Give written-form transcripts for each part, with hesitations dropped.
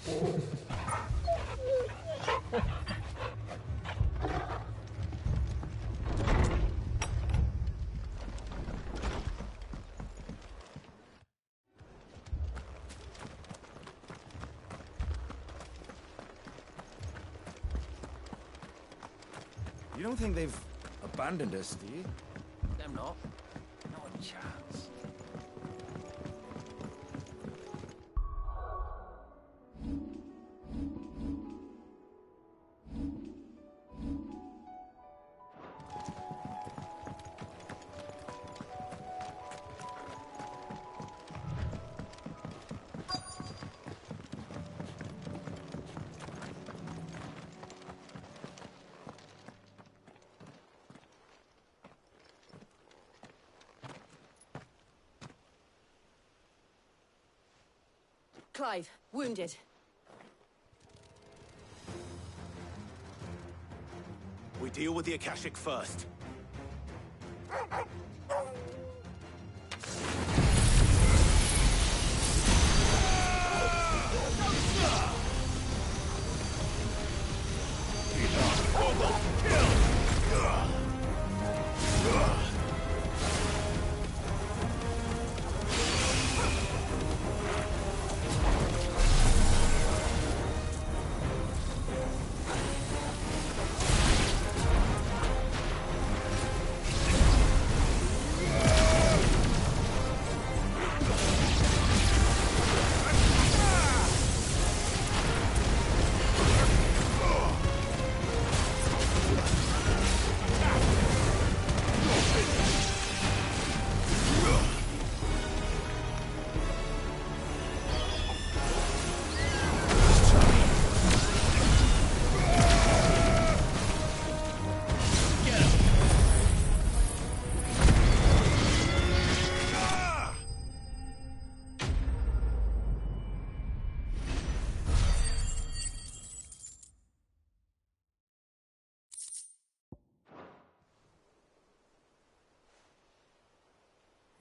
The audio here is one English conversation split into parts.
You don't think they've abandoned us, do you? Them not. Not a chance. Clive, wounded. We deal with the Akashic first.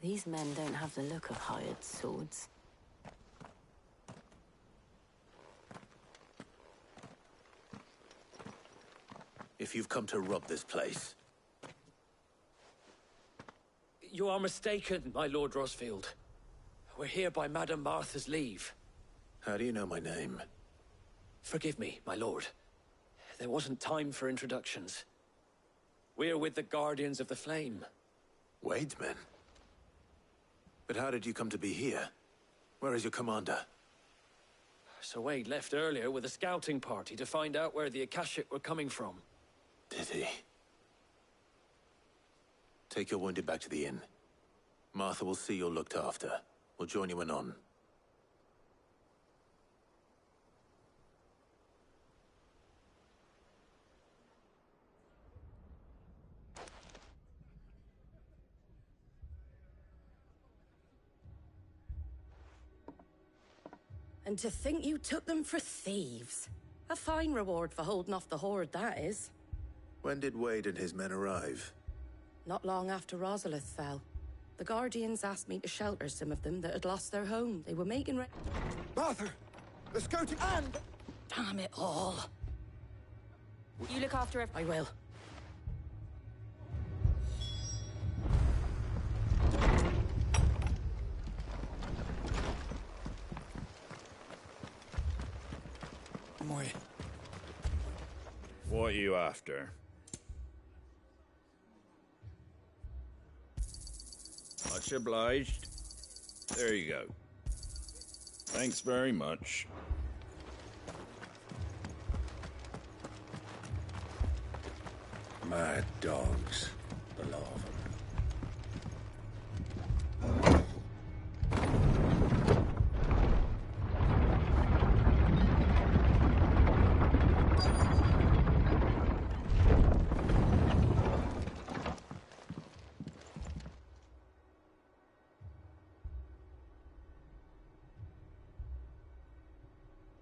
These men don't have the look of hired swords. If you've come to rob this place. You are mistaken, my Lord Rosfield. We're here by Madame Martha's leave. How do you know my name? Forgive me, my lord. There wasn't time for introductions. We're with the Guardians of the Flame. Wade's men? But how did you come to be here? Where is your commander? Sir Wade left earlier with a scouting party to find out where the Akashic were coming from. Did he? Take your wounded back to the inn. Martha will see you're looked after. We'll join you anon. And to think you took them for thieves. A fine reward for holding off the horde, that is. When did Wade and his men arrive? Not long after Rosalith fell. The Guardians asked me to shelter some of them that had lost their home. They were making Martha! The scouting and... Damn it all. You look after it. I will. What are you after? Much obliged. There you go. Thanks very much. Mad dogs, the lot of them.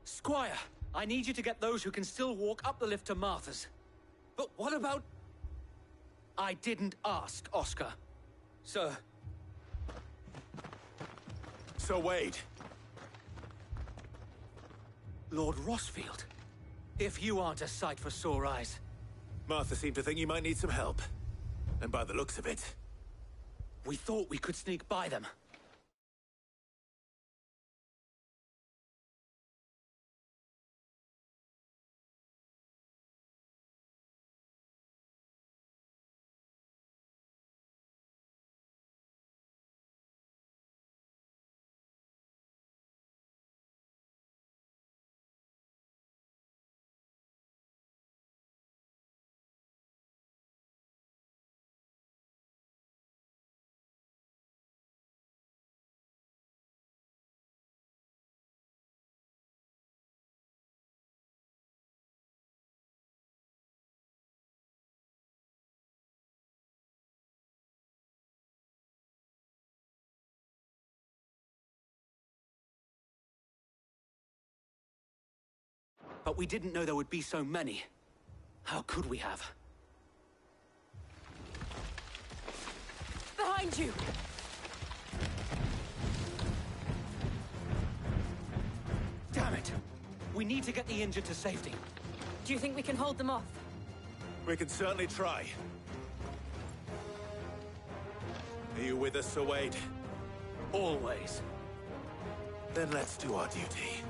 Squire, I need you to get those who can still walk up the lift to Martha's. But what about... I didn't ask, Oscar. Sir. Sir Wade. Lord Rossfield. If you aren't a sight for sore eyes. Martha seemed to think you might need some help. And by the looks of it... We thought we could sneak by them. But we didn't know there would be so many. How could we have? Behind you! Damn it! We need to get the injured to safety. Do you think we can hold them off? We can certainly try. Are you with us, Sir Wade? Always. Then let's do our duty.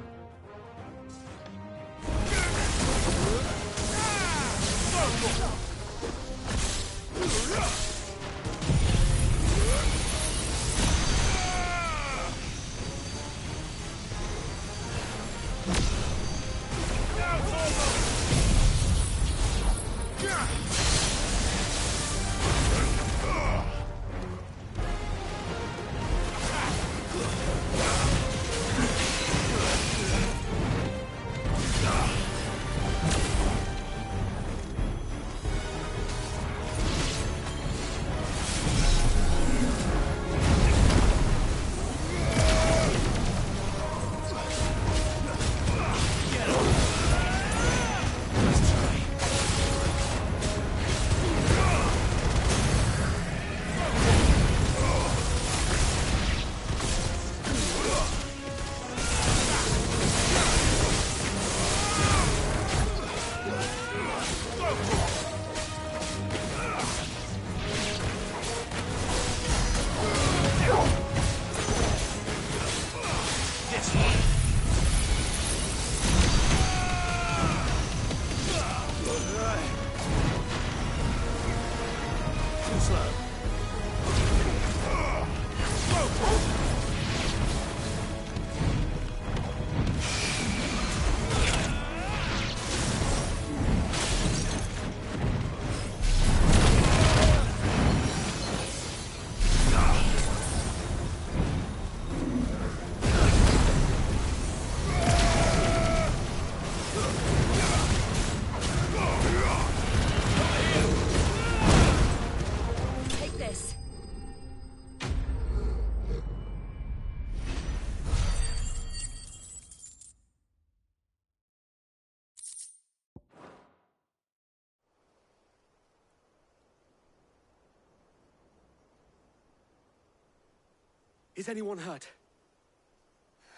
Is anyone hurt?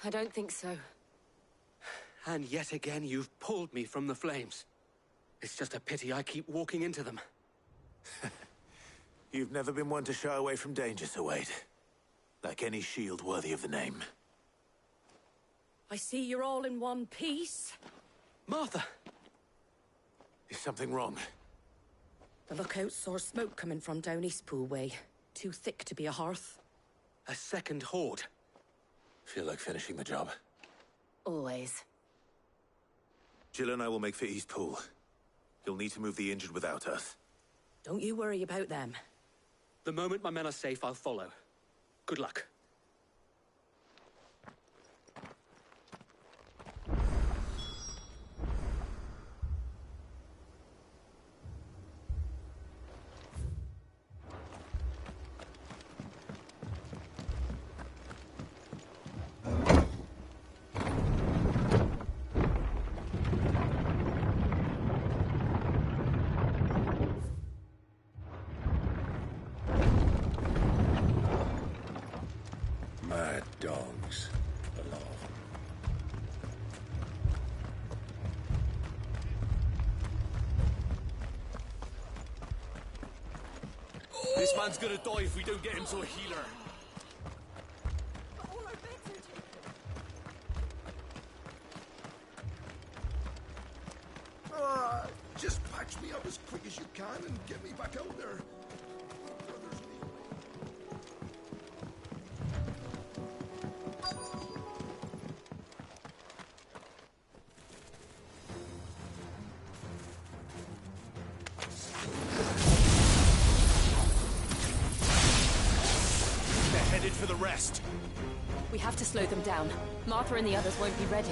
I don't think so. And yet again, you've pulled me from the flames. It's just a pity I keep walking into them. You've never been one to shy away from danger, Sir Wade. Like any shield worthy of the name. I see you're all in one piece. Martha! Is something wrong? The lookout saw smoke coming from down Eastpool way. Too thick to be a hearth. A second horde. Feel like finishing the job. Always. Jill and I will make for Eastpool. You'll need to move the injured without us. Don't you worry about them. The moment my men are safe, I'll follow. Good luck. Mad dogs, the lot of them. man's gonna die if we don't get him to a healer. But all our beds are Just patch me up as quick as you can and get me back out there. Brothers need me. They're headed for the rest. We have to slow them down. Martha and the others won't be ready.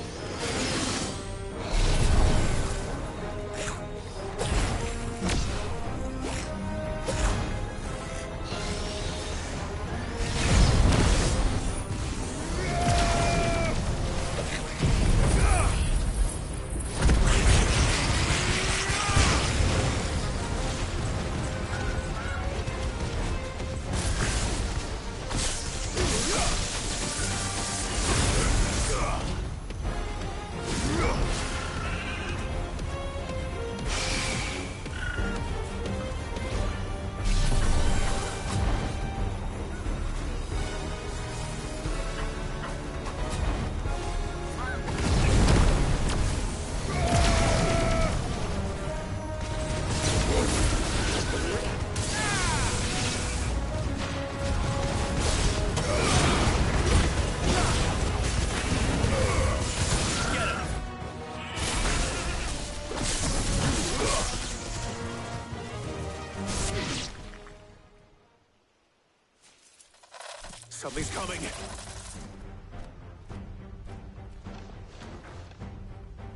Something's coming.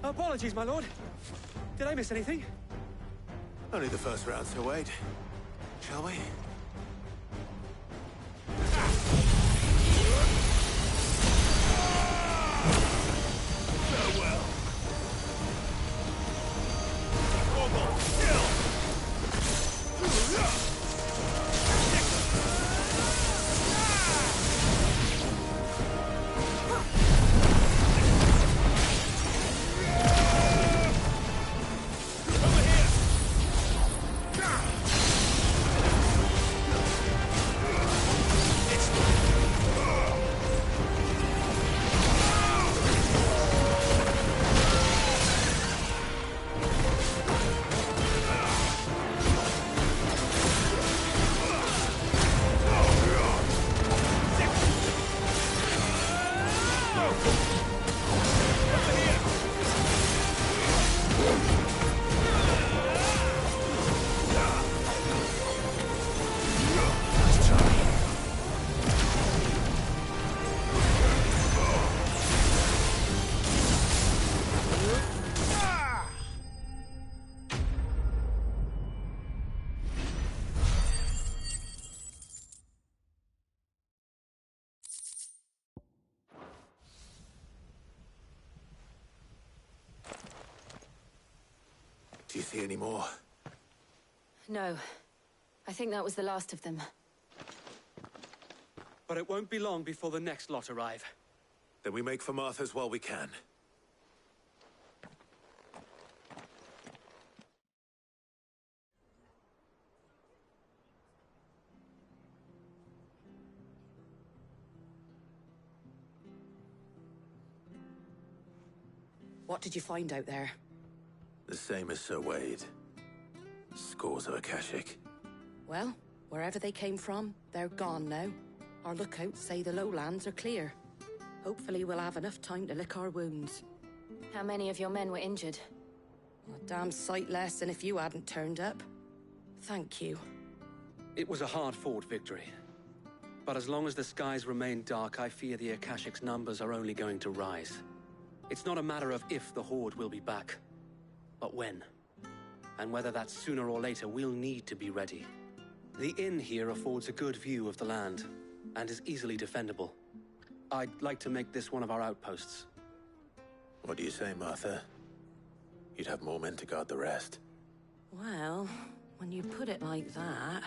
Apologies, my lord. Did I miss anything? Only the first round, so wait. Shall we? Farewell. Almost still. Do you see any more? No. I think that was the last of them. But it won't be long before the next lot arrive. Then we make for Martha's while we can. What did you find out there? The same as Sir Wade. Scores of Akashic. Well, wherever they came from, they're gone now. Our lookouts say the lowlands are clear. Hopefully we'll have enough time to lick our wounds. How many of your men were injured? A damn sight less than if you hadn't turned up. Thank you. It was a hard-fought victory. But as long as the skies remain dark, I fear the Akashic's numbers are only going to rise. It's not a matter of if the Horde will be back, but when. And whether that's sooner or later, we'll need to be ready. The inn here affords a good view of the land, and is easily defendable. I'd like to make this one of our outposts. What do you say, Martha? You'd have more men to guard the rest. Well, when you put it like that,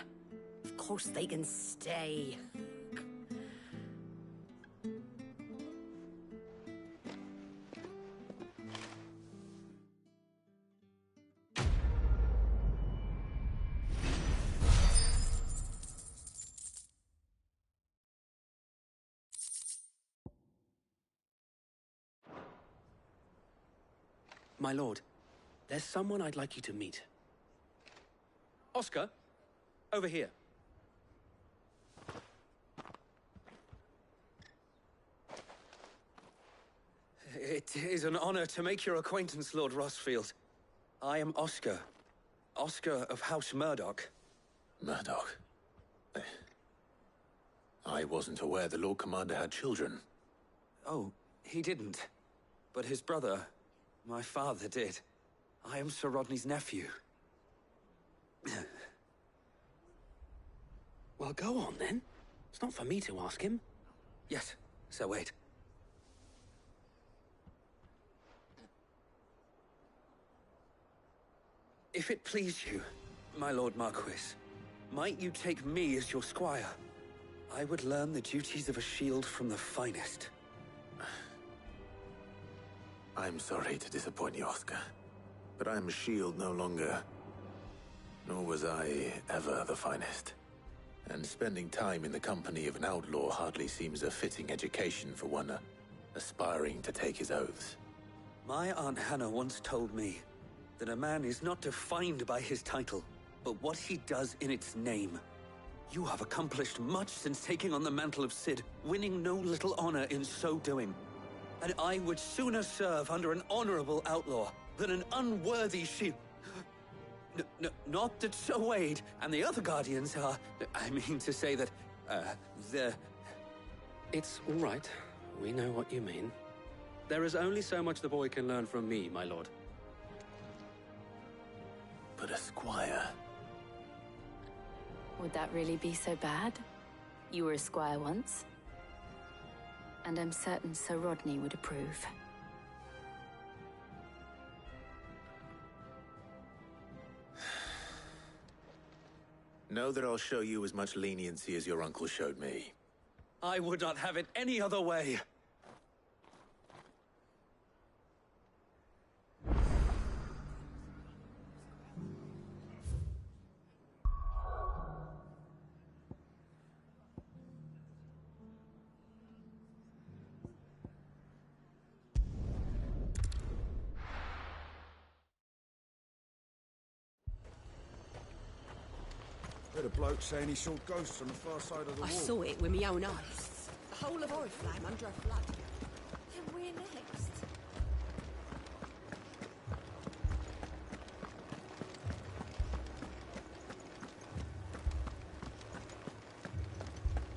of course they can stay. My lord, there's someone I'd like you to meet. Oscar, over here. It is an honor to make your acquaintance, Lord Rossfield. I am Oscar. Oscar of House Murdoch. Murdoch? I wasn't aware the Lord Commander had children. Oh, he didn't. But his brother, my father, did. I am Sir Rodney's nephew. Well, go on then. It's not for me to ask him. Yes, Sir Wade. If it please you, my Lord Marquis, might you take me as your squire? I would learn the duties of a shield from the finest. I'm sorry to disappoint you, Oscar. But I'm a shield no longer. Nor was I ever the finest. And spending time in the company of an outlaw hardly seems a fitting education for one aspiring to take his oaths. My Aunt Hannah once told me that a man is not defined by his title, but what he does in its name. You have accomplished much since taking on the mantle of Cid, winning no little honor in so doing. And I would sooner serve under an honorable outlaw than an unworthy shield. Not that Sir Wade and the other Guardians are... I mean to say that, they're... It's all right. We know what you mean. There is only so much the boy can learn from me, my lord. But a squire... Would that really be so bad? You were a squire once. And I'm certain Sir Rodney would approve. Know that I'll show you as much leniency as your uncle showed me. I would not have it any other way. Heard a bloke saying he saw ghosts on the far side of the wall. I saw it with my own eyes. The whole of Oriflamme under a flood. Then we're next.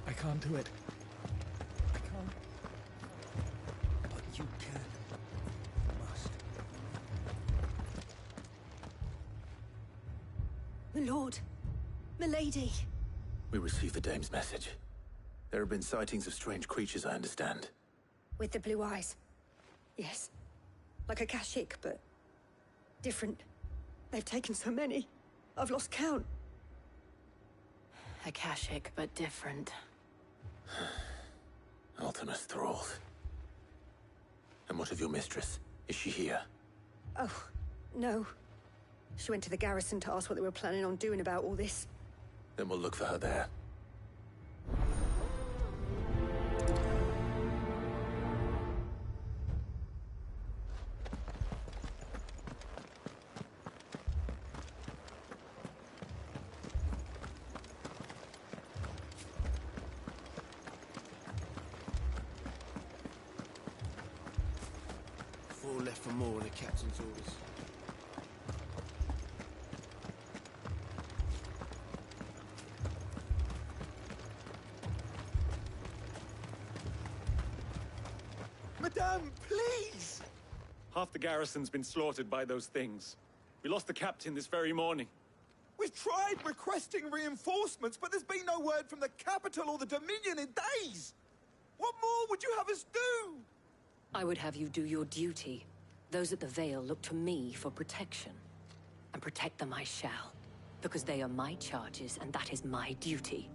I can't do it. I can't. But you can. You must. My lord. My lady. We received the dame's message. There have been sightings of strange creatures, I understand. With the blue eyes. Yes. Like a Kashik, but different. They've taken so many. I've lost count. Akashic, but different. Ultimus thralls. And what of your mistress? Is she here? Oh, no. She went to the garrison to ask what they were planning on doing about all this. Then we'll look for her there. Four left for more of the captain's orders. Madame, please! Half the garrison's been slaughtered by those things. We lost the captain this very morning. We've tried requesting reinforcements, but there's been no word from the capital or the Dominion in days! What more would you have us do? I would have you do your duty. Those at the Vale look to me for protection. And protect them I shall. Because they are my charges, and that is my duty.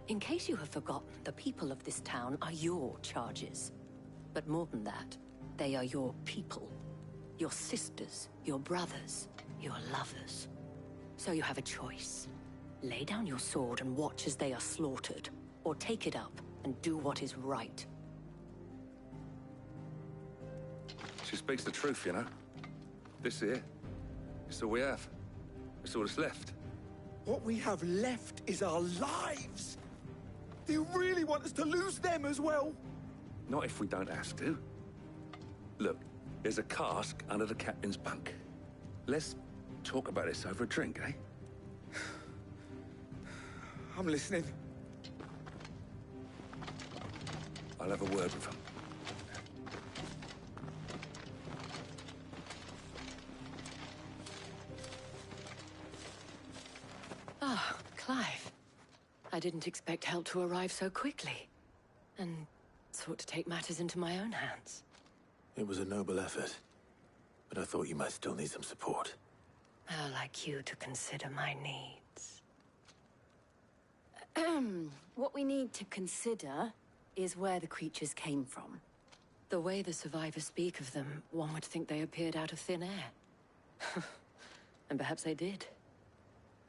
In case you have forgotten, the people of this town are your charges. But more than that, they are your people. Your sisters, your brothers, your lovers. So you have a choice. Lay down your sword and watch as they are slaughtered, or take it up and do what is right. She speaks the truth, you know. This here. It's all we have. It's all that's left. What we have left is our lives! Do you really want us to lose them as well? Not if we don't have to. Look, there's a cask under the captain's bunk. Let's talk about this over a drink, eh? I'm listening. I'll have a word with him. Ah, Clive. I didn't expect help to arrive so quickly. And sought to take matters into my own hands. It was a noble effort, but I thought you might still need some support. I'd like you to consider my needs. What we need to consider is where the creatures came from. The way the survivors speak of them, one would think they appeared out of thin air. And perhaps they did.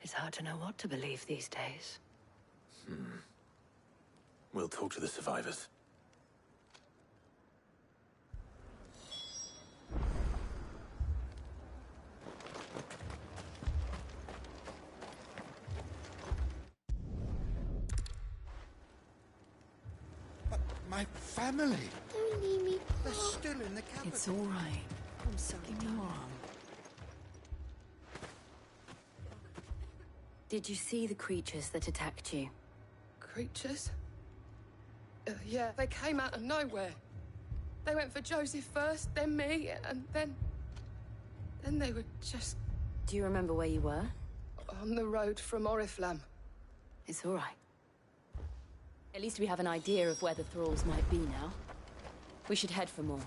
It's hard to know what to believe these days. We'll talk to the survivors. But my family! Don't leave me. They're still in the capital. It's all right. I'm sorry, Give me more. Did you see the creatures that attacked you? Creatures? Yeah, they came out of nowhere. They went for Joseph first, then me, and then they were just Do you remember where you were? on the road from Oriflamme. It's all right. At least we have an idea of where the thralls might be now. We should head for more.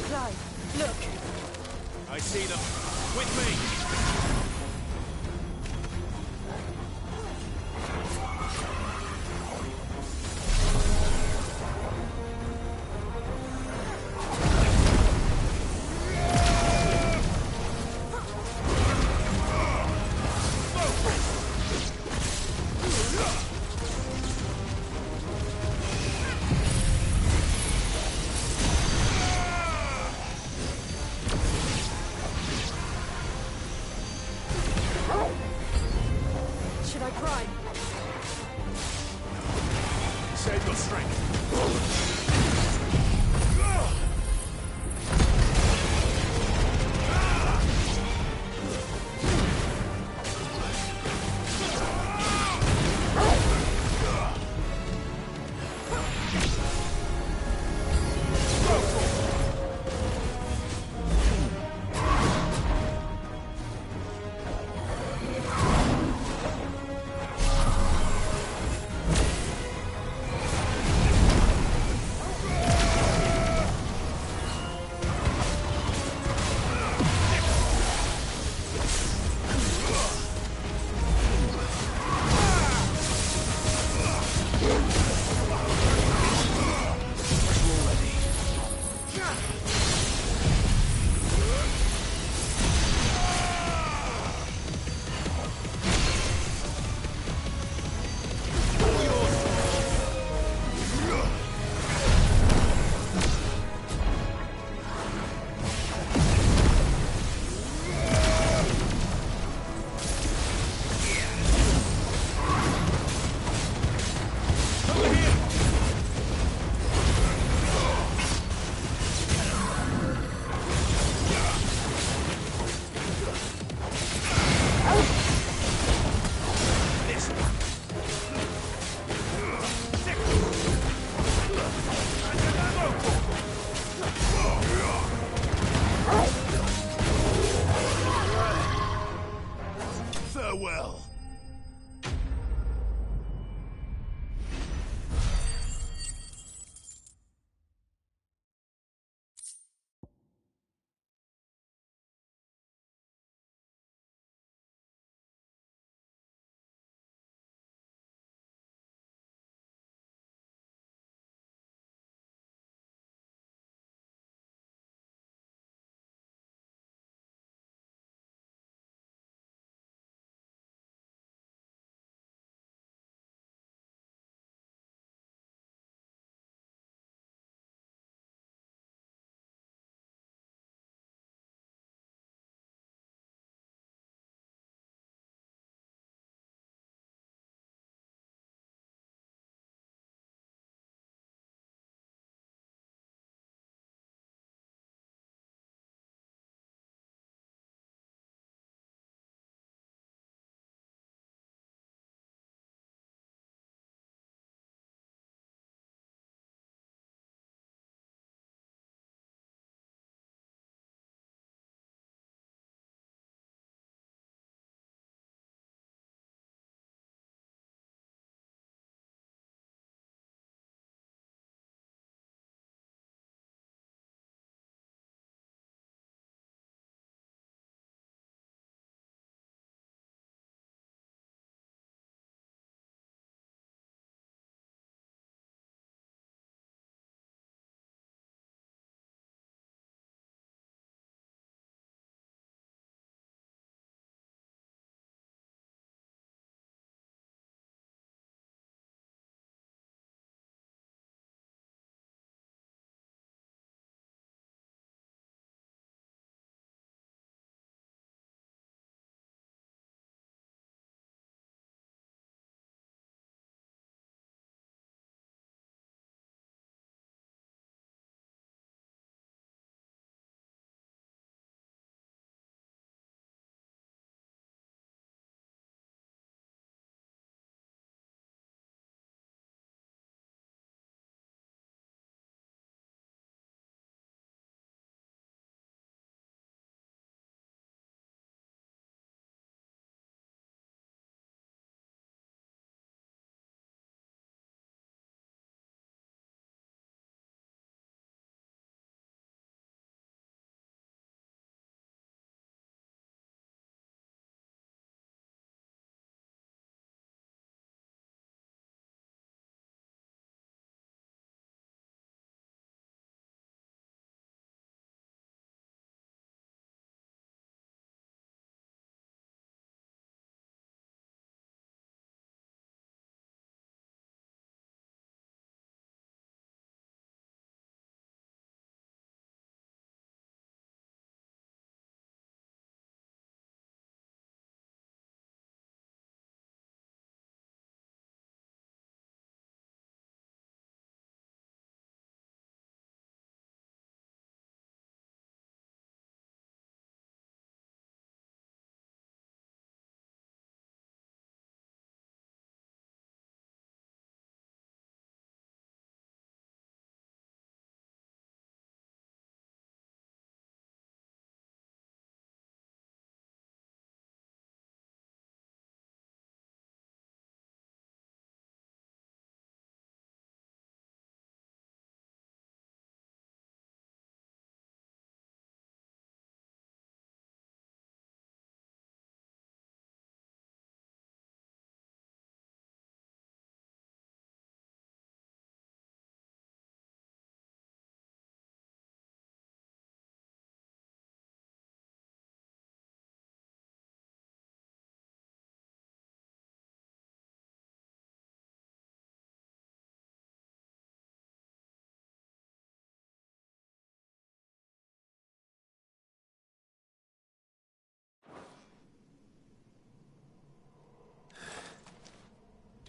Clive, look! I see them. With me!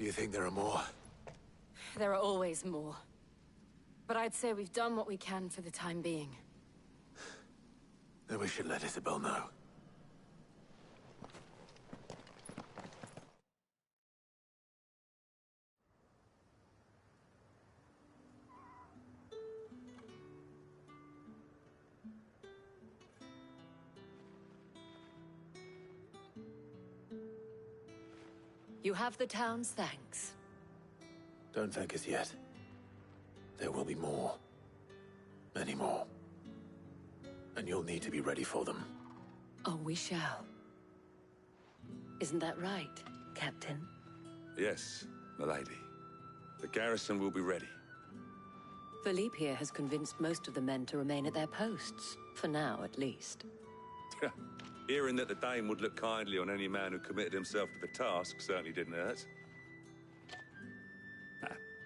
Do you think there are more? There are always more. But I'd say we've done what we can for the time being. Then we should let Isabel know. You have the town's thanks. Don't thank us yet. There will be more. Many more. And you'll need to be ready for them. Oh, we shall. Isn't that right, Captain? Yes, milady. The garrison will be ready. Philippe here has convinced most of the men to remain at their posts. For now, at least. Hearing that the Dame would look kindly on any man who committed himself to the task certainly didn't hurt.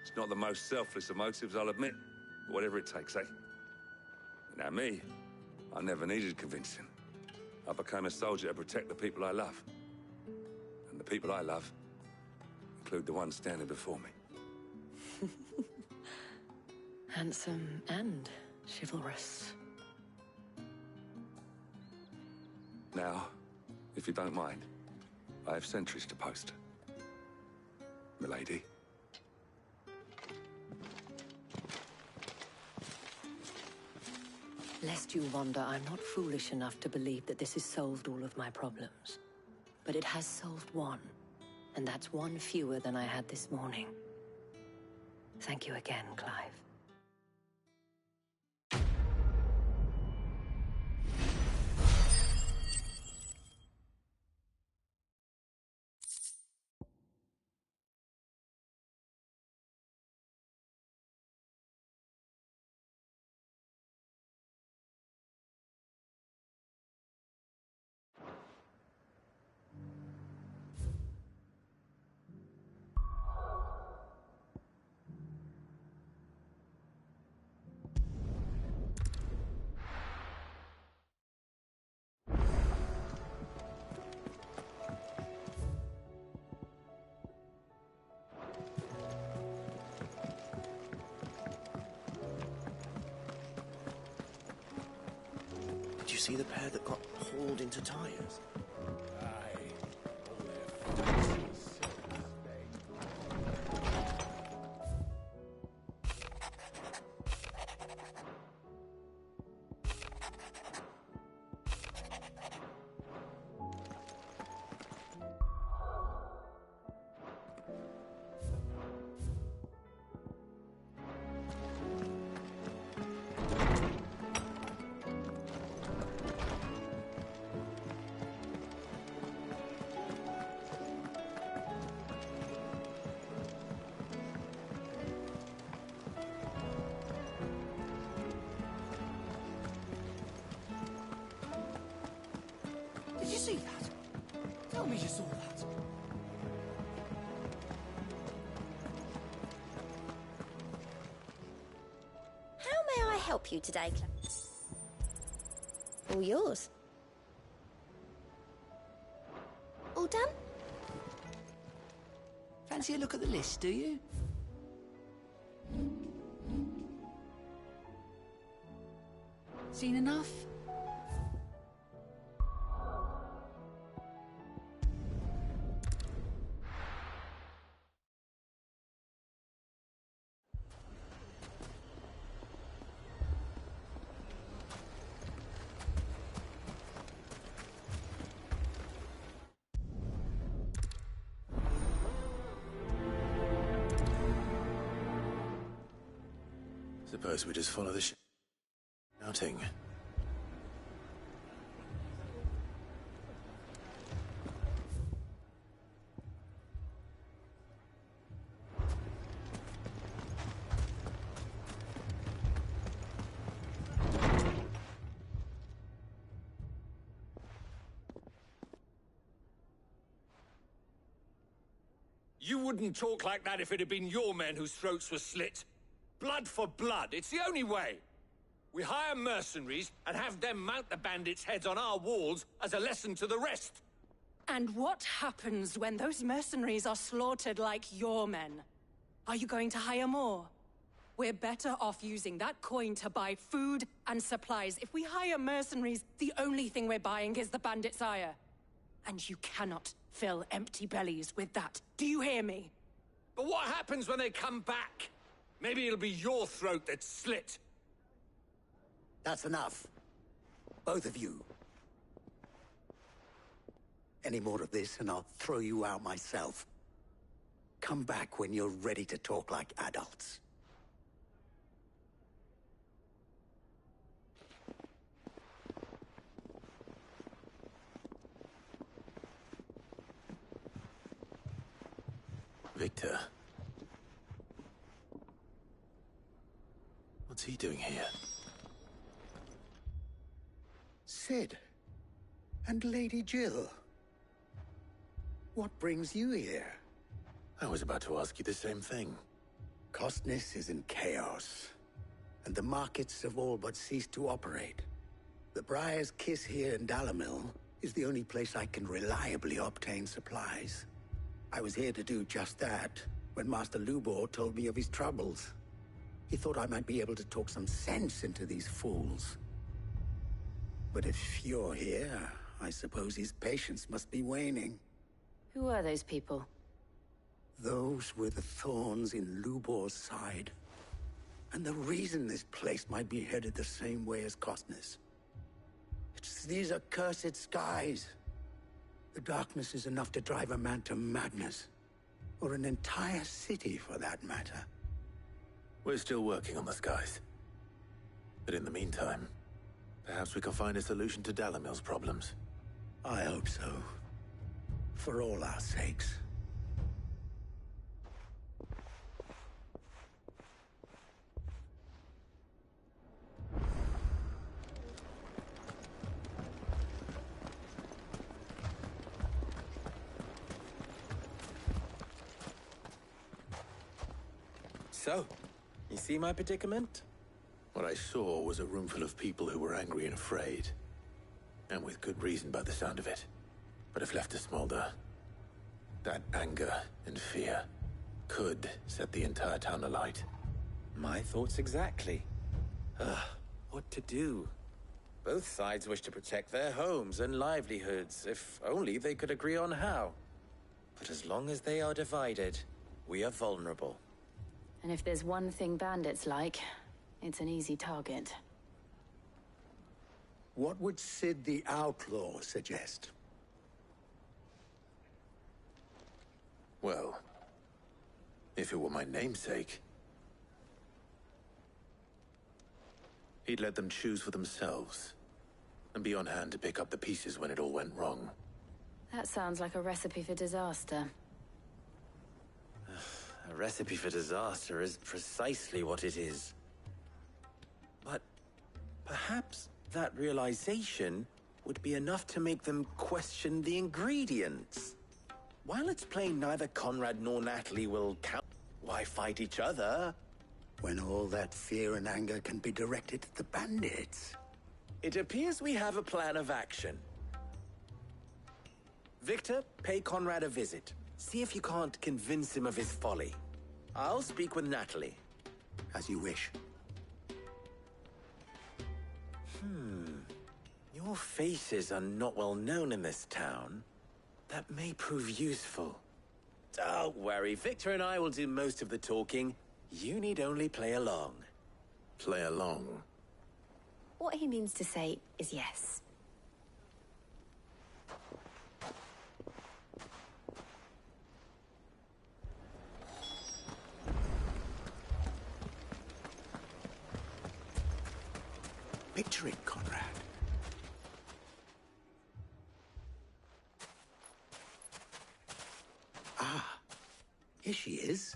It's not the most selfless of motives, I'll admit. But whatever it takes, eh? Now me, I never needed convincing. I became a soldier to protect the people I love. And the people I love include the ones standing before me. Handsome and chivalrous. Now, if you don't mind, I have sentries to post. Milady. Lest you wonder, I'm not foolish enough to believe that this has solved all of my problems. But it has solved one, and that's one fewer than I had this morning. Thank you again, Clive. Did you see the pair that got hauled into tires? Did you see that? Tell me you saw that. How may I help you today, Clarence? All yours. All done? Fancy a look at the list, do you? Seen enough? Suppose we just follow the shouting. You wouldn't talk like that if it had been your men whose throats were slit. Blood for blood, it's the only way. We hire mercenaries and have them mount the bandits' heads on our walls as a lesson to the rest. And what happens when those mercenaries are slaughtered like your men? Are you going to hire more? We're better off using that coin to buy food and supplies. If we hire mercenaries, the only thing we're buying is the bandit's ire. And you cannot fill empty bellies with that. Do you hear me? But what happens when they come back? Maybe it'll be your throat that's slit. That's enough. Both of you. Any more of this and I'll throw you out myself. Come back when you're ready to talk like adults. Victor. What's he doing here? Sid. And Lady Jill. What brings you here? I was about to ask you the same thing. Costness is in chaos, and the markets have all but ceased to operate. The Briar's Kiss here in Dalamil is the only place I can reliably obtain supplies. I was here to do just that when Master Lubor told me of his troubles. He thought I might be able to talk some sense into these fools. But if you're here, I suppose his patience must be waning. Who are those people? Those were the thorns in Lubor's side. And the reason this place might be headed the same way as Costness. It's these accursed skies. The darkness is enough to drive a man to madness. Or an entire city, for that matter. We're still working on the skies. But in the meantime, perhaps we can find a solution to Dalamil's problems. I hope so. For all our sakes. So, you see my predicament? What I saw was a room full of people who were angry and afraid. And with good reason by the sound of it. But if left to smolder, that anger and fear could set the entire town alight. My thoughts exactly. What to do? Both sides wish to protect their homes and livelihoods, if only they could agree on how. But as long as they are divided, we are vulnerable. And if there's one thing bandits like, it's an easy target. What would Sid the Outlaw suggest? Well, if it were my namesake, he'd let them choose for themselves, and be on hand to pick up the pieces when it all went wrong. That sounds like a recipe for disaster. A recipe for disaster is precisely what it is. But perhaps that realization would be enough to make them question the ingredients. While it's plain neither Conrad nor Natalie will count, why fight each other? When all that fear and anger can be directed at the bandits. It appears we have a plan of action. Victor, pay Conrad a visit. See if you can't convince him of his folly. I'll speak with Natalie. As you wish. Your faces are not well known in this town. That may prove useful. Don't worry, Victor and I will do most of the talking. You need only play along. Play along? What he means to say is yes. Picture it, Conrad. Ah, here she is.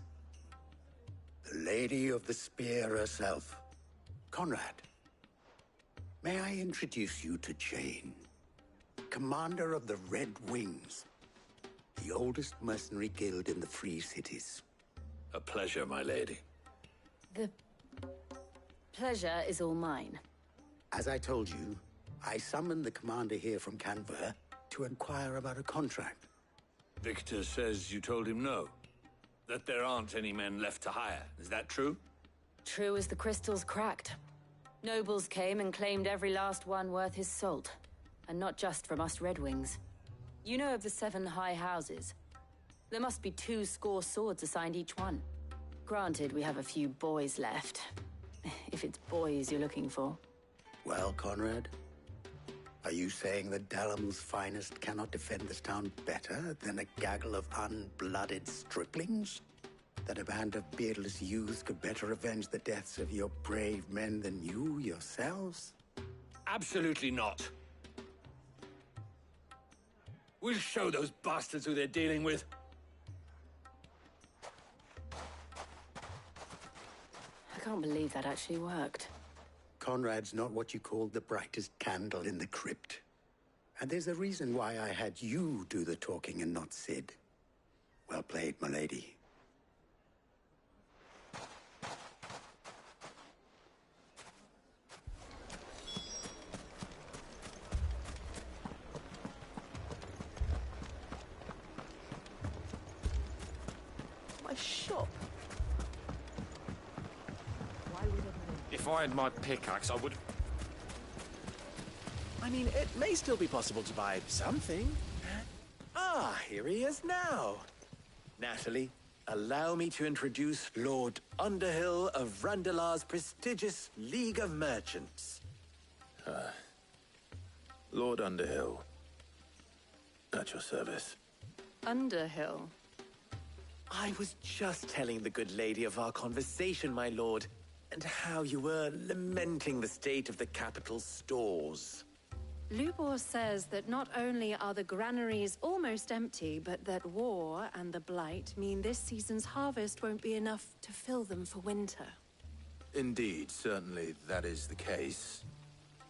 The Lady of the Spear herself. Conrad, may I introduce you to Jane, commander of the Red Wings, the oldest mercenary guild in the Free Cities. A pleasure, my lady. The pleasure is all mine. As I told you, I summoned the commander here from Canver to inquire about a contract. Victor says you told him no. That there aren't any men left to hire. Is that true? True as the crystals cracked. Nobles came and claimed every last one worth his salt. And not just from us Red Wings. You know of the 7 high houses. There must be 2 swords assigned each one. Granted, we have a few boys left. If it's boys you're looking for. Well, Conrad, are you saying that Dalamil's finest cannot defend this town better than a gaggle of unblooded striplings? That a band of beardless youths could better avenge the deaths of your brave men than you yourselves? Absolutely not. We'll show those bastards who they're dealing with. I can't believe that actually worked. Conrad's not what you call the brightest candle in the crypt. And there's a reason why I had you do the talking and not Sid. Well played, my lady. My shop. If I had my pickaxe, I would... I mean, it may still be possible to buy something. Ah, here he is now. Natalie, allow me to introduce Lord Underhill of Randalar's prestigious League of Merchants. Lord Underhill. At your service. Underhill? I was just telling the good lady of our conversation, my lord, and how you were lamenting the state of the capital's stores. Lubor says that not only are the granaries almost empty, but that war and the Blight mean this season's harvest won't be enough to fill them for winter. Indeed, certainly that is the case.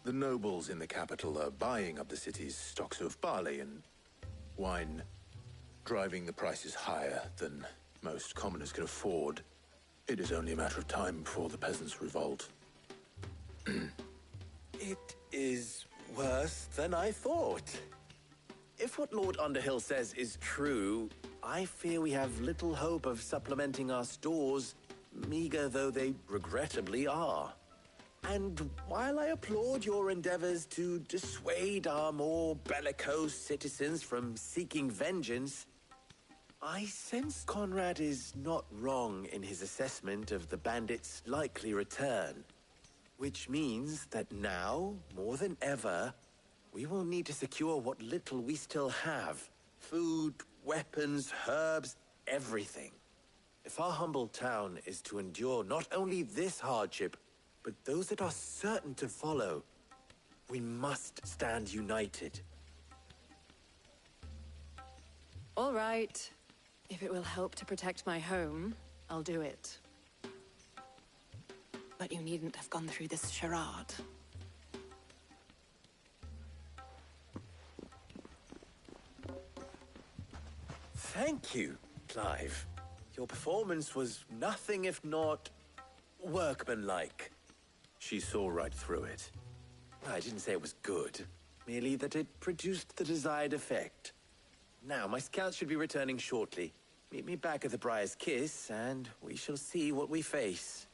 The nobles in the capital are buying up the city's stocks of barley and wine, driving the prices higher than most commoners can afford. It is only a matter of time before the peasants revolt. It is worse than I thought. If what Lord Underhill says is true, I fear we have little hope of supplementing our stores, meager though they regrettably are. And while I applaud your endeavors to dissuade our more bellicose citizens from seeking vengeance, I sense Conrad is not wrong in his assessment of the bandits' likely return. Which means that now, more than ever, we will need to secure what little we still have. Food, weapons, herbs, everything. If our humble town is to endure not only this hardship, but those that are certain to follow, we must stand united. All right. If it will help to protect my home, I'll do it. But you needn't have gone through this charade. Thank you, Clive. Your performance was nothing if not workmanlike. She saw right through it. I didn't say it was good, merely that it produced the desired effect. Now, my scouts should be returning shortly. Meet me back at the Briar's Kiss, and we shall see what we face.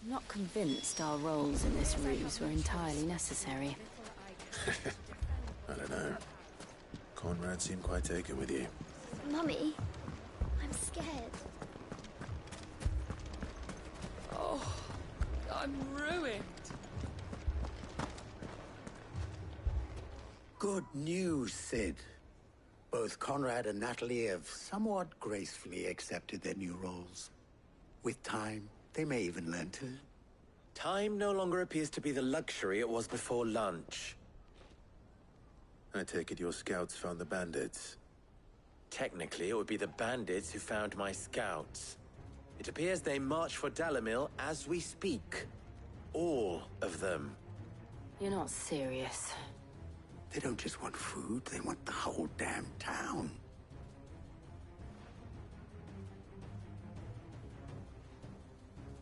I'm not convinced our roles in this ruse were entirely necessary. I don't know. Conrad seemed quite taken with you. Mummy, I'm scared. Oh, I'm ruined. Good news, Sid. Both Conrad and Natalie have somewhat gracefully accepted their new roles. With time, they may even learn to. Time no longer appears to be the luxury it was before lunch. I take it your scouts found the bandits. Technically, it would be the bandits who found my scouts. It appears they march for Dalamil as we speak. All of them. You're not serious. They don't just want food, they want the whole damn town.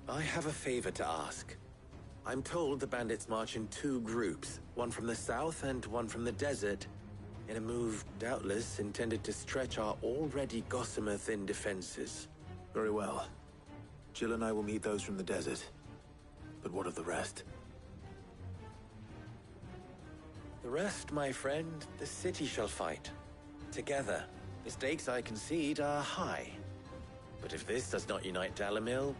I have a favor to ask. I'm told the bandits march in two groups, one from the south and one from the desert, in a move doubtless intended to stretch our already gossamer-thin defenses. Very well. Jill and I will meet those from the desert. But what of the rest? The rest, my friend, the city shall fight. Together. The stakes, I concede, are high. But if this does not unite Dalamil,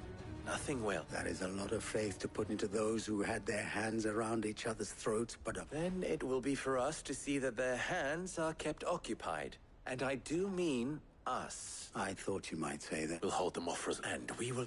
nothing will. That is a lot of faith to put into those who had their hands around each other's throats, but then it will be for us to see that their hands are kept occupied. And I do mean us. I thought you might say that. We'll hold them off for us, and we will...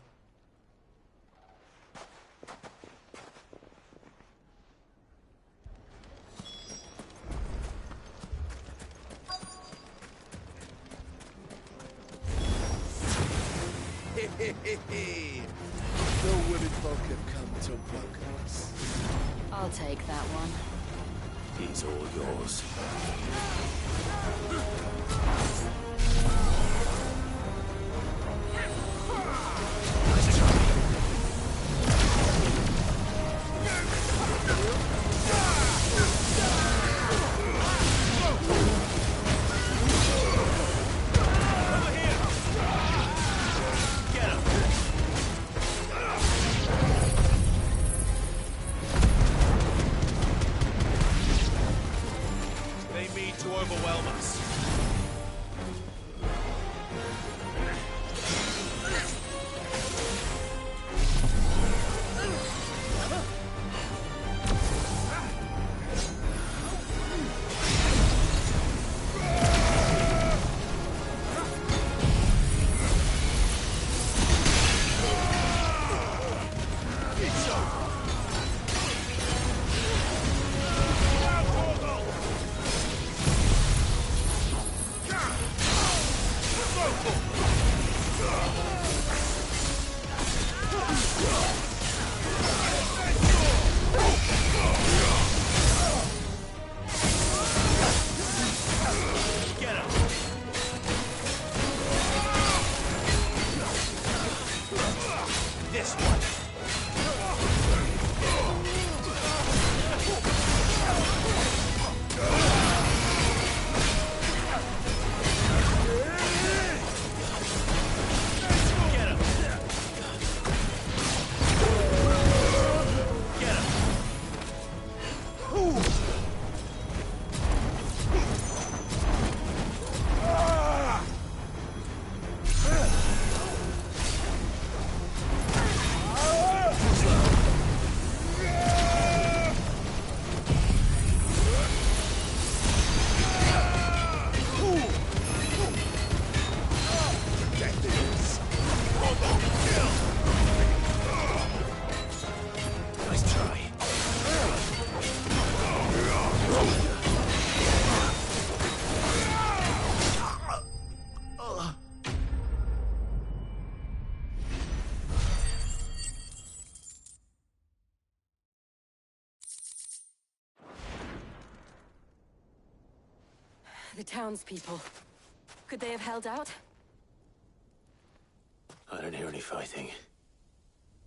No women folk have come to welcome us. I'll take that one. He's all yours. The townspeople. Could they have held out? I don't hear any fighting.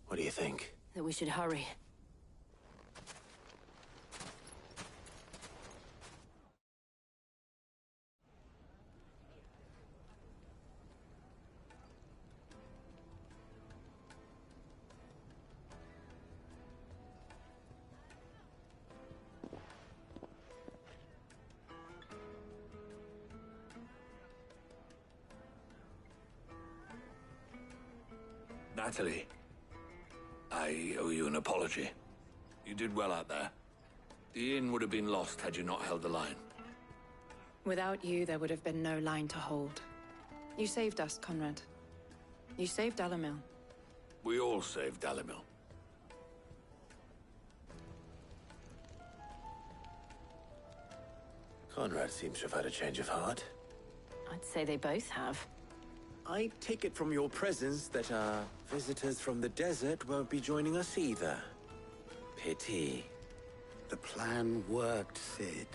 What do you think? That we should hurry. Natalie, I owe you an apology. You did well out there. The inn would have been lost had you not held the line. Without you, there would have been no line to hold. You saved us, Conrad. You saved Dalamil. We all saved Dalamil. Conrad seems to have had a change of heart. I'd say they both have. I take it from your presence that our visitors from the desert won't be joining us either. Pity. The plan worked, Sid.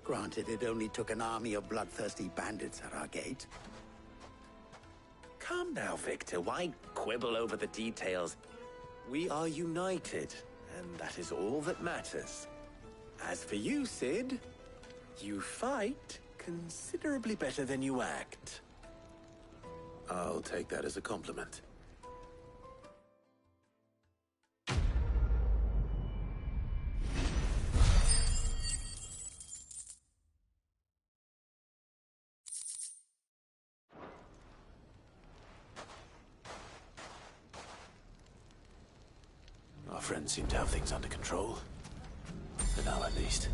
Granted, it only took an army of bloodthirsty bandits at our gate. Come now, Victor. Why quibble over the details? We are united, and that is all that matters. As for you, Sid, you fight considerably better than you act. I'll take that as a compliment. Our friends seem to have things under control. For now, at least.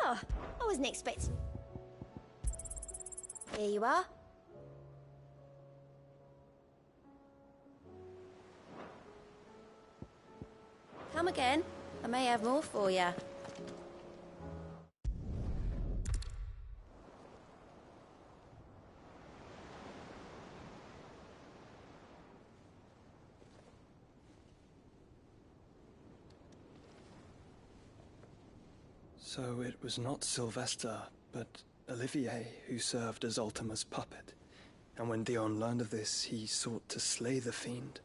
Oh, I wasn't expecting... Here you are. Come again. I may have more for you. So it was not Sylvester, but Olivier who served as Ultima's puppet. And when Dion learned of this, he sought to slay the fiend.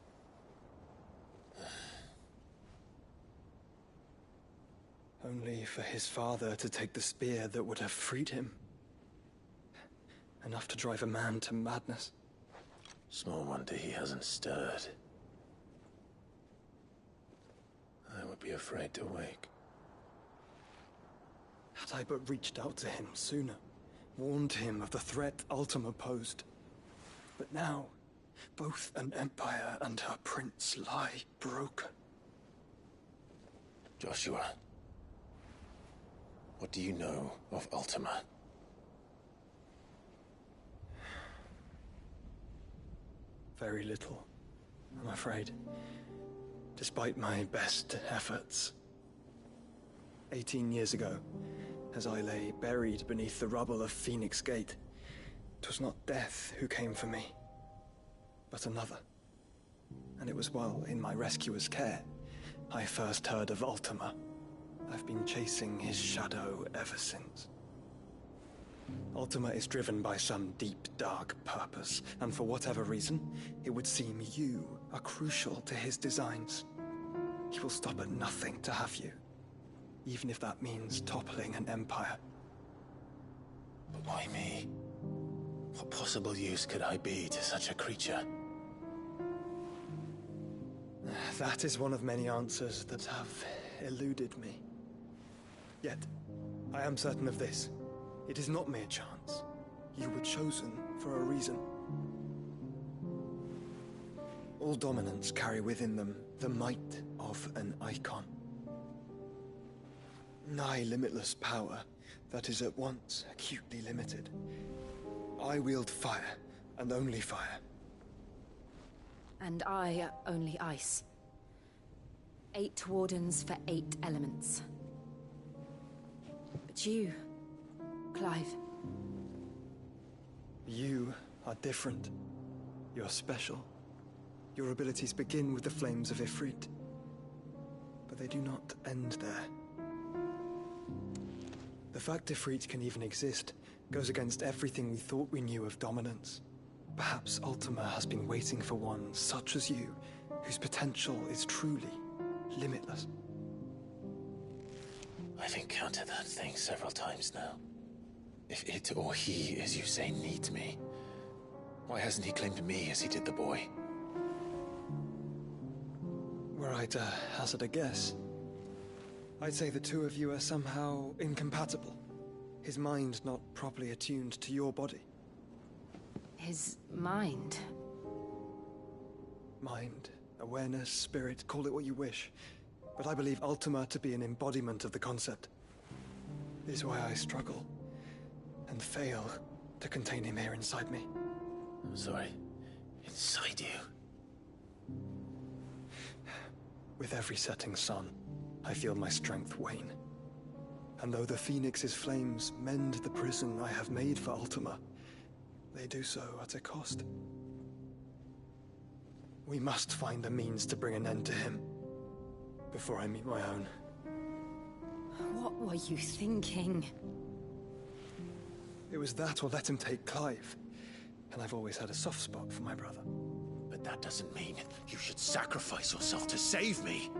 Only for his father to take the spear that would have freed him. Enough to drive a man to madness. Small wonder he hasn't stirred. I would be afraid to wake. Had I but reached out to him sooner, warned him of the threat Ultima posed. But now, both an empire and her prince lie broken. Joshua, what do you know of Ultima? Very little, I'm afraid. Despite my best efforts. 18 years ago, as I lay buried beneath the rubble of Phoenix Gate, 'twas not death who came for me, but another. And it was while in my rescuer's care, I first heard of Ultima. I've been chasing his shadow ever since. Ultima is driven by some deep, dark purpose, and for whatever reason, it would seem you are crucial to his designs. He will stop at nothing to have you, even if that means toppling an empire. But why me? What possible use could I be to such a creature? That is one of many answers that have eluded me. Yet, I am certain of this. It is not mere chance. You were chosen for a reason. All dominants carry within them the might of an icon. Nigh limitless power that is at once acutely limited. I wield fire, and only fire. And I only ice. 8 wardens for 8 elements. But you, Clive. You are different. You're special. Your abilities begin with the flames of Ifrit. But they do not end there. The fact Ifrit can even exist goes against everything we thought we knew of dominance. Perhaps Ultima has been waiting for one such as you, whose potential is truly limitless. I've encountered that thing several times now. If it or he, as you say, needs me, why hasn't he claimed me as he did the boy? Were I to hazard a guess, I'd say the two of you are somehow incompatible. His mind not properly attuned to your body. His mind? Mind, awareness, spirit, call it what you wish. But I believe Ultima to be an embodiment of the concept. This is why I struggle and fail to contain him here inside me. I'm sorry. Inside you? With every setting sun, I feel my strength wane. And though the Phoenix's flames mend the prison I have made for Ultima, they do so at a cost. We must find a means to bring an end to him, before I meet my own. What were you thinking? It was that or let him take Clive. And I've always had a soft spot for my brother. But that doesn't mean you should sacrifice yourself to save me.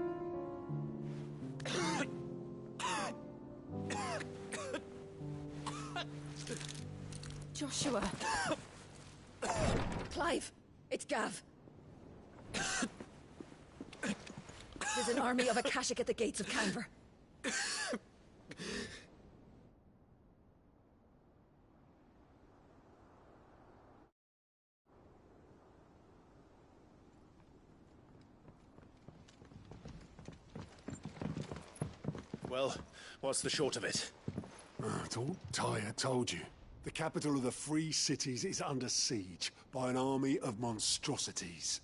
Joshua. Clive, it's Gav. There's an army of Akashic at the gates of Canver. Well, what's the short of it? Tyre told you. The capital of the Free Cities is under siege by an army of monstrosities.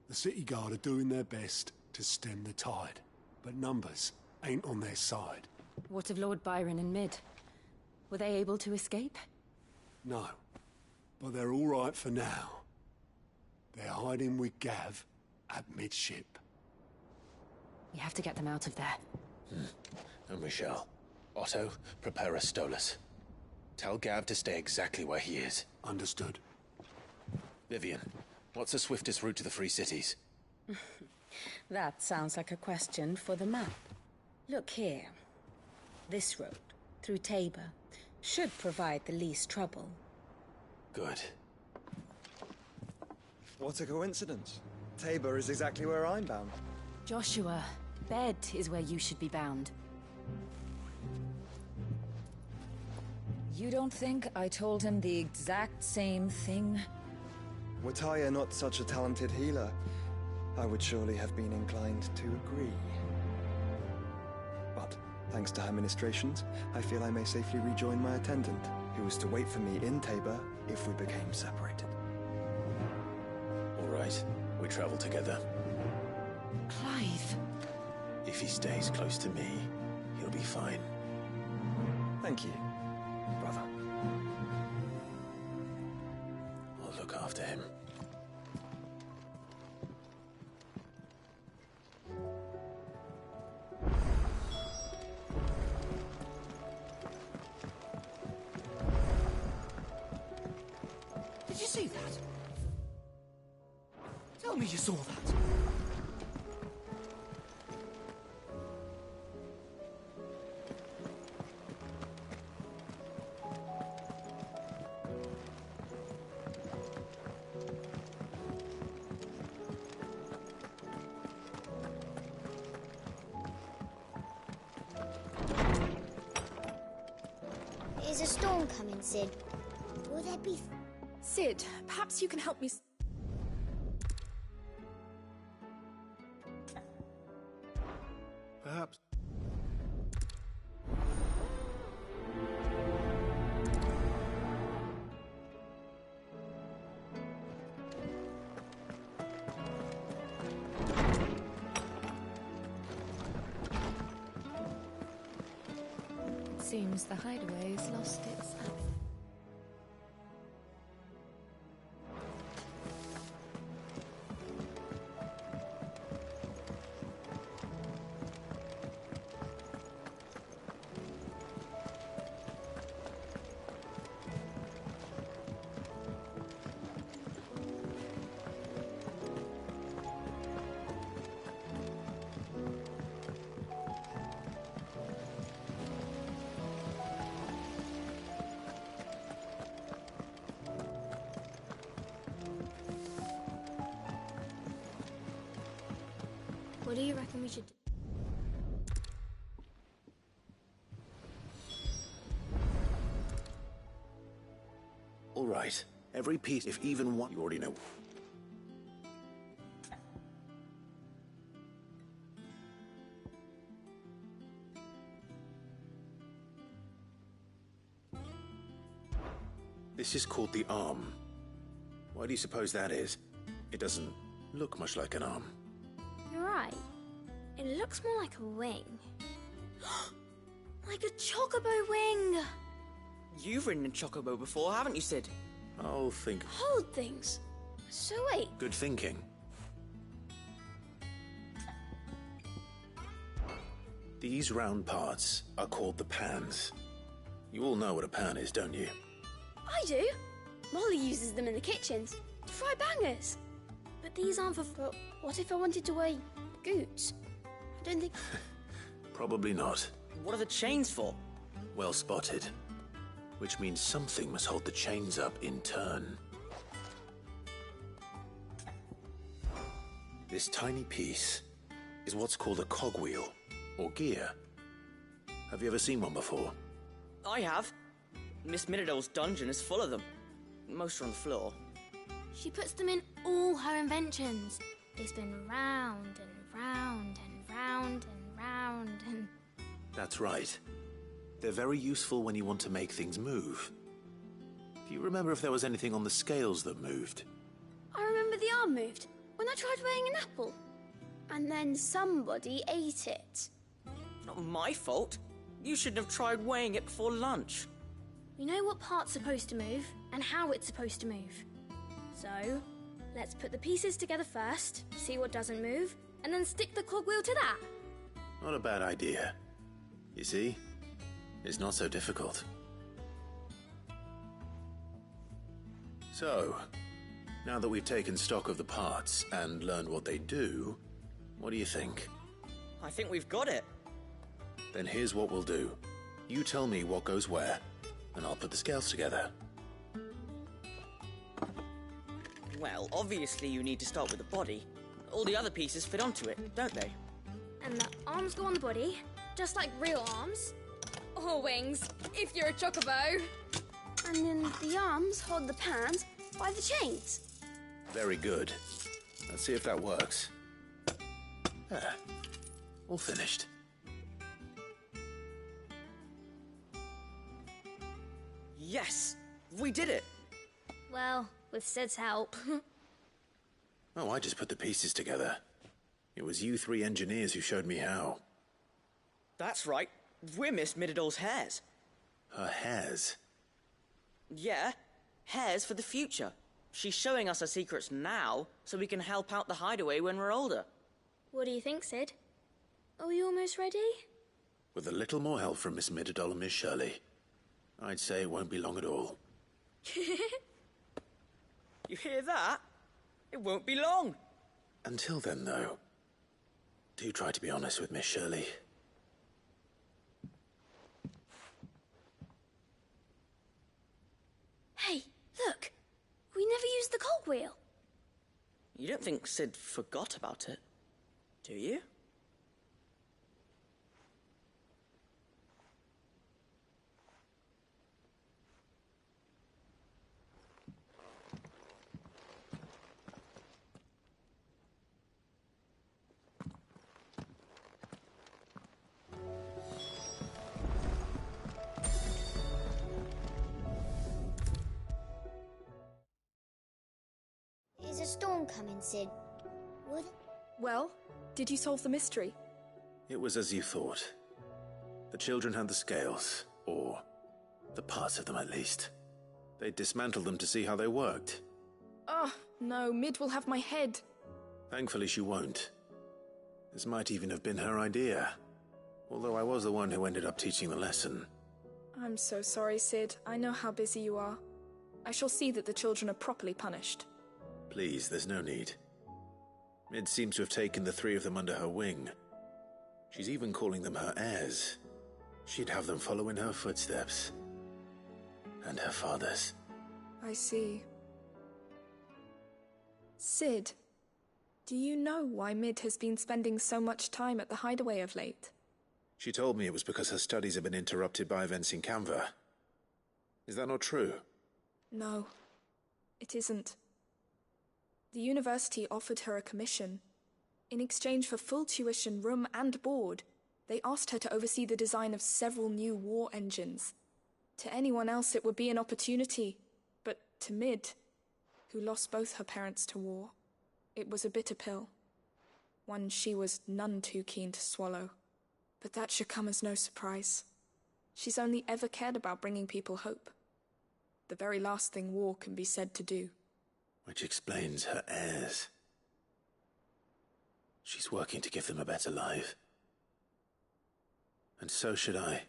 The City Guard are doing their best to stem the tide, but numbers ain't on their side. What of Lord Byron and Mid? Were they able to escape? No, but they're all right for now. They're hiding with Gav at midship. We have to get them out of there. And we shall. Otto, prepare a Stolas. Tell Gav to stay exactly where he is. Understood. Vivian, what's the swiftest route to the Free Cities? That sounds like a question for the map. Look here. This road, through Tabor, should provide the least trouble. Good. What a coincidence. Tabor is exactly where I'm bound. Joshua, bed is where you should be bound. You don't think I told him the exact same thing? Were Tyre not such a talented healer, I would surely have been inclined to agree. But, thanks to her ministrations, I feel I may safely rejoin my attendant, who was to wait for me in Tabor if we became separated. All right, we travel together. Clive. If he stays close to me, he'll be fine. Thank you, brother. I'll look after him. Did you see that? Tell me you saw that. Is a storm coming, Sid? Will there be... Sid, perhaps you can help me... Perhaps. Seems the hideaway's lost its app. What do you reckon we should do? All right. Every piece, if even one, you already know. This is called the arm. Why do you suppose that is? It doesn't look much like an arm. You're right. It looks more like a wing. Like a chocobo wing! You've ridden a chocobo before, haven't you, Sid? I'll think. Hold things. So wait. Good thinking. These round parts are called the pans. You all know what a pan is, don't you? I do. Molly uses them in the kitchens to fry bangers. But these aren't for... But what if I wanted to weigh goods? I don't think... Probably not. What are the chains for? Well spotted. Which means something must hold the chains up in turn. This tiny piece is what's called a cogwheel, or gear. Have you ever seen one before? I have. Miss Minidole's dungeon is full of them. Most are on the floor. She puts them in all her inventions. They spin round and round and round and round and... That's right. They're very useful when you want to make things move. Do you remember if there was anything on the scales that moved? I remember the arm moved when I tried weighing an apple. And then somebody ate it. Not my fault. You shouldn't have tried weighing it before lunch. We know what part's supposed to move and how it's supposed to move. So, let's put the pieces together first, see what doesn't move, and then stick the cogwheel to that. Not a bad idea. You see? It's not so difficult. So, now that we've taken stock of the parts and learned what they do, what do you think? I think we've got it. Then here's what we'll do. You tell me what goes where, and I'll put the scales together. Well, obviously you need to start with the body. All the other pieces fit onto it, don't they? And the arms go on the body, just like real arms. Or wings, if you're a chocobo. And then the arms hold the pans by the chains. Very good. Let's see if that works. There. All finished. Yes! We did it! Well, with Sid's help. Oh, I just put the pieces together. It was you three engineers who showed me how. That's right. We're Miss Minidole's hairs. Her hairs? Yeah, hairs for the future. She's showing us her secrets now, so we can help out the hideaway when we're older. What do you think, Sid? Are we almost ready? With a little more help from Miss Mididole and Miss Shirley, I'd say it won't be long at all. You hear that? It won't be long. Until then, though, do try to be honest with Miss Shirley. Hey, look! We never used the cogwheel. You don't think Sid forgot about it, do you? Is a storm coming, Sid? Would... Well, did you solve the mystery? It was as you thought. The children had the scales, or the parts of them at least. They dismantled them to see how they worked. Oh, no, Mid will have my head. Thankfully she won't. This might even have been her idea. Although I was the one who ended up teaching the lesson. I'm so sorry, Sid. I know how busy you are. I shall see that the children are properly punished. Please, there's no need. Mid seems to have taken the three of them under her wing. She's even calling them her heirs. She'd have them follow in her footsteps. And her father's. I see. Sid, do you know why Mid has been spending so much time at the hideaway of late? She told me it was because her studies have been interrupted by events in Canva. Is that not true? No, it isn't. The university offered her a commission. In exchange for full tuition, room and board, they asked her to oversee the design of several new war engines. To anyone else it would be an opportunity, but to Mid, who lost both her parents to war, it was a bitter pill. One she was none too keen to swallow. But that should come as no surprise. She's only ever cared about bringing people hope. The very last thing war can be said to do. Which explains her heirs. She's working to give them a better life. And so should I.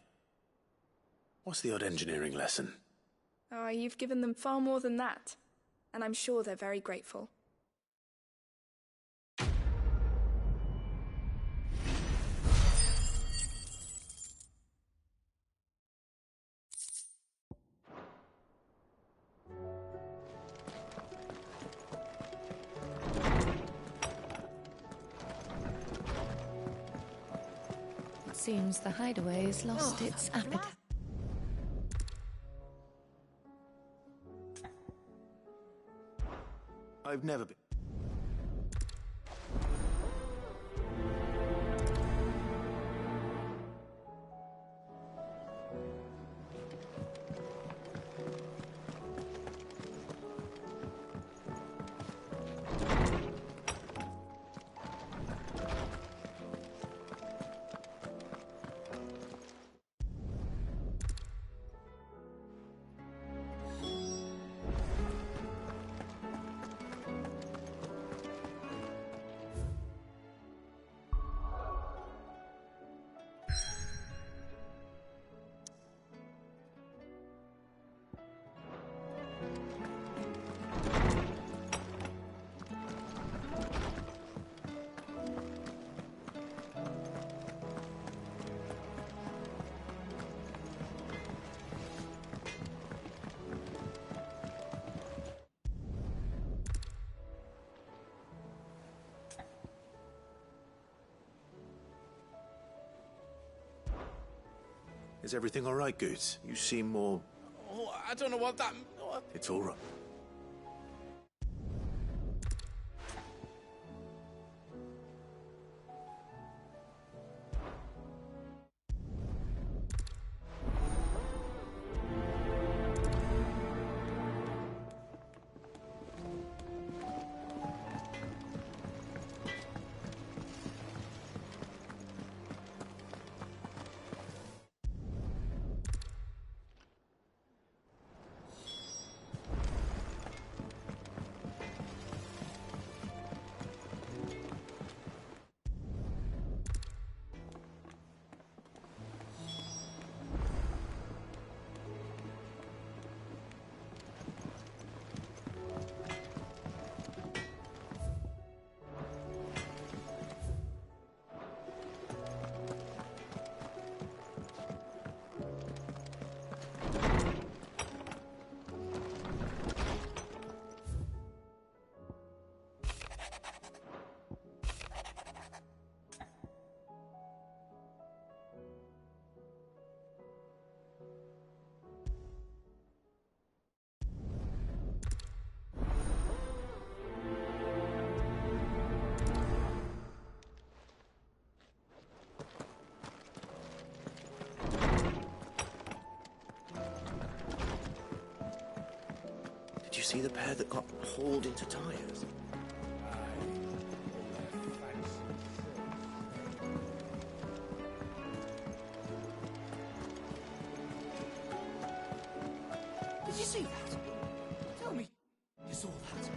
What's the odd engineering lesson? Oh, you've given them far more than that. And I'm sure they're very grateful. It seems the hideaway has lost its appetite. I've never been. Is everything all right, Goose? You seem more... Oh, I don't know what that... What? It's all right. Did you see the pair that got hauled into tires? Did you see that? Tell me you saw that.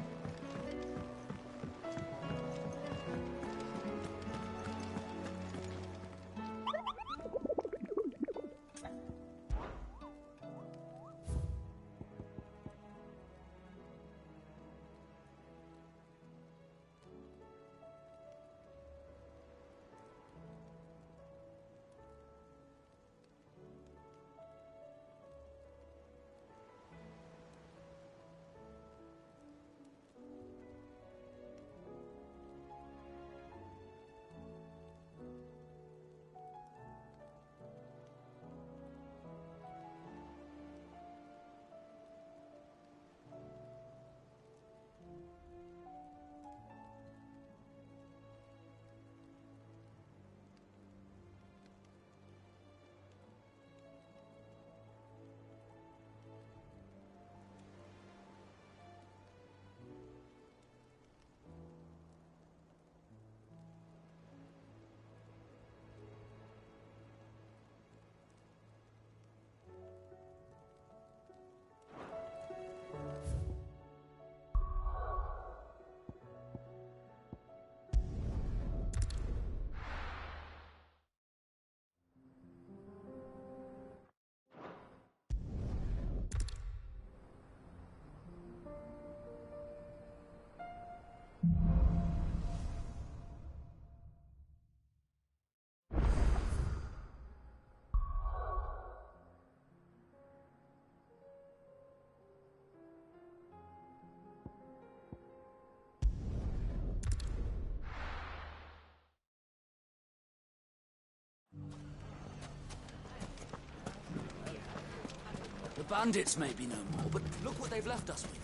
The bandits may be no more, but look what they've left us with.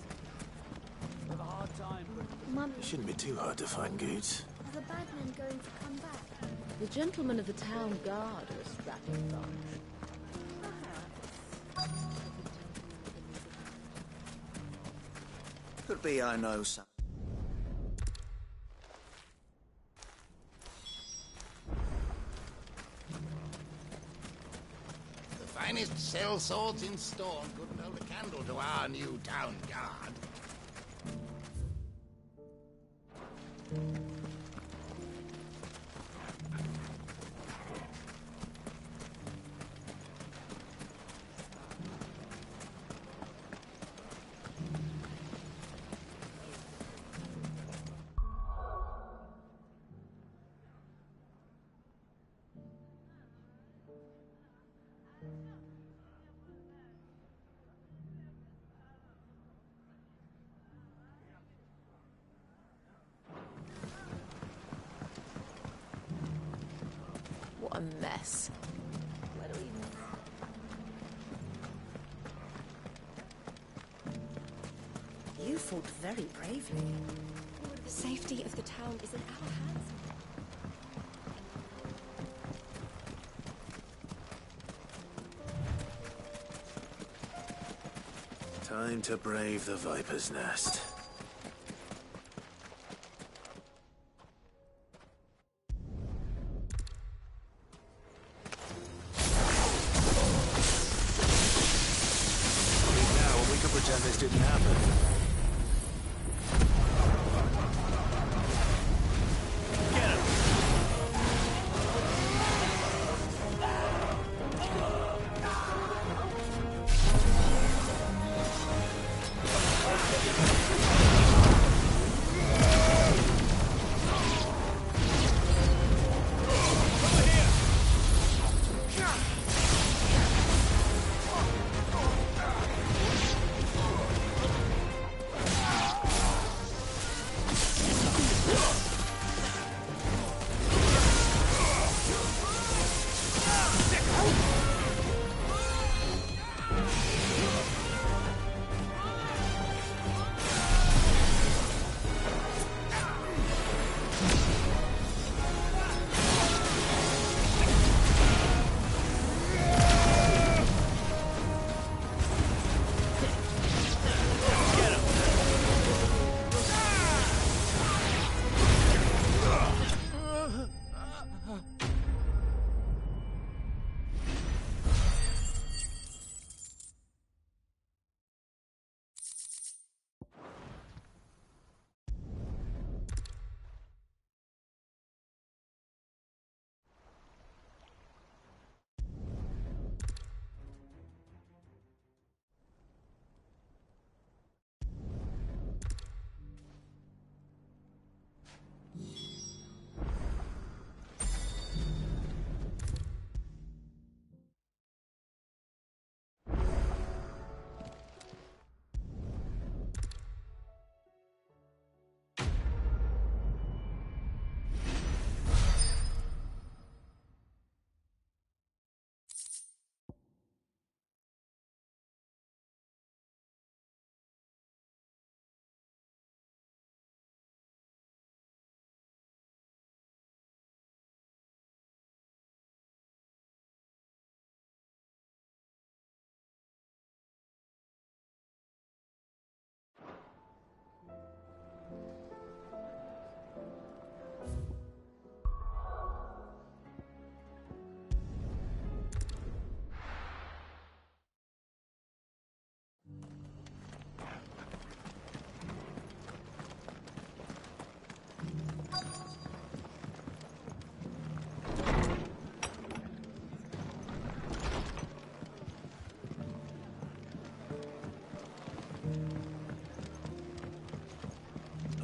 We have a hard time, but... Mum, It shouldn't be too hard to find goods. are the bad men going to come back? The gentlemen of the town guard are a strapping bunch. Could be I know some. The finest sell swords in Storm couldn't hold a candle to our new town guard. What a mess. Where do we even... You fought very bravely. The safety of the town is in our hands. Time to brave the Viper's Nest. Now we can pretend this didn't happen.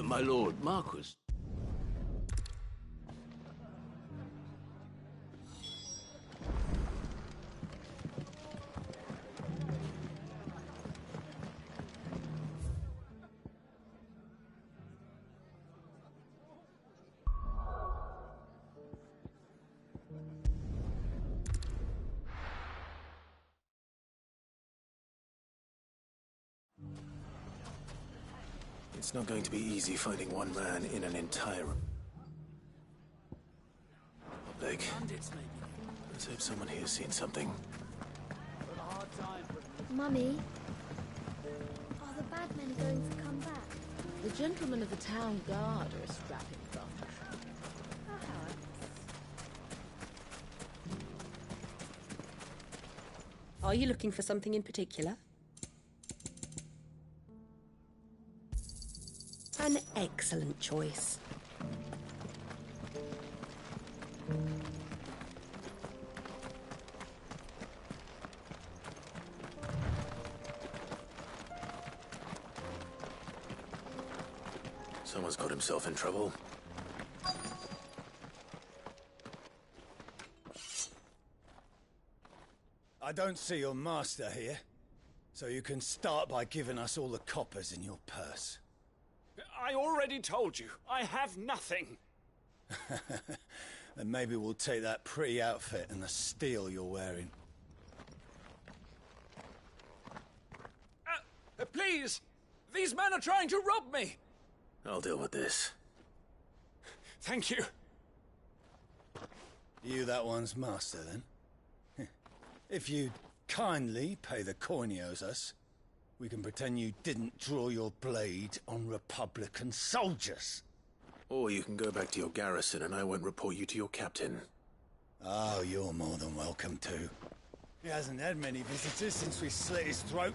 My lord, Marquis. It's not going to be easy finding one man in an entire public. Let's hope someone here's seen something. Mummy, are the bad men going to come back? The gentlemen of the town guard are a strapping bunch. Are you looking for something in particular? An excellent choice. Someone's got himself in trouble. I don't see your master here, so you can start by giving us all the coppers in your purse. I already told you, I have nothing. Then maybe we'll take that pretty outfit and the steel you're wearing. Please! These men are trying to rob me! I'll deal with this. Thank you. You that one's master, then? If you kindly pay the coin he owes us, we can pretend you didn't draw your blade on Republican soldiers. Or you can go back to your garrison and I won't report you to your captain. Oh, you're more than welcome to. He hasn't had many visitors since we slit his throat.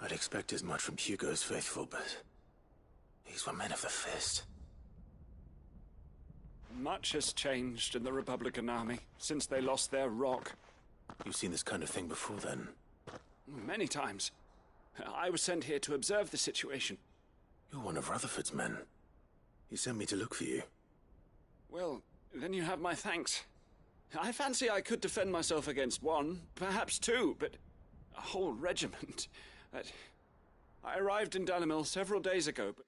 I'd expect as much from Hugo's faithful, but these were men of the fist. Much has changed in the Republican army since they lost their rock. You've seen this kind of thing before, then? Many times. I was sent here to observe the situation. You're one of Rutherford's men. He sent me to look for you. Well, then you have my thanks. I fancy I could defend myself against one, perhaps two, but a whole regiment. I arrived in Dalimil several days ago, but...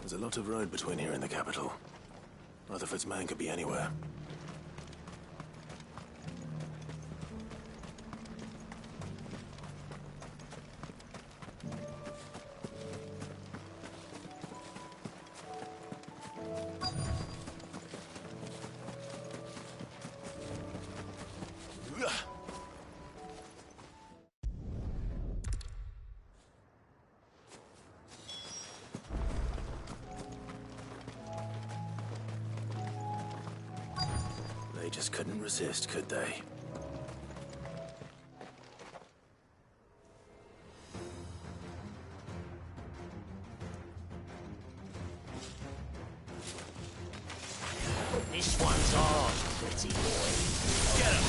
There's a lot of road between here and the capital. Rutherford's man could be anywhere. They just couldn't resist, could they? This one's ours, pretty boy. Get him!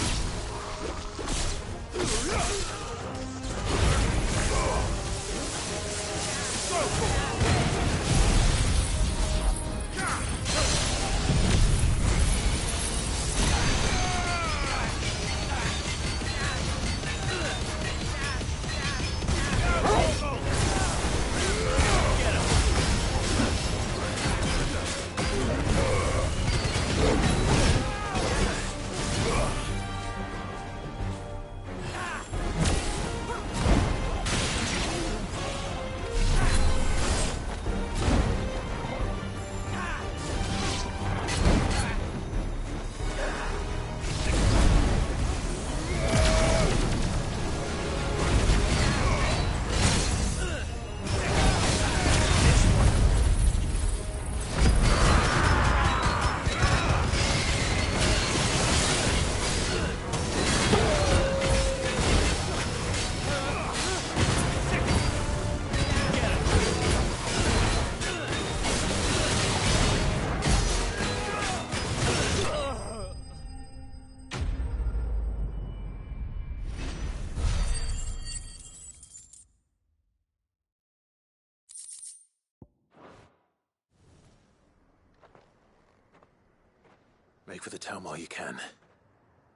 Make for the town while you can.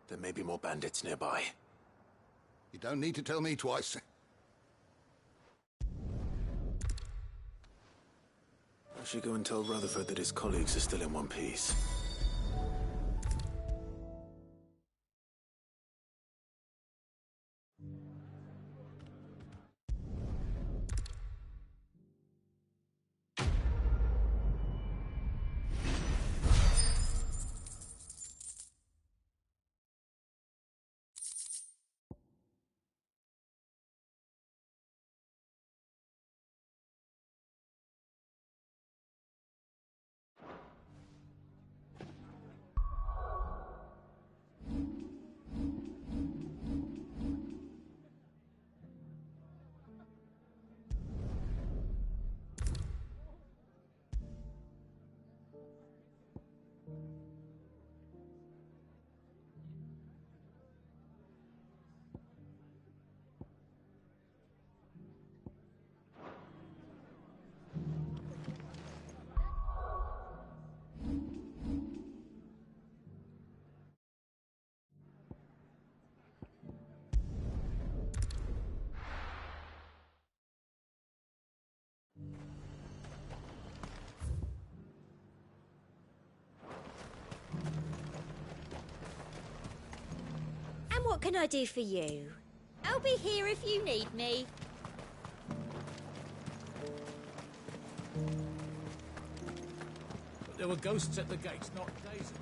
There may be more bandits nearby. You don't need to tell me twice. I should go and tell Rutherford that his colleagues are still in one piece. And what can I do for you? I'll be here if you need me. There were ghosts at the gates not days ago.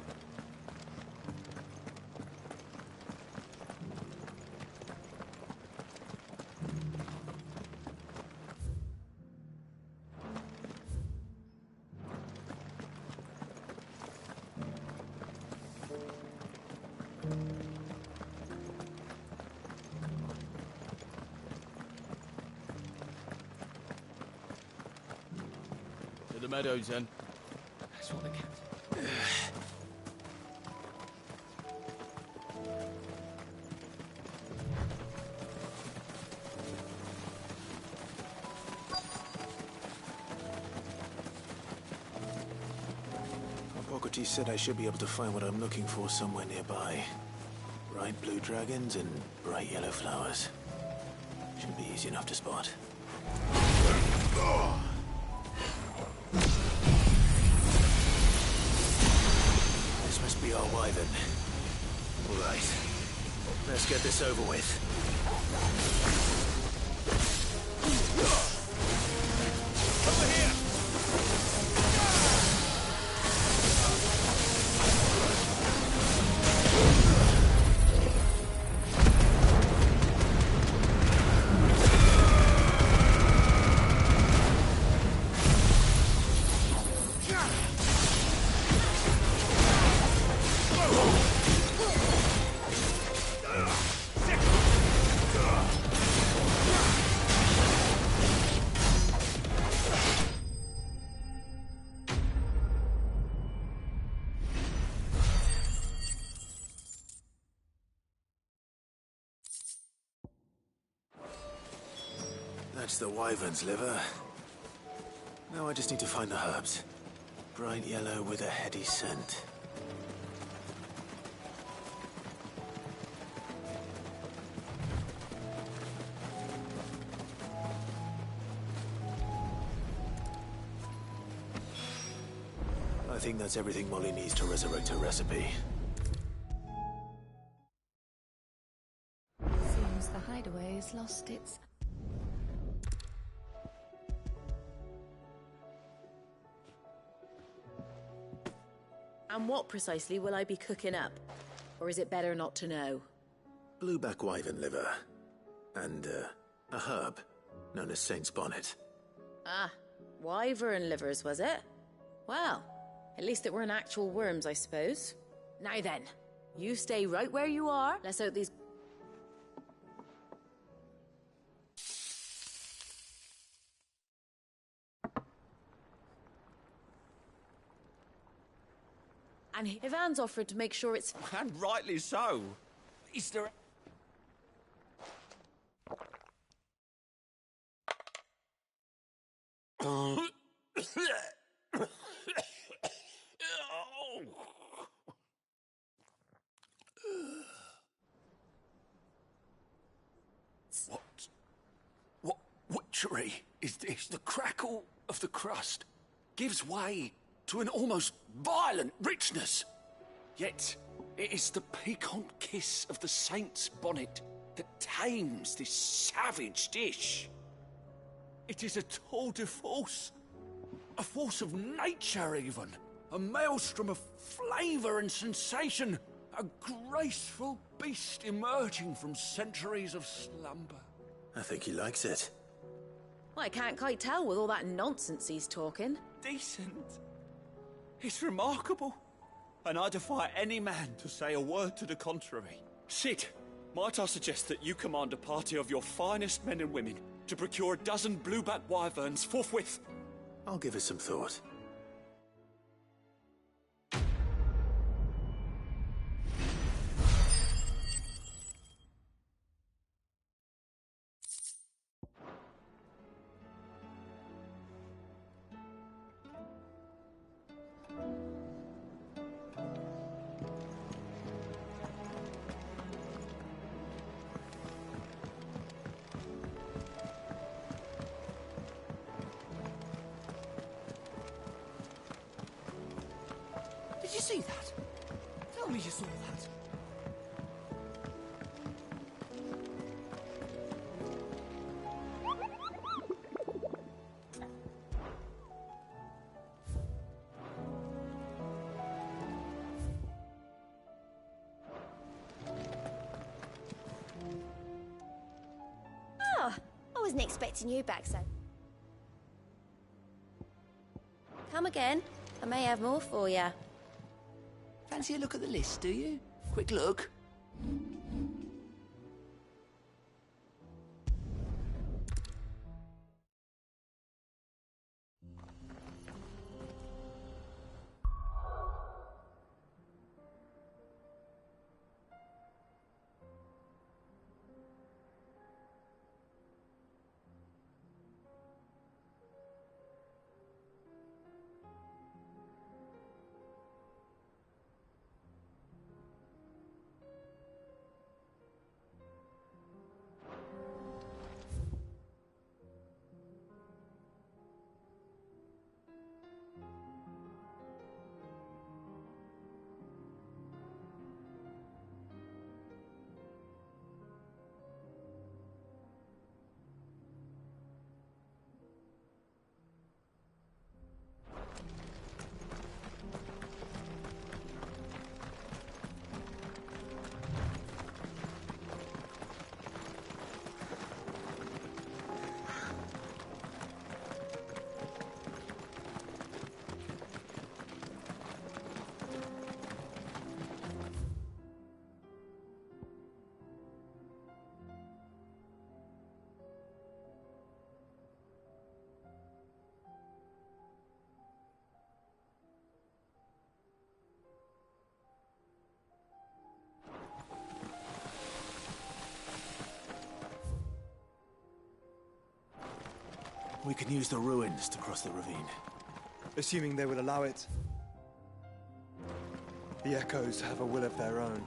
To the meadows, then. That's what the captain... Hippocrates said I should be able to find what I'm looking for somewhere nearby. Bright blue dragons and bright yellow flowers. Should be easy enough to spot. This must be our wyvern. All right. Let's get this over with. Over here! That's the wyvern's liver. Now I just need to find the herbs. Bright yellow with a heady scent. I think that's everything Molly needs to resurrect her recipe. Seems the hideaway has lost its... And what precisely will I be cooking up? Or is it better not to know? Blueback wyvern liver. And, a herb known as Saint's Bonnet. Ah, wyvern livers, was it? Well, at least it weren't actual worms, I suppose. Now then, you stay right where you are. Let's hope these... And if Anne's offered to make sure it's... And rightly so. Is there... century is this. The crackle of the crust gives way to an almost violent richness. Yet, it is the piquant kiss of the saint's bonnet that tames this savage dish. It is a tour de force. A force of nature, even. A maelstrom of flavour and sensation. A graceful beast emerging from centuries of slumber. I think he likes it. Well, I can't quite tell with all that nonsense he's talking. Decent. It's remarkable. And I defy any man to say a word to the contrary. Sid, might I suggest that you command a party of your finest men and women to procure a dozen blueback wyverns forthwith? I'll give it some thought. Did you see that? Tell me you saw that. Oh, I wasn't expecting you back so. Come again. I may have more for you. Fancy a look at the list, do you? Quick look. We can use the ruins to cross the ravine. Assuming they will allow it. The Echoes have a will of their own.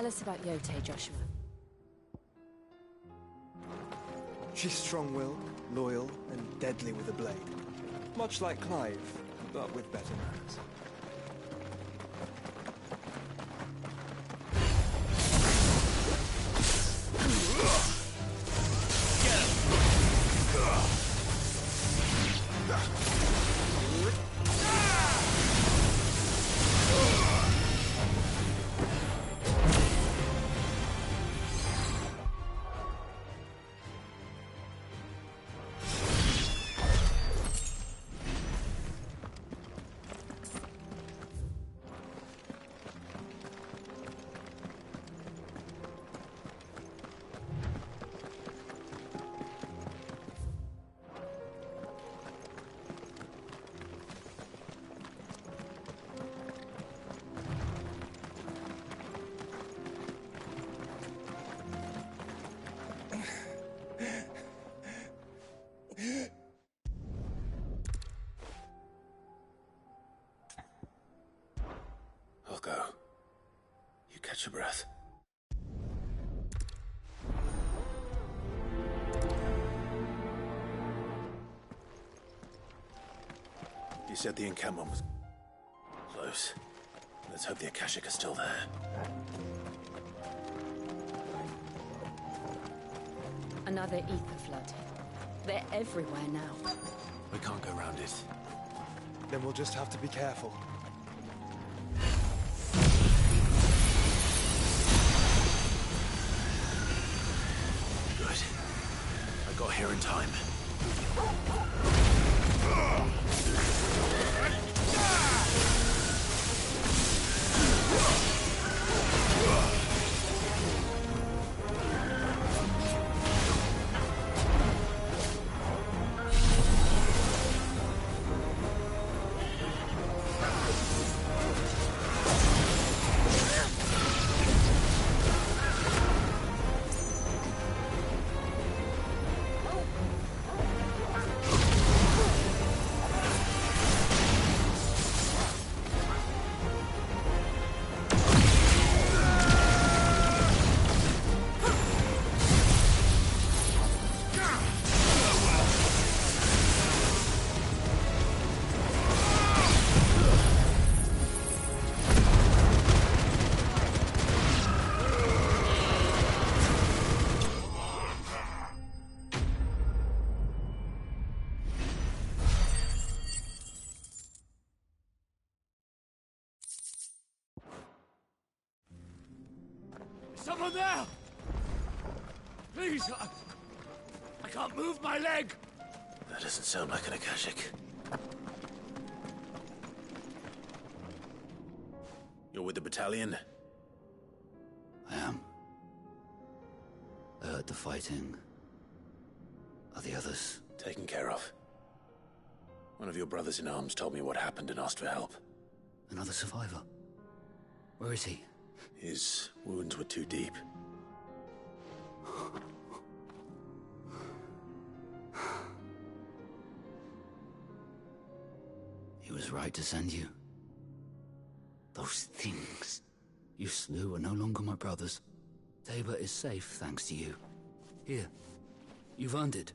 Tell us about Yote, Joshua. She's strong-willed, loyal, and deadly with a blade. Much like Clive, but with better manners. I'll go. You catch your breath. You said the encampment was close. Let's hope the Akashic is still there. Another ether flood. They're everywhere now. We can't go around it. Then we'll just have to be careful. Good. I got here in time. Someone there! Please, I can't move my leg! That doesn't sound like an Akashic. You're with the battalion? I am. I heard the fighting. Are the others? Taken care of. One of your brothers in arms told me what happened and asked for help. Another survivor? Where is he? His wounds were too deep. He was right to send you. Those things you slew are no longer my brothers. Tabor is safe thanks to you. Here, you've earned it.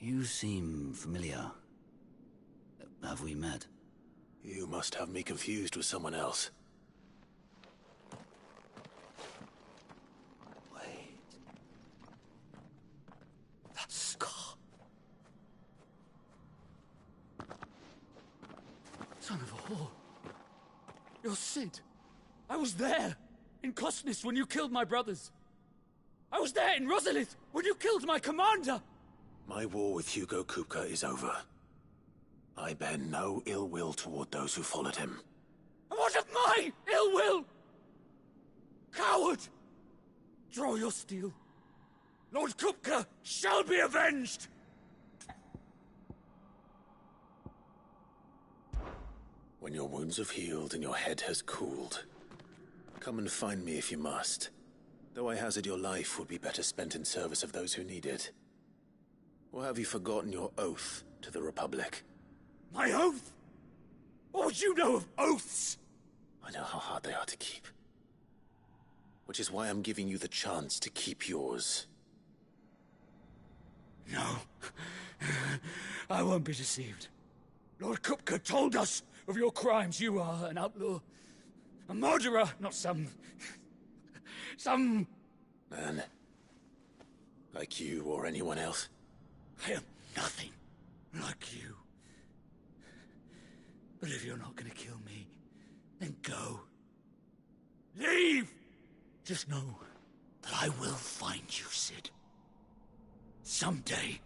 You seem familiar. Have we met? You must have me confused with someone else. Wait. That scar. Son of a whore. You're Sid. I was there, in Cosnis, when you killed my brothers. I was there in Rosalith, when you killed my commander! My war with Hugo Kupka is over. I bear no ill will toward those who followed him. And what of my ill will? Coward! Draw your steel. Lord Kupka shall be avenged! When your wounds have healed and your head has cooled, come and find me if you must. Though I hazard your life would be better spent in service of those who need it. Or have you forgotten your oath to the Republic? My oath? What would you know of oaths? I know how hard they are to keep. Which is why I'm giving you the chance to keep yours. No. I won't be deceived. Lord Kupka told us of your crimes. You are an outlaw. A murderer, not some... Man. Like you or anyone else. I am nothing like you. But if you're not gonna kill me, then go. Leave! Just know that I will find you, Sid. Someday.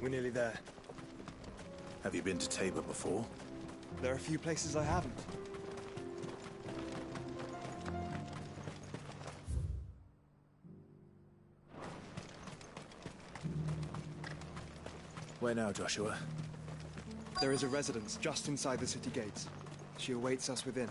We're nearly there. Have you been to Tabor before? There are a few places I haven't. Where now, Joshua? There is a residence just inside the city gates. She awaits us within.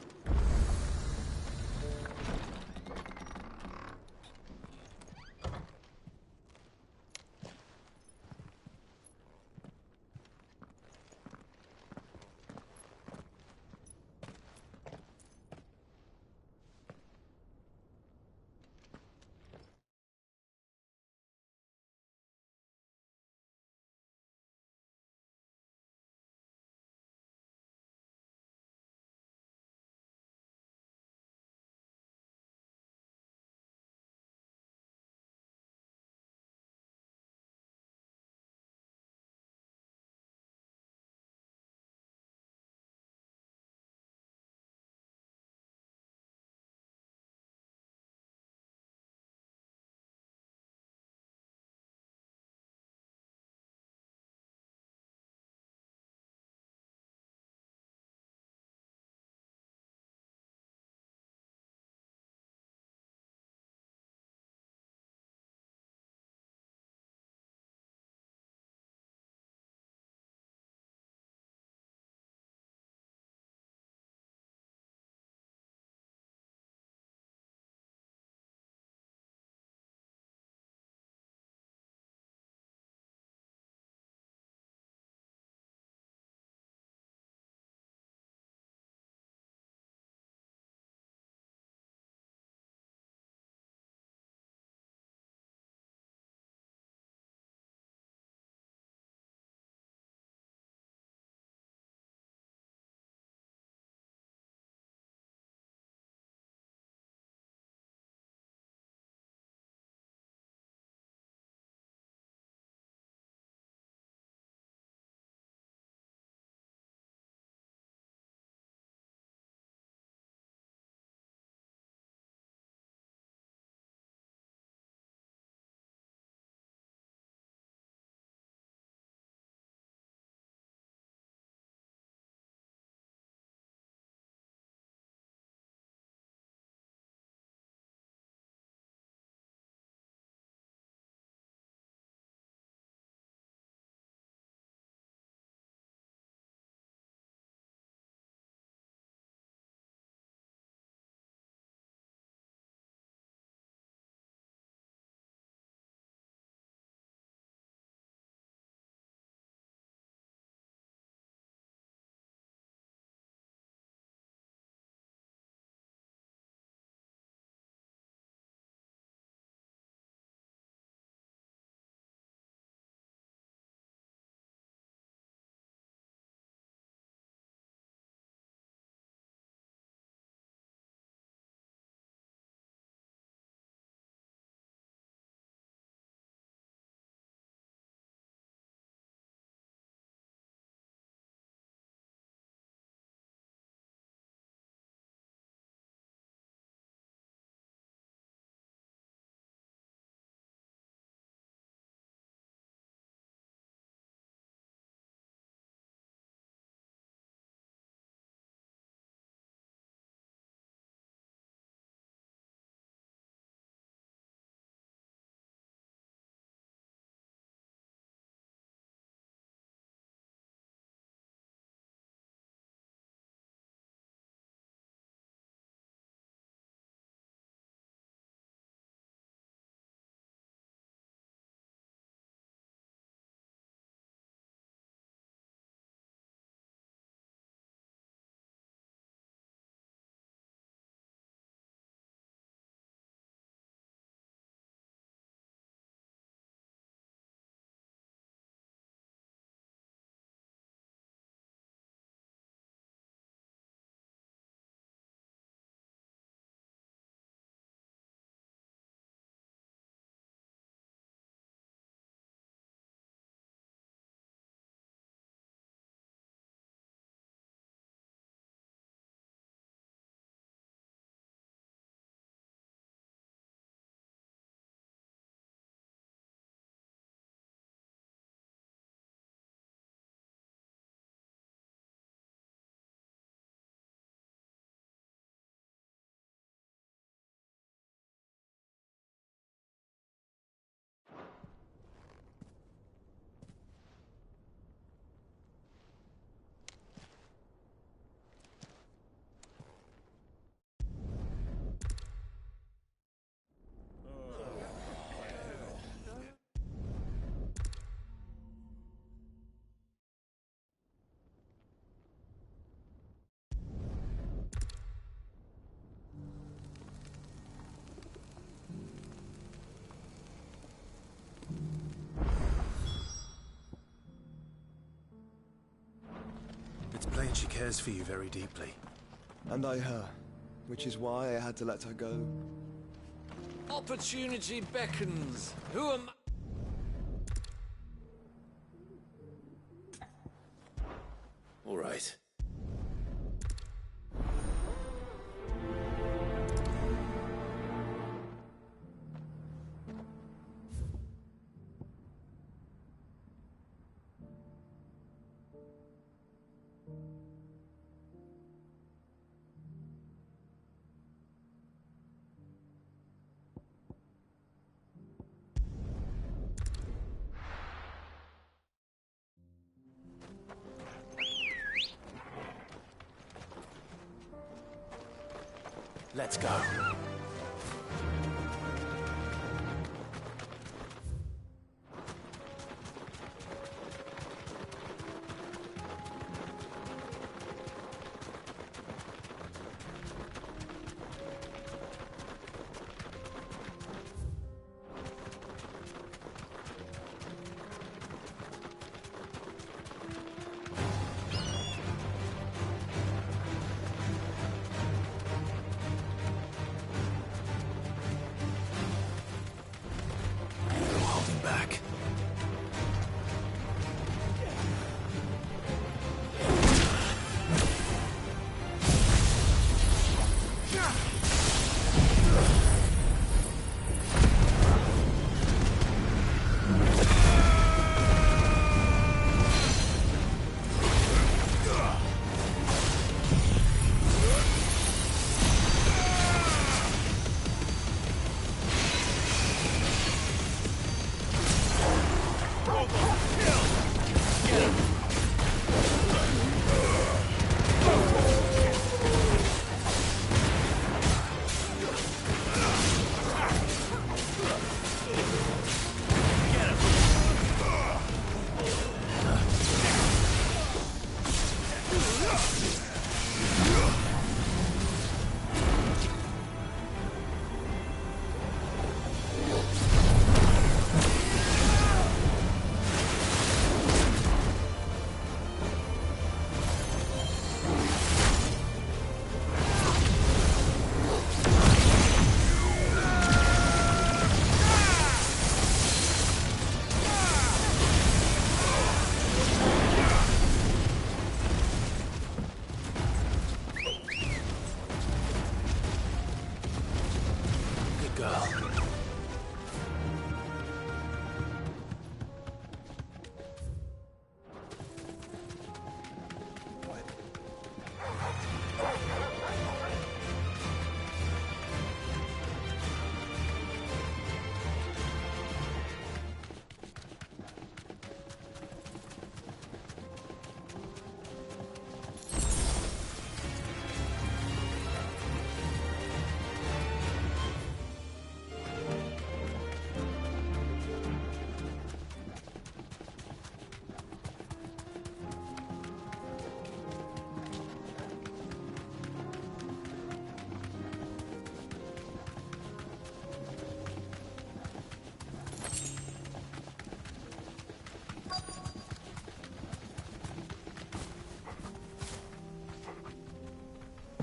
She cares for you very deeply. And I her, which is why I had to let her go. Opportunity beckons. Who am... All right. Let's go. Back.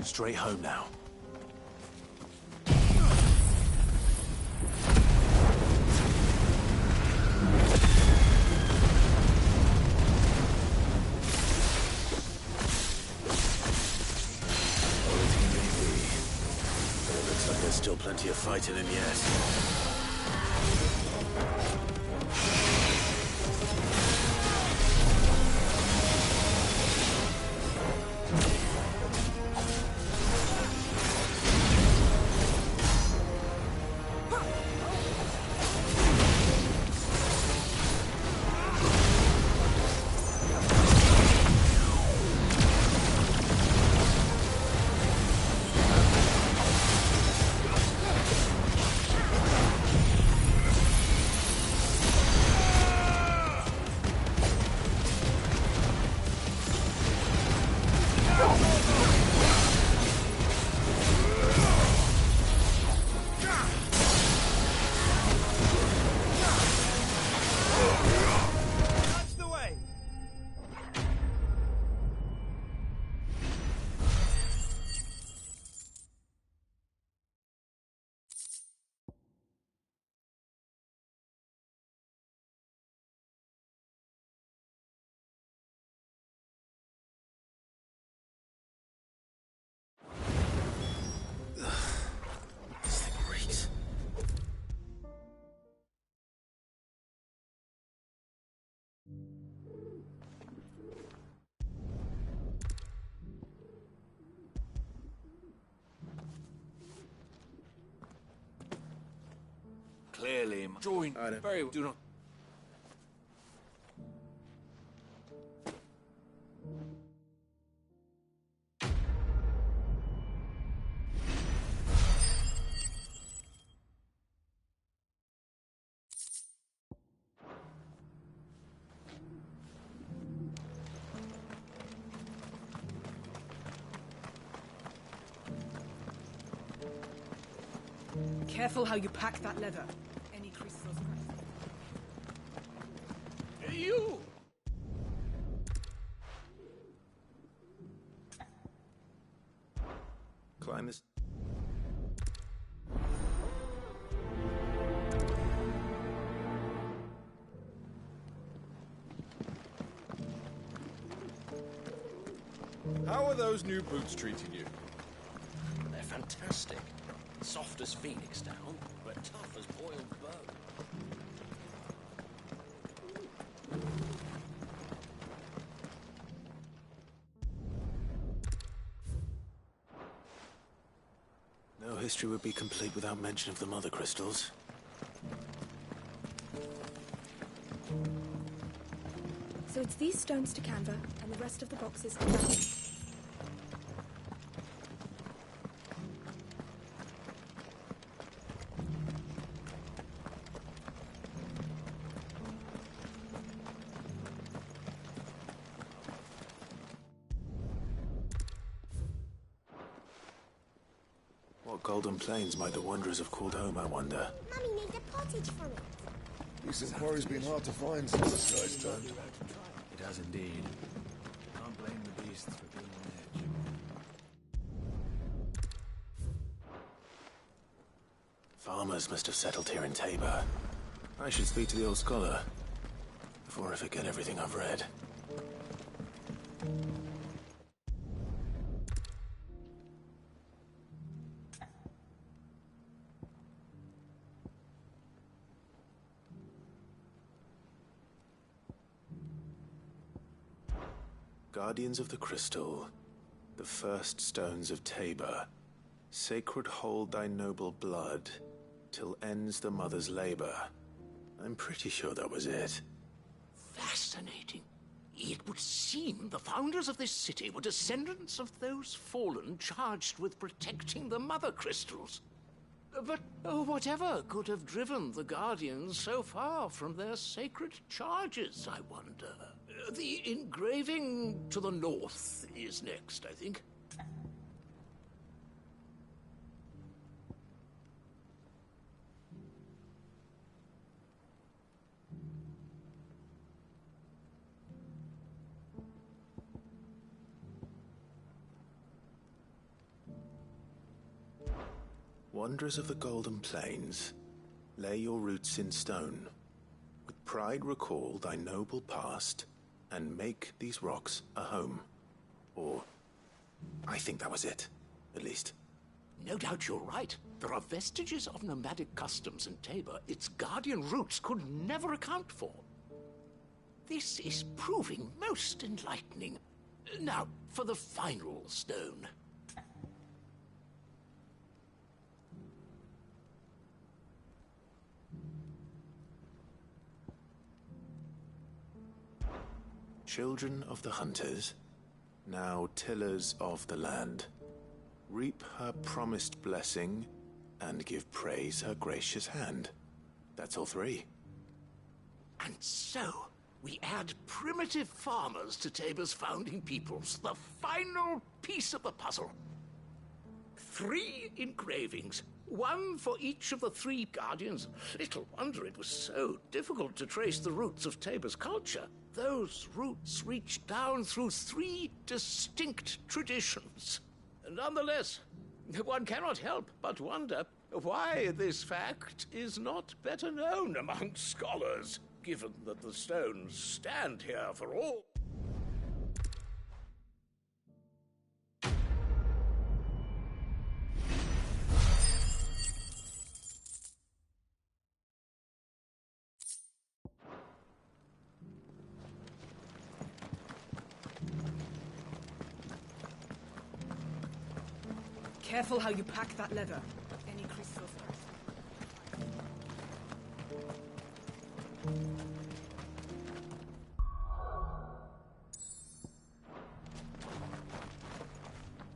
Straight home now. Looks like there's still plenty of fighting in yet. clearly. Join. Very well. Do not. Careful how you pack that leather. Any crystals. You! Climb this. How are those new boots treating you? They're fantastic. Soft as phoenix down, but tough as boiled bone. No history would be complete without mention of the mother crystals. So it's these stones to Canva, and the rest of the boxes are done. What golden plains might the wanderers have called home, I wonder? Mummy needs a pottage from it. This quarry's been hard to find since the sky's turned. It has indeed. Can't blame the beasts for being on edge. Farmers must have settled here in Tabor. I should speak to the old scholar before I forget everything I've read. Guardians of the Crystal, the first stones of Tabor, sacred hold thy noble blood, till ends the mother's labor. I'm pretty sure that was it. Fascinating. It would seem the founders of this city were descendants of those fallen charged with protecting the mother crystals. But whatever could have driven the Guardians so far from their sacred charges, I wonder? The engraving to the north is next, I think. Wanderers of the Golden Plains, lay your roots in stone. With pride recall thy noble past, and make these rocks a home. Or, I think that was it, at least. No doubt you're right. There are vestiges of nomadic customs in Tabor its guardian roots could never account for. This is proving most enlightening. Now, for the final stone. Children of the hunters, now tillers of the land, reap her promised blessing and give praise her gracious hand. That's all three. And so, we add primitive farmers to Tabor's founding peoples, the final piece of the puzzle. 3 engravings, one for each of the 3 guardians. Little wonder it was so difficult to trace the roots of Tabor's culture. Those roots reach down through 3 distinct traditions. Nonetheless, one cannot help but wonder why this fact is not better known among scholars, given that the stones stand here for all. Careful how you pack that leather. Any crystals.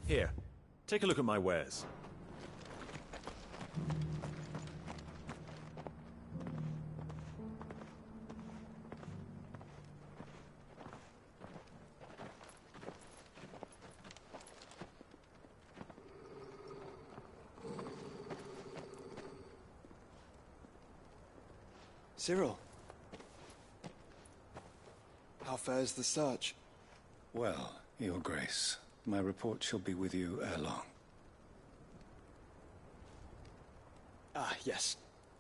Here, take a look at my wares. Cyril. How fares the search? Well, Your Grace, my report shall be with you ere long. Ah, yes.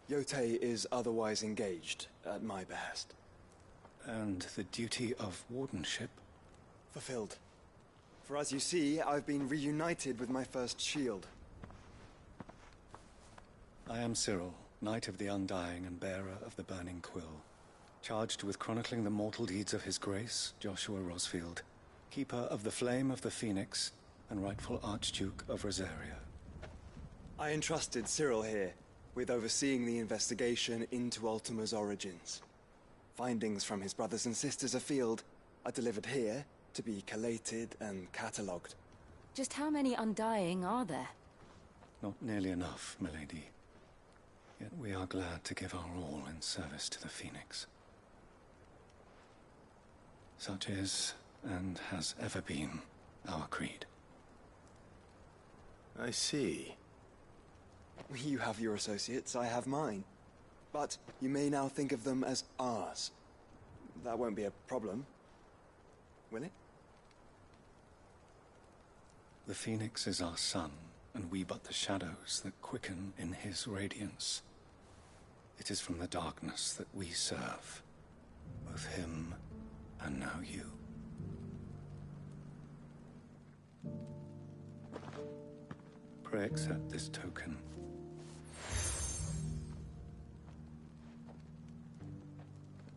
Yotei is otherwise engaged, at my behest. And the duty of wardenship? Fulfilled. For as you see, I've been reunited with my first shield. I am Cyril, Knight of the Undying and bearer of the Burning Quill, charged with chronicling the mortal deeds of His Grace, Joshua Rosfield, Keeper of the Flame of the Phoenix, and rightful Archduke of Rosaria. I entrusted Cyril here with overseeing the investigation into Ultima's origins. Findings from his brothers and sisters afield are delivered here to be collated and catalogued. Just how many Undying are there? Not nearly enough, milady. Yet we are glad to give our all in service to the Phoenix. Such is, and has ever been, our creed. I see. You have your associates, I have mine. But you may now think of them as ours. That won't be a problem, will it? The Phoenix is our sun, and we but the shadows that quicken in his radiance. It is from the darkness that we serve, both him and now you. Pray accept this token.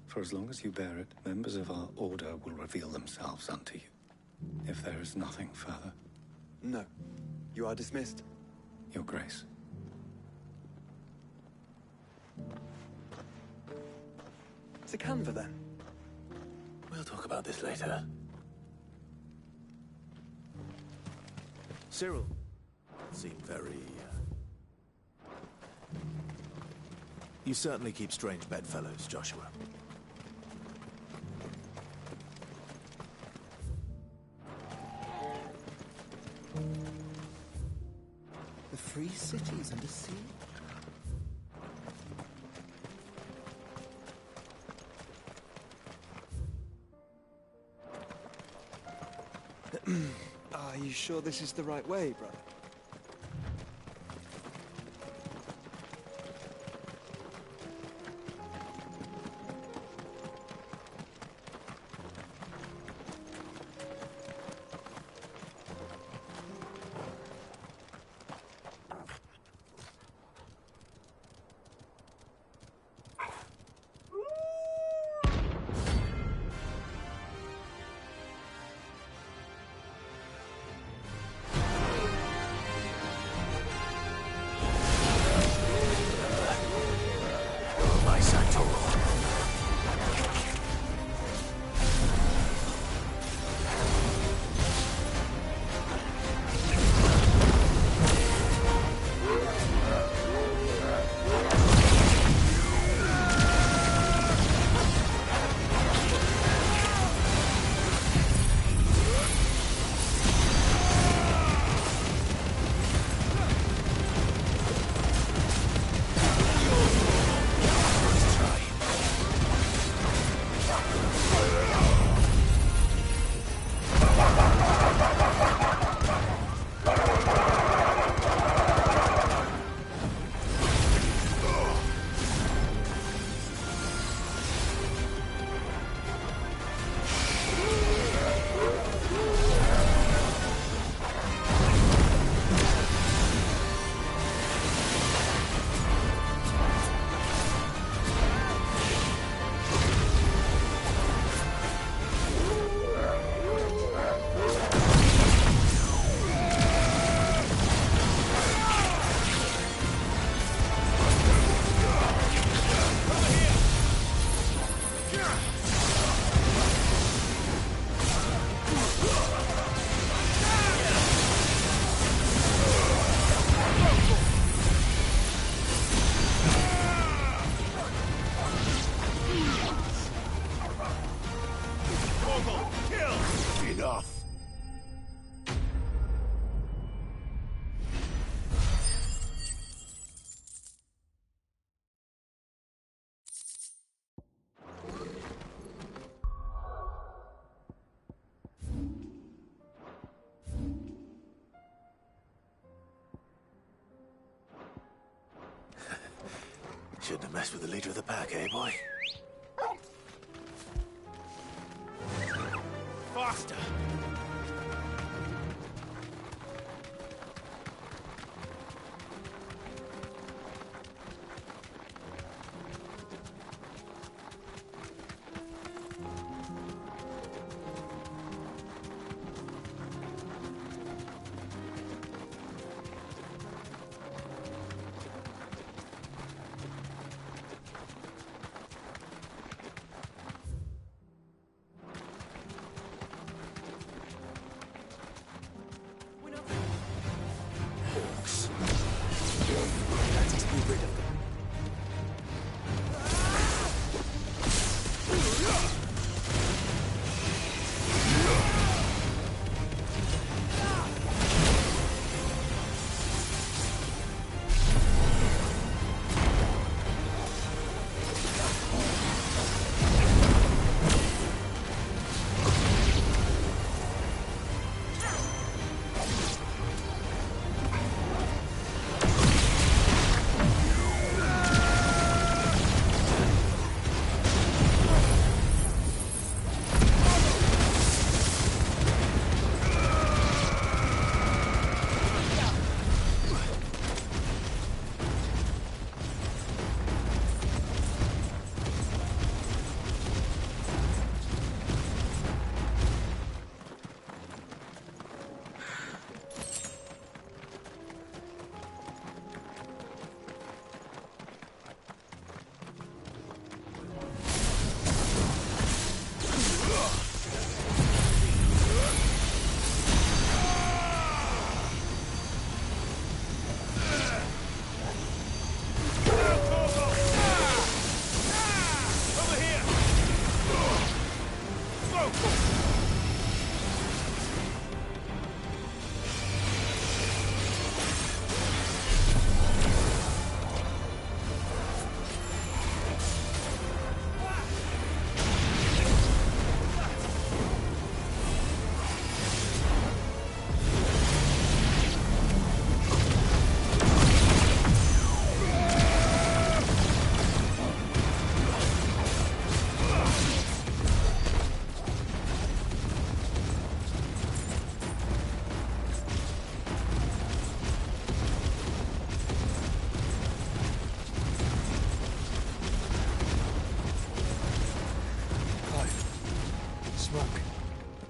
For as long as you bear it, members of our order will reveal themselves unto you, if there is nothing further. No. You are dismissed. Your Grace. To Canva, then. We'll talk about this later. Cyril seem very... You certainly keep strange bedfellows, Joshua. The free cities and the sea. Are you sure this is the right way, brother? Don't mess with the leader of the pack, eh, boy? Faster!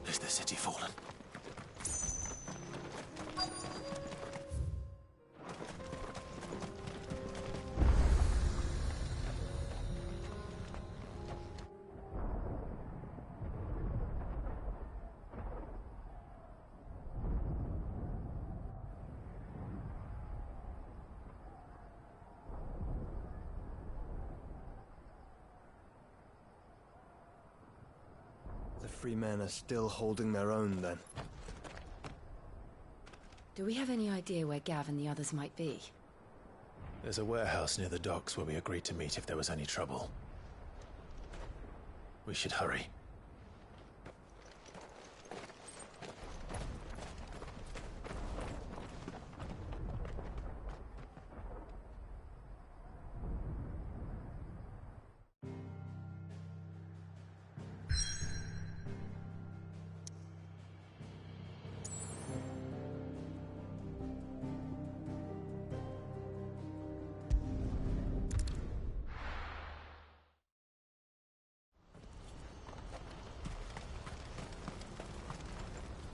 Is the city fallen? The free men are still holding their own, then. Do we have any idea where Gav and the others might be? There's a warehouse near the docks where we agreed to meet if there was any trouble. We should hurry.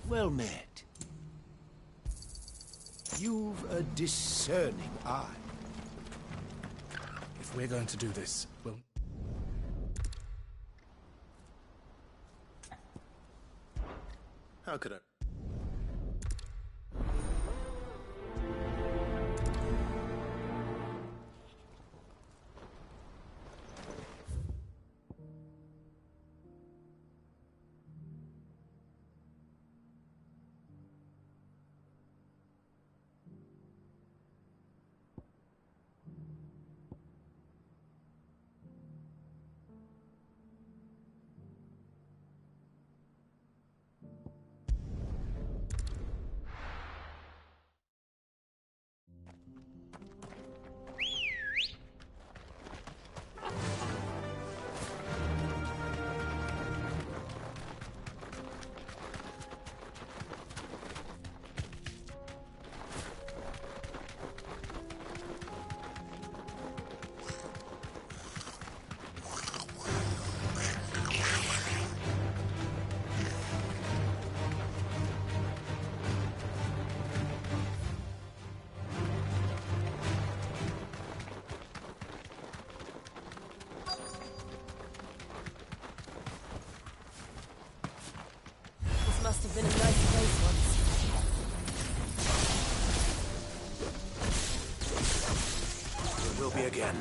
Well met. You've a discerning eye. If we're going to do this, well... How could I... must have been a nice place once. It will be again.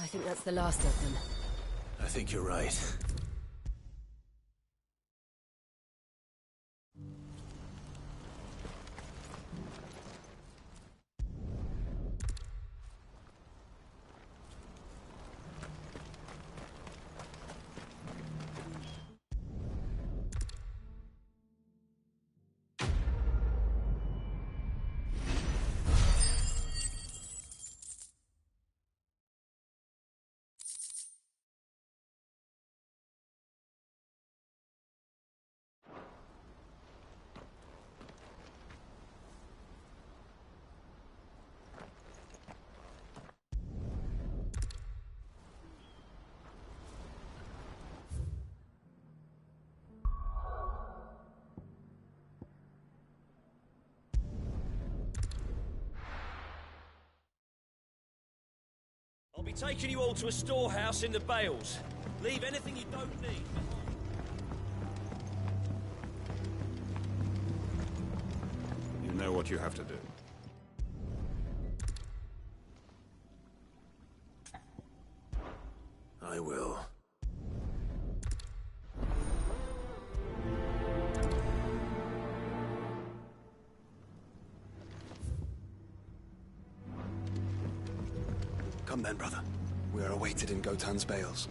I think that's the last of them. I think you're right. I'll be taking you all to a storehouse in the Bales. Leave anything you don't need behind. You know what you have to do. I will. Come then, brother. We are awaited in Gotan's Bales.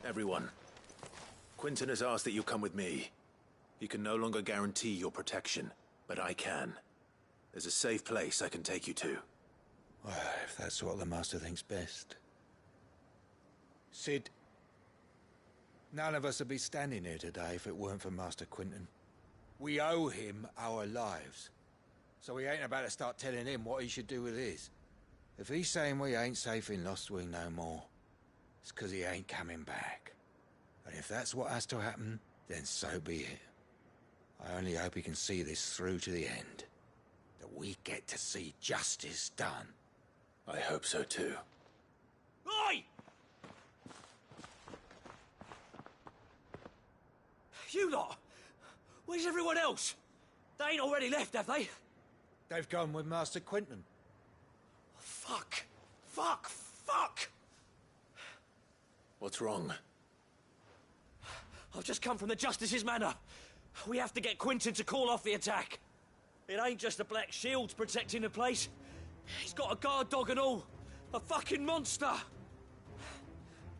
Everyone, Quinton has asked that you come with me. He can no longer guarantee your protection, but I can. There's a safe place I can take you to. Well, if that's what the Master thinks best. Sid, None of us would be standing here today if it weren't for Master Quinton. We owe him our lives. So we ain't about to start telling him what he should do with his. If he's saying we ain't safe in Lostwing no more, it's 'cause he ain't coming back. And if that's what has to happen, then so be it. I only hope he can see this through to the end. That we get to see justice done. I hope so too. Oi! You lot! Where's everyone else? They ain't already left, have they? They've gone with Master Quinton. Fuck! Fuck! Fuck! What's wrong? I've just come from the Justice's Manor. We have to get Quinton to call off the attack. It ain't just the Black Shields protecting the place. He's got a guard dog and all. A fucking monster.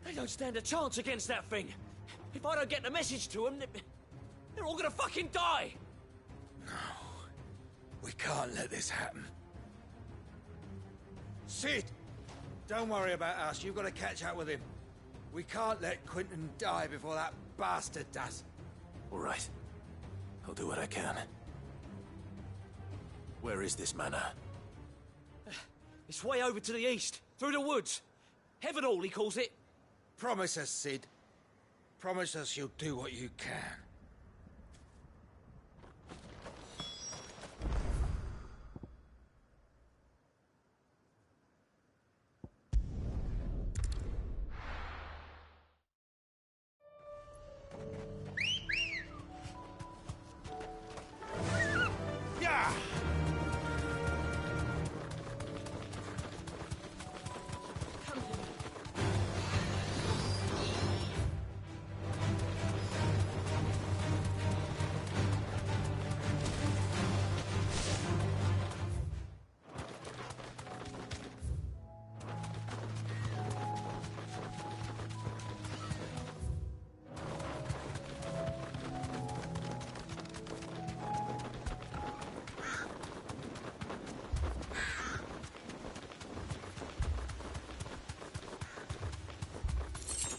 They don't stand a chance against that thing. If I don't get the message to them, they're all gonna fucking die. No. We can't let this happen. Sid! Don't worry about us. You've got to catch up with him. We can't let Quinton die before that bastard does. All right. I'll do what I can. Where is this manor? It's way over to the east, through the woods. Heavenhall, he calls it. Promise us, Sid. Promise us you'll do what you can.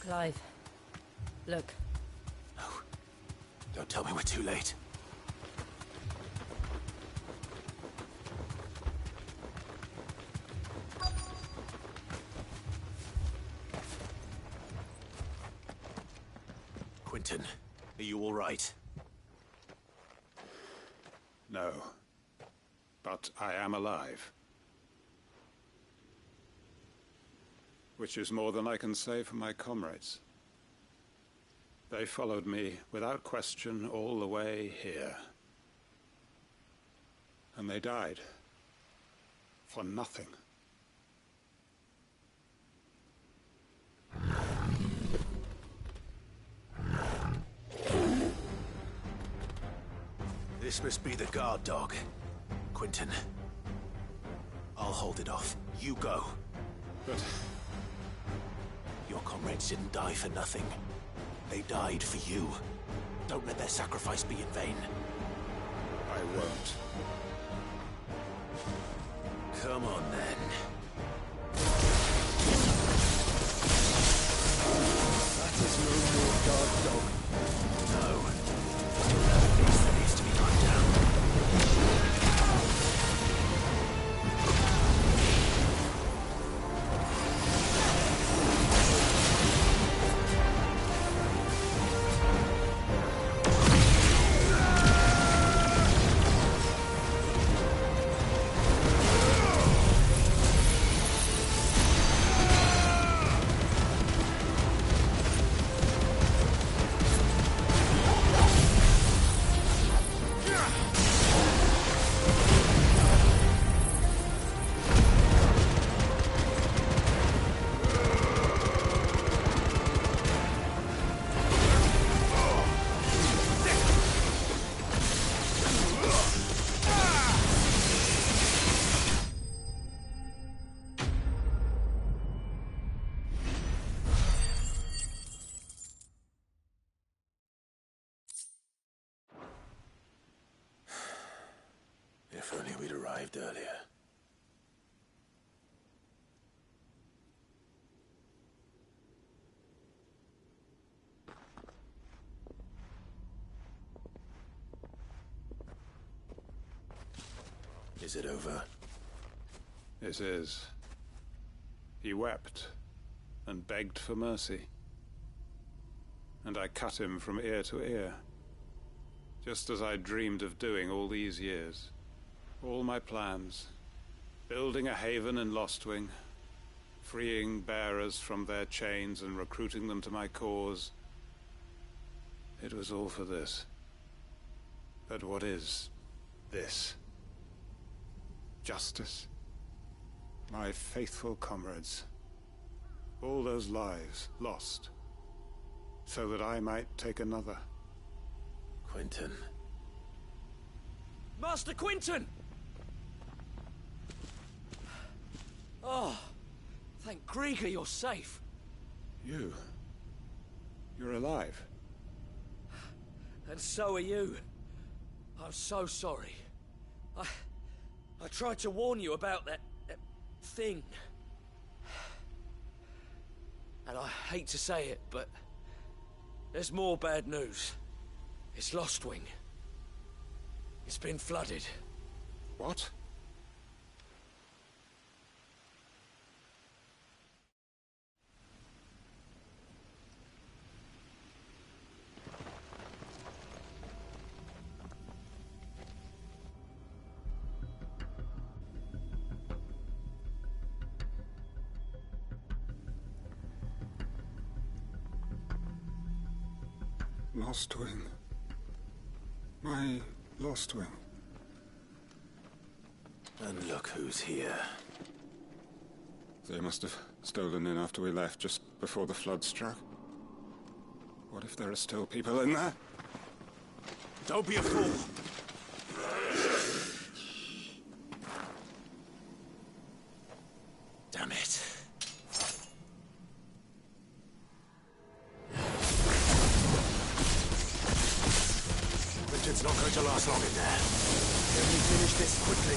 Clive, look. No. Don't tell me we're too late. Quinton, are you all right? No. But I am alive. Which is more than I can say for my comrades. They followed me without question all the way here. And they died. For nothing. This must be the guard dog. Quinton. I'll hold it off. You go. But... your comrades didn't die for nothing. They died for you. Don't let their sacrifice be in vain. I won't. Come on, then. That is your guard dog. No. Another beast that needs to be hunted down. If only we'd arrived earlier. Is it over? It is. He wept and begged for mercy. And I cut him from ear to ear, just as I dreamed of doing all these years. All my plans, building a haven in Lostwing, freeing bearers from their chains and recruiting them to my cause. It was all for this. But what is this? Justice? My faithful comrades. All those lives lost, so that I might take another. Quentin. Master Quentin! Oh, thank Grieger you're safe. You're alive. And so are you. I'm so sorry. I tried to warn you about that thing. And I hate to say it, but there's more bad news. It's Lostwing. It's been flooded. What? Lostwing. My Lostwing. And look who's here. They must have stolen in after we left, just before the flood struck. What if there are still people in there? Don't be a fool! Damn it. Richard's not going to last long in there. Can we finish this quickly?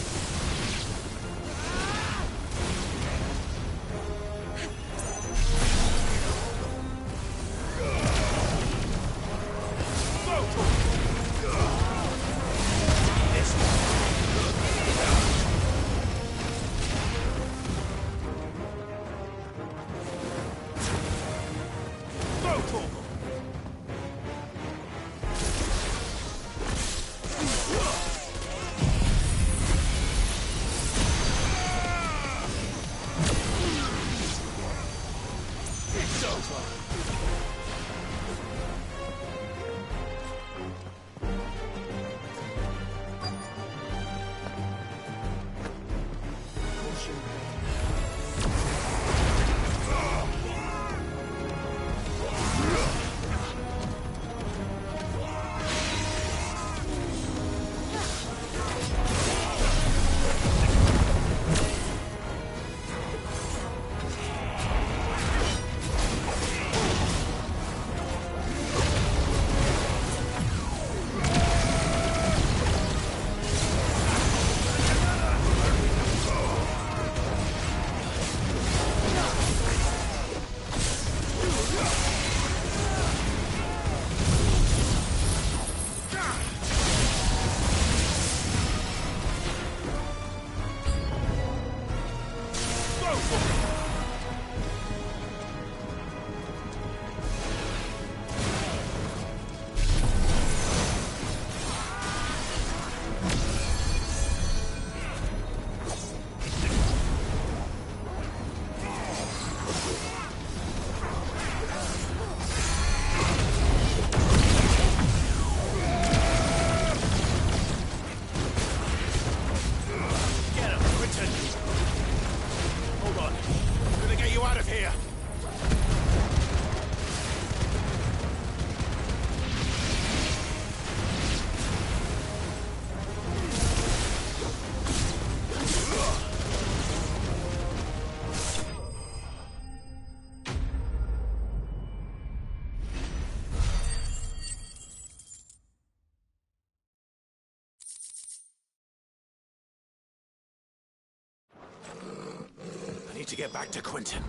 I need to get back to Quentin.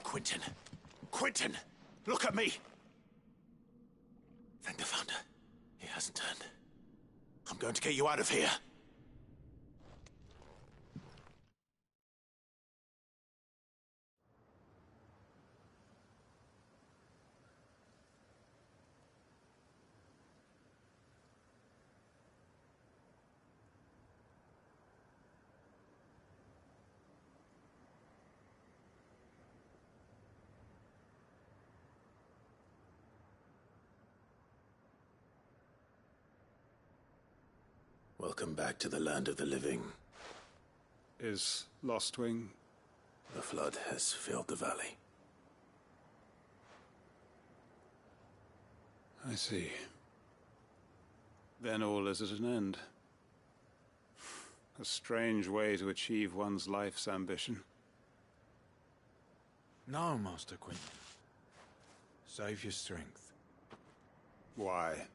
Quentin! Quentin! Look at me! Thank the Founder. going to get you out of here. Welcome back to the land of the living. Is Lostwing? The flood has filled the valley. I see. Then all is at an end. A strange way to achieve one's life's ambition. No, Master Quinton. Save your strength. Why?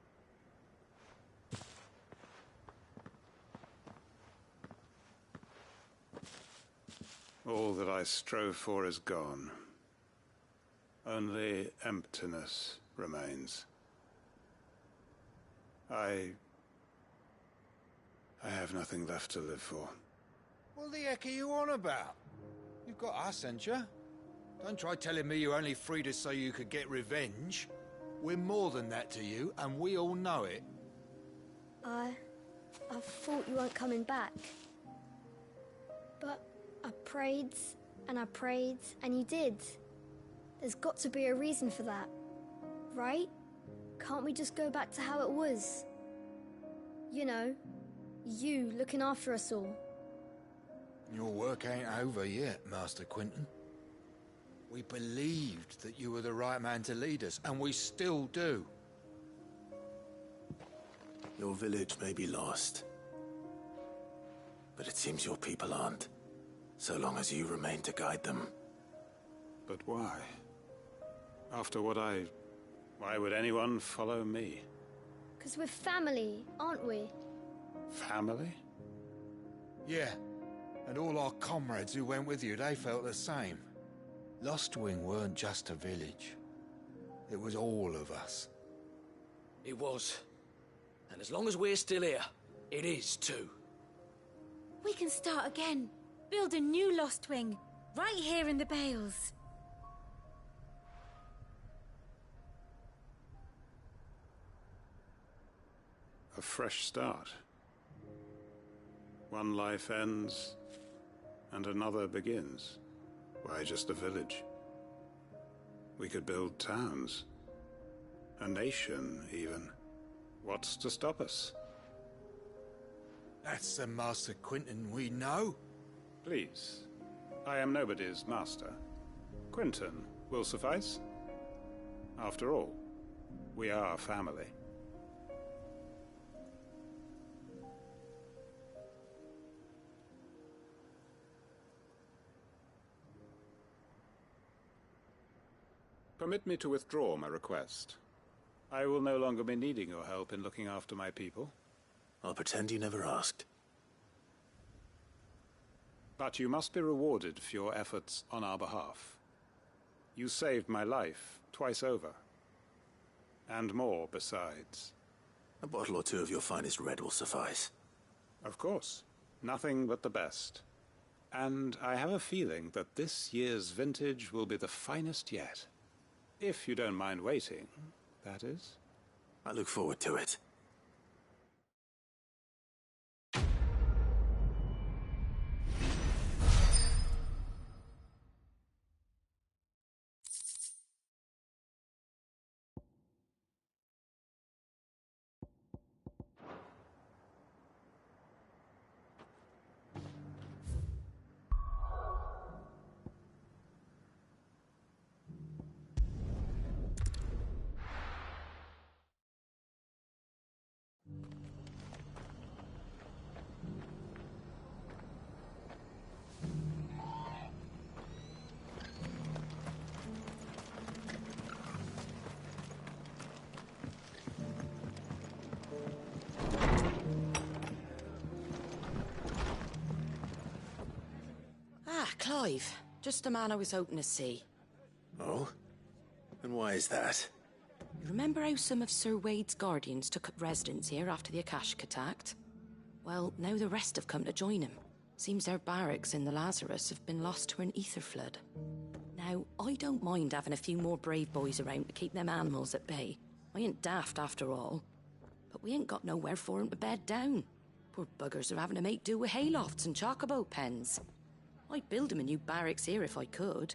All that I strove for is gone. Only emptiness remains. I have nothing left to live for. What the heck are you on about? You've got us, ain't you? Don't try telling me you only freed us so you could get revenge. We're more than that to you, and we all know it. I thought you weren't coming back. But I prayed, and you did. There's got to be a reason for that, right? Can't we just go back to how it was? You know, you looking after us all. Your work ain't over yet, Master Quinton. We believed that you were the right man to lead us, and we still do. Your village may be lost, but it seems your people aren't. So long as you remain to guide them. But why? After what why would anyone follow me? 'Cause we're family, aren't we? Family? Yeah. And all our comrades who went with you, they felt the same. Lostwing weren't just a village. It was all of us. It was. And as long as we're still here, it is too. We can start again. Build a new Lostwing, right here in the Bales. A fresh start. One life ends, and another begins. Why just a village? We could build towns. A nation, even. What's to stop us? That's the Master Quinton we know. Please. I am nobody's master. Quinton will suffice. After all, we are family. Permit me to withdraw my request. I will no longer be needing your help in looking after my people. I'll pretend you never asked. But you must be rewarded for your efforts on our behalf. You saved my life twice over. And more besides. A bottle or two of your finest red will suffice. Of course. Nothing but the best. And I have a feeling that this year's vintage will be the finest yet. If you don't mind waiting, that is. I look forward to it. Clive. Just the man I was hoping to see. Oh? And why is that? You remember how some of Sir Wade's guardians took up residence here after the Akashic attacked? Well, now the rest have come to join him. Seems their barracks in the Lazarus have been lost to an ether flood. Now, I don't mind having a few more brave boys around to keep them animals at bay. I ain't daft after all. But we ain't got nowhere for 'em to bed down. Poor buggers are having to make do with haylofts and chocobo pens. I'd build 'em a new barracks here if I could.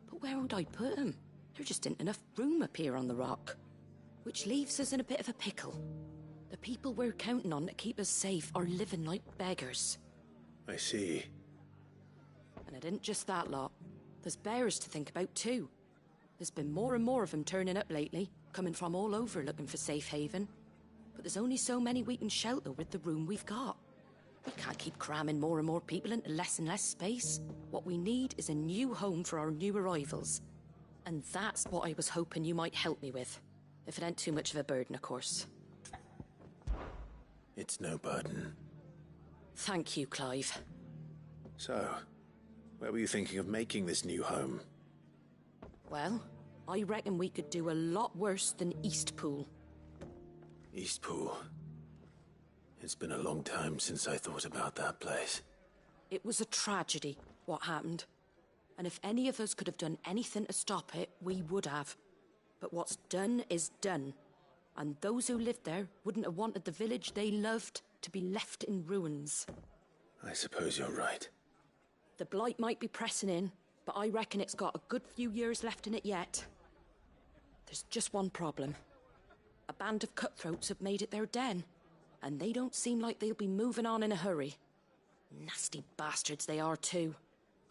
But where would I put 'em? There just ain't enough room up here on the rock. Which leaves us in a bit of a pickle. The people we're counting on to keep us safe are living like beggars. I see. And it ain't just that lot. There's bears to think about too. There's been more and more of them turning up lately, coming from all over looking for safe haven. But there's only so many we can shelter with the room we've got. We can't keep cramming more and more people into less and less space. What we need is a new home for our new arrivals. And that's what I was hoping you might help me with. If it ain't too much of a burden, of course. It's no burden. Thank you, Clive. So, where were you thinking of making this new home? Well, I reckon we could do a lot worse than Eastpool. Eastpool. It's been a long time since I thought about that place. It was a tragedy, what happened. And if any of us could have done anything to stop it, we would have. But what's done is done. And those who lived there wouldn't have wanted the village they loved to be left in ruins. I suppose you're right. The blight might be pressing in, but I reckon it's got a good few years left in it yet. There's just one problem. A band of cutthroats have made it their den, and they don't seem like they'll be moving on in a hurry. Nasty bastards they are too.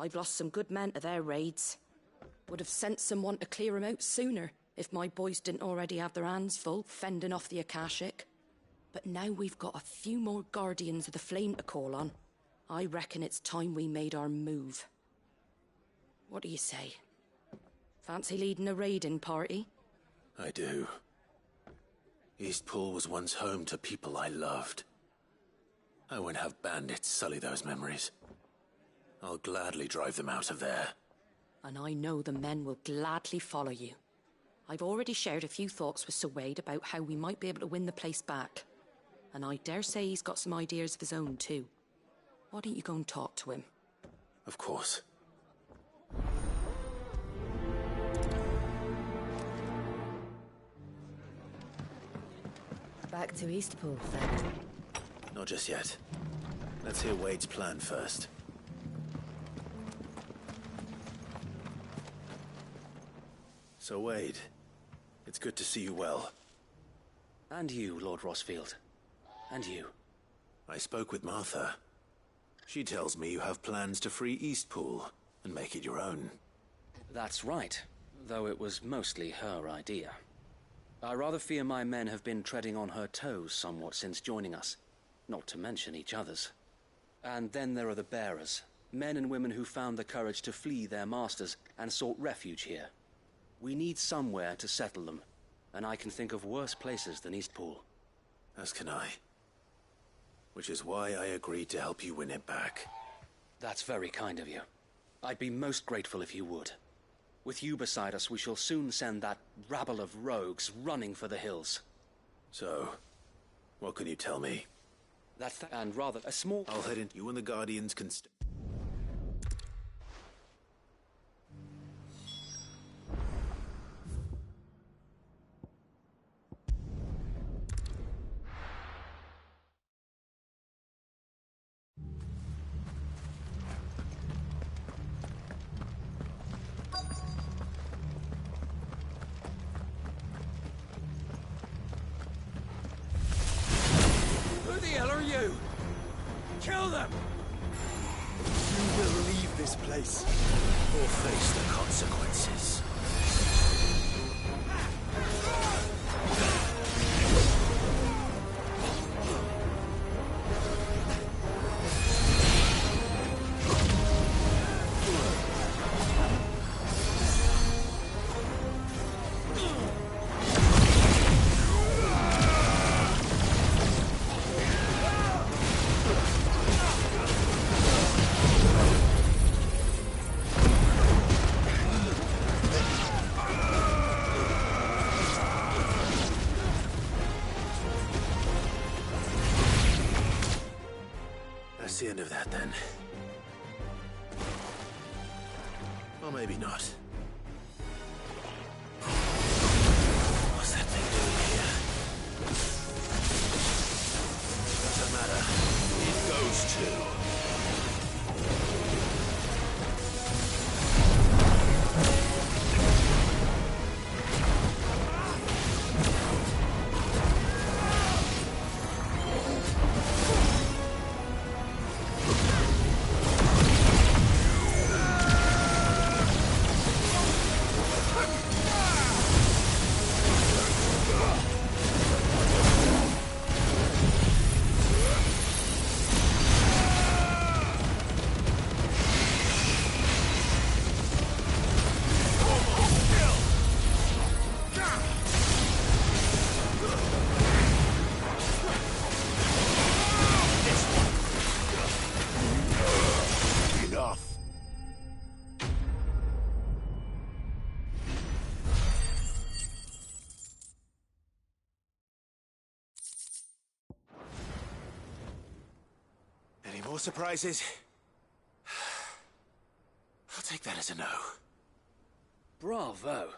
I've lost some good men to their raids. Would have sent someone to clear 'em out sooner, if my boys didn't already have their hands full fending off the Akashic. But now we've got a few more Guardians of the Flame to call on. I reckon it's time we made our move. What do you say? Fancy leading a raiding party? I do. Eastpool was once home to people I loved. I won't have bandits sully those memories. I'll gladly drive them out of there. And I know the men will gladly follow you. I've already shared a few thoughts with Sir Wade about how we might be able to win the place back. And I dare say he's got some ideas of his own too. Why don't you go and talk to him? Of course. Back to Eastpool, then. Not just yet. Let's hear Wade's plan first. So, Wade, it's good to see you well. And you, Lord Rosfield. And you. I spoke with Martha. She tells me you have plans to free Eastpool and make it your own. That's right, though it was mostly her idea. I rather fear my men have been treading on her toes somewhat since joining us, not to mention each other's. And then there are the bearers, men and women who found the courage to flee their masters and sought refuge here. We need somewhere to settle them, and I can think of worse places than Eastpool. As can I. Which is why I agreed to help you win it back. That's very kind of you. I'd be most grateful if you would. With you beside us, we shall soon send that rabble of rogues running for the hills. So, what can you tell me? And rather a small... I'll head in. You and the Guardians can Who the hell are you? Kill them! You will leave this place. or face the consequences. that then. Or maybe not. What's that thing doing here? Doesn't matter. It goes to... Any more surprises? I'll take that as a no. Bravo.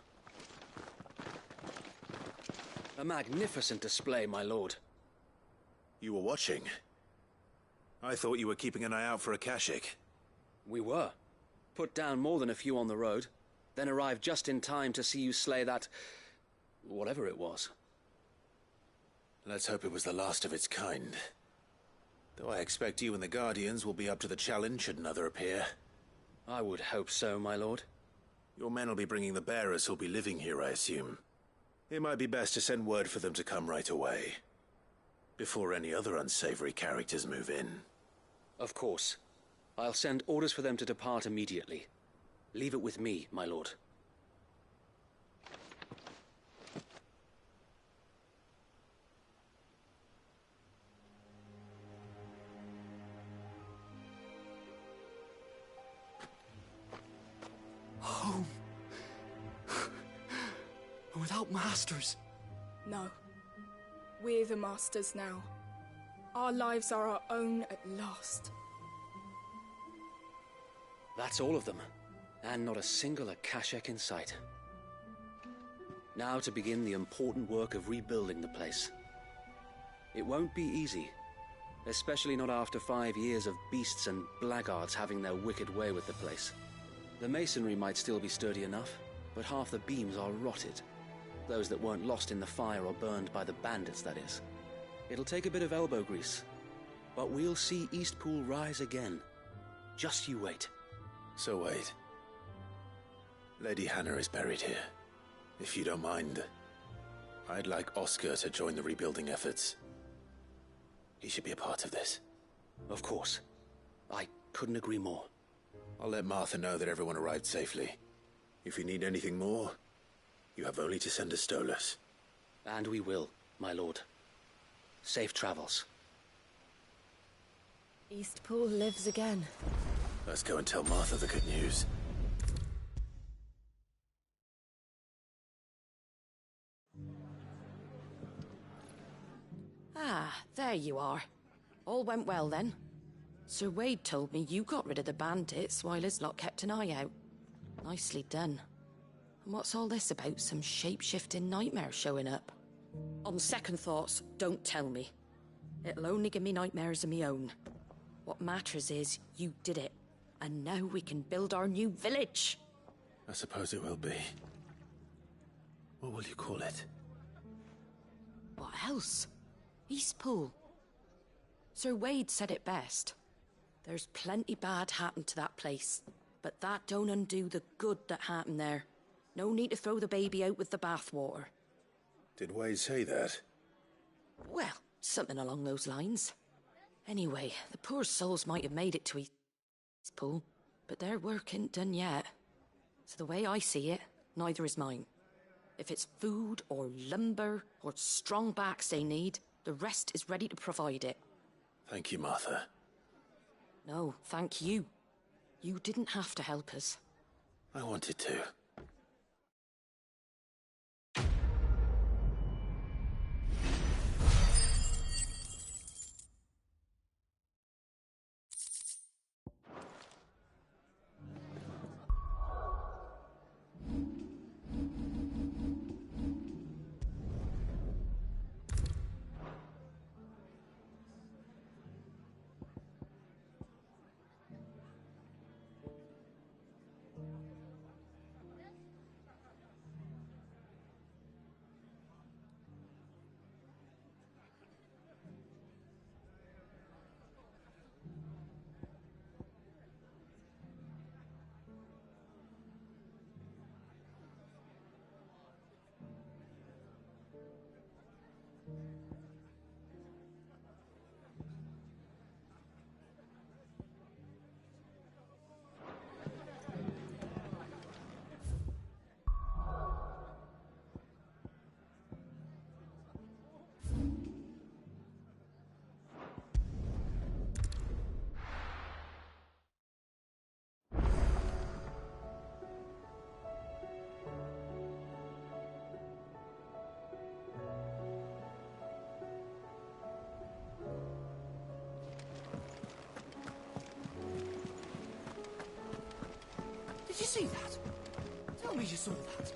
A magnificent display, my lord. You were watching? I thought you were keeping an eye out for a Kashik. We were. Put down more than a few on the road, then arrived just in time to see you slay that... whatever it was. Let's hope it was the last of its kind. Though I expect you and the Guardians will be up to the challenge should another appear. I would hope so, my lord. Your men will be bringing the bearers who'll be living here, I assume. It might be best to send word for them to come right away, before any other unsavory characters move in. Of course. I'll send orders for them to depart immediately. Leave it with me, my lord. Home. Without masters. No. We're the masters now. Our lives are our own at last. That's all of them, and not a single Akashek in sight. Now to begin the important work of rebuilding the place. It won't be easy, especially not after 5 years of beasts and blackguards having their wicked way with the place. The masonry might still be sturdy enough, but half the beams are rotted. Those that weren't lost in the fire or burned by the bandits, that is. It'll take a bit of elbow grease, but we'll see Eastpool rise again. Just you wait. So wait. Lady Hannah is buried here. If you don't mind, I'd like Oscar to join the rebuilding efforts. He should be a part of this. Of course. I couldn't agree more. I'll let Martha know that everyone arrived safely. If you need anything more, you have only to send a Stolas. And we will, my lord. Safe travels. Eastpool lives again. Let's go and tell Martha the good news. Ah, there you are. All went well then. Sir Wade told me you got rid of the bandits while his lot kept an eye out. Nicely done. And what's all this about some shape-shifting nightmare showing up? On second thoughts, don't tell me. It'll only give me nightmares of me own. What matters is you did it. And now we can build our new village. I suppose it will be. What will you call it? What else? Eastpool. Sir Wade said it best. There's plenty bad happened to that place, but that don't undo the good that happened there. No need to throw the baby out with the bathwater. Did Wade say that? Well, something along those lines. Anyway, the poor souls might have made it to Eastpool, but their work ain't done yet. So the way I see it, neither is mine. If it's food or lumber or strong backs they need, the rest is ready to provide it. Thank you, Martha. No, thank you. You didn't have to help us. I wanted to. Did you see that? Tell me you saw that.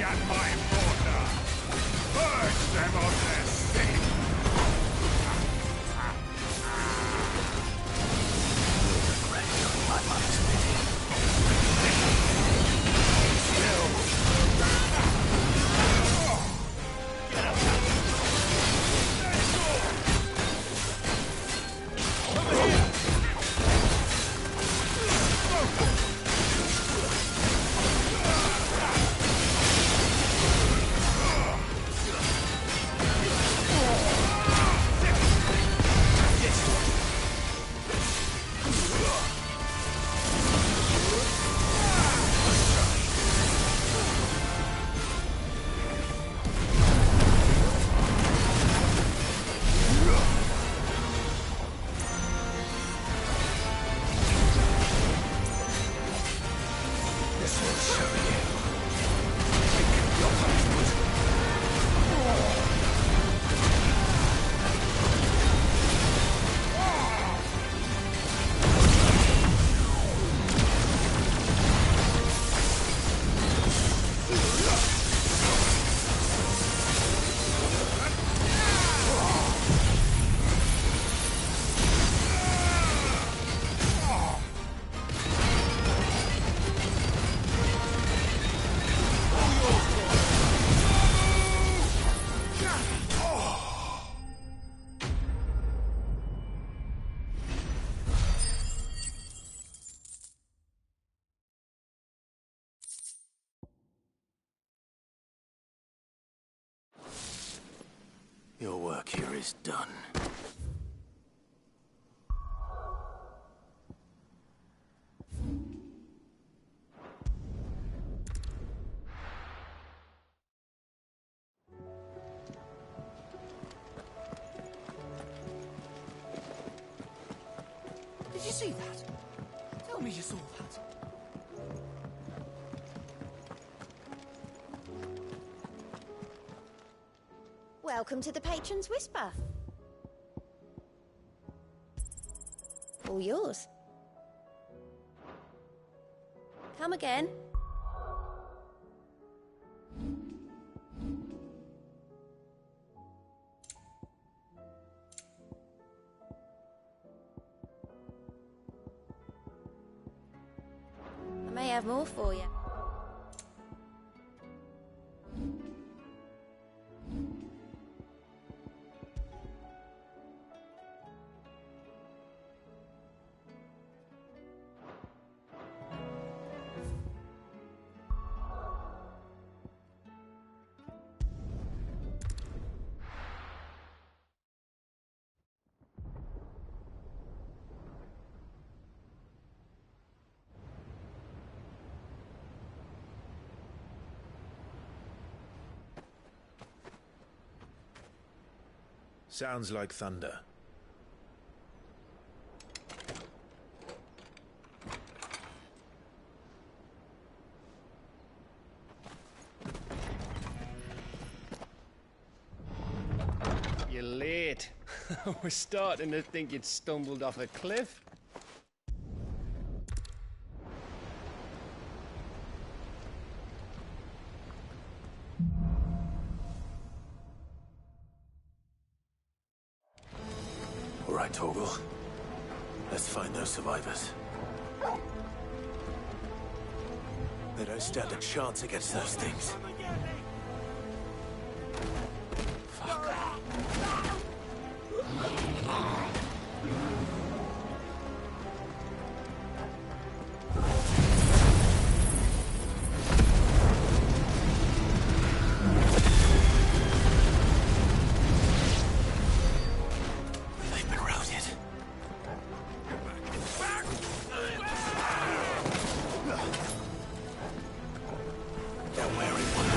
at my border! Purge them of their sin! You'll regret showing my mother's pity. Your work here is done. Did you see that? Tell me you saw that. Welcome to the Patron's Whisper. All yours. Come again. I may have more for you. Sounds like thunder. You're late. I was starting to think you'd stumbled off a cliff. All right, Torgal. Let's find those survivors. They don't stand a chance against those things. They're wearing one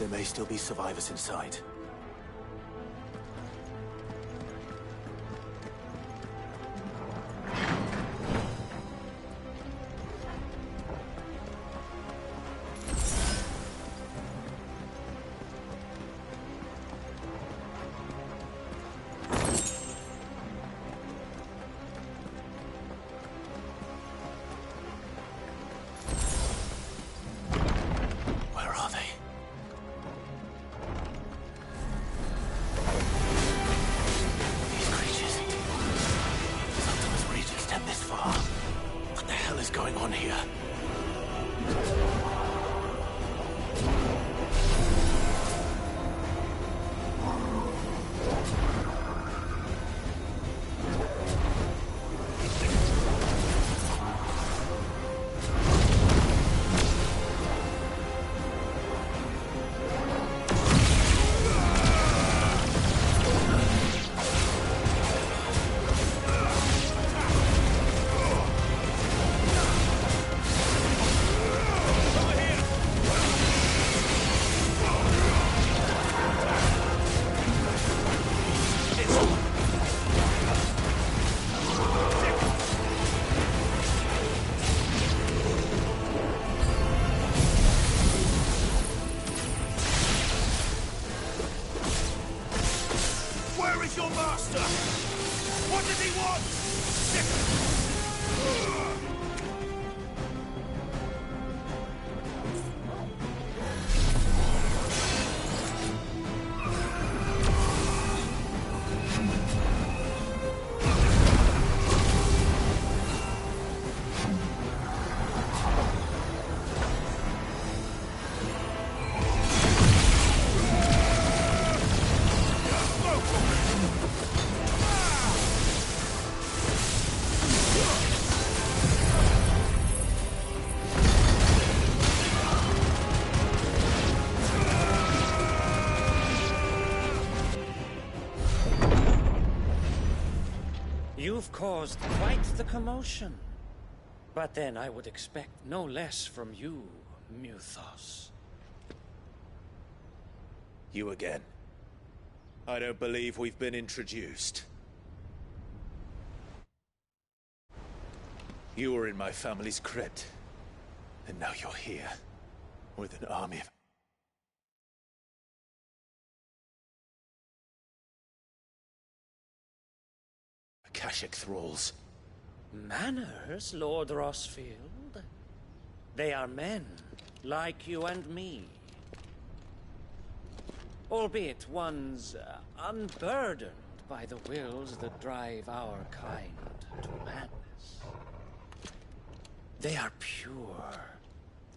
There may still be survivors inside. You've caused quite the commotion. But then I would expect no less from you, Muthos. You again. I don't believe we've been introduced. You were in my family's crypt, and now you're here, with an army of... Akashic thralls. Manners, Lord Rosfield? They are men, like you and me. Albeit ones unburdened by the wills that drive our kind to madness. They are pure.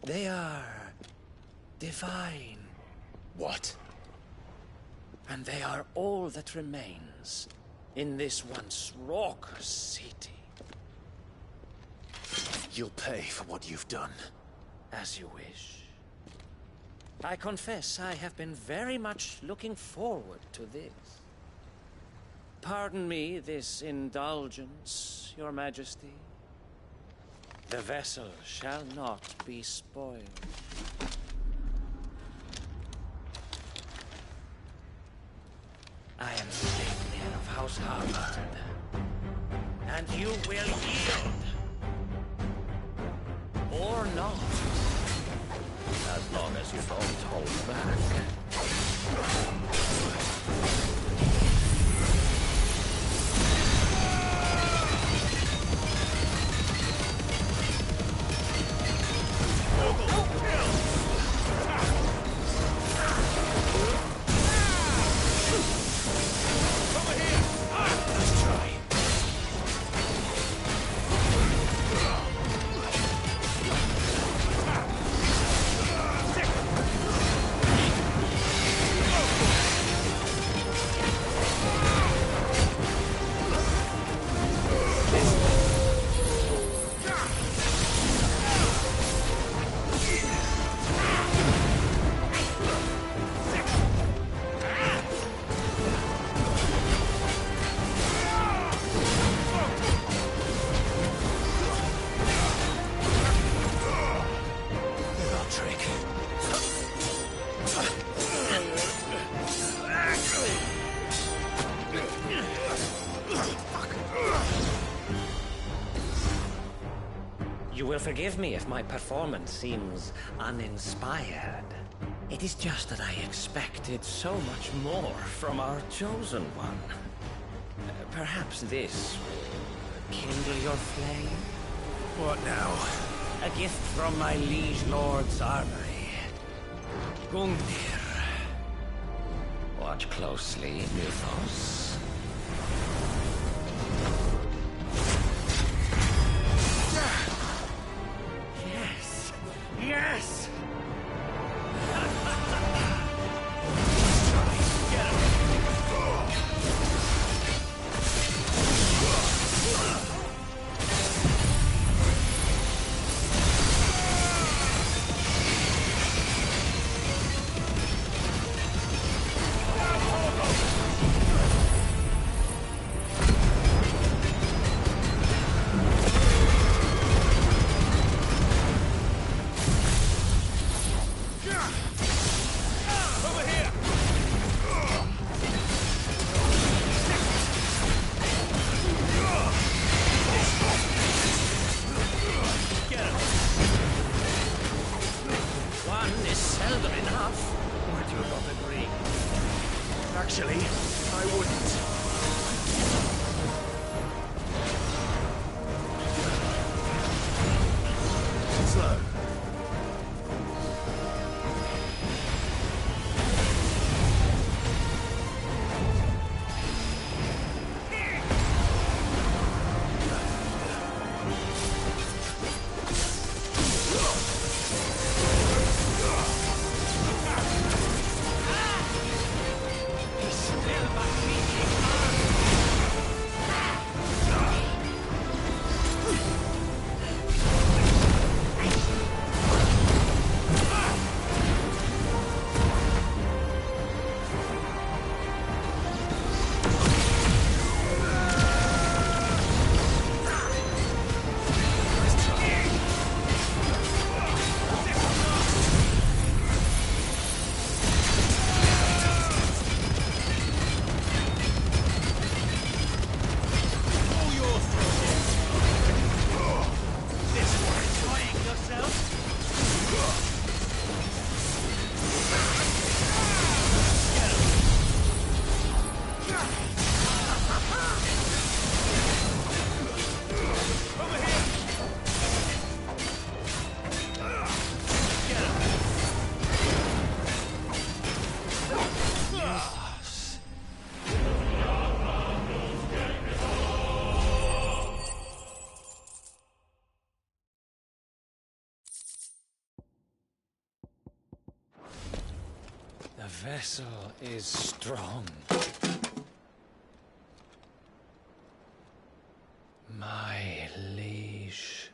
They are divine. What? And they are all that remains in this once raucous city. You'll pay for what you've done. As you wish. I confess I have been very much looking forward to this. Pardon me this indulgence, Your Majesty. The vessel shall not be spoiled. I am Statelian of House Harvard, and you will yield. Or not. As long as you don't hold back. Go! You will forgive me if my performance seems uninspired. It is just that I expected so much more from our chosen one. Perhaps this will kindle your flame? What now? A gift from my liege lord's armory. Gungnir. Watch closely, Mythos. Yes! Yes! Actually, I wouldn't. Slow. The vessel is strong. My liege.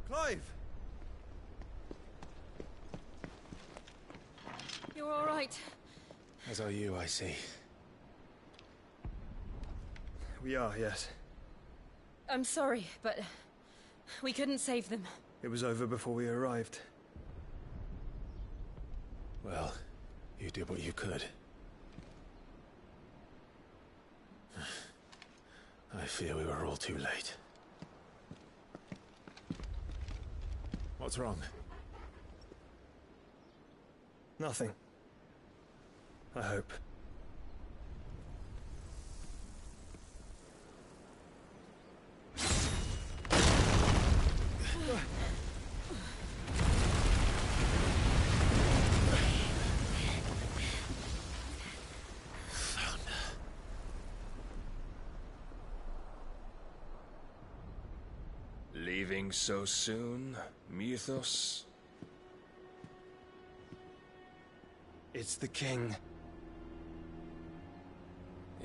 Clive! You're all right. As are you, I see. We are, yes. I'm sorry, but we couldn't save them. It was over before we arrived. Well, you did what you could. I fear we were all too late. What's wrong? Nothing. I hope. Leaving so soon, Mythos? It's the king.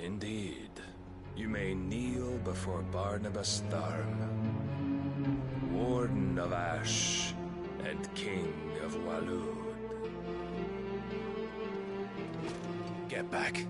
Indeed. You may kneel before Barnabas Tharm, Warden of Ash and King of Walud. Get back.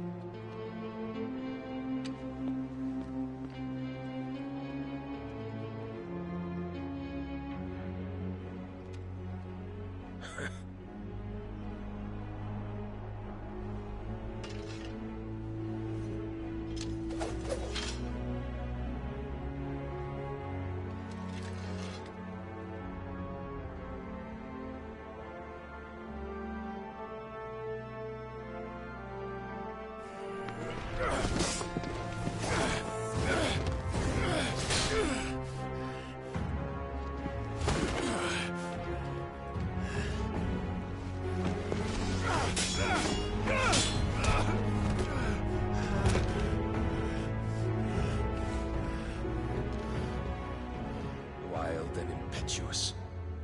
impetuous.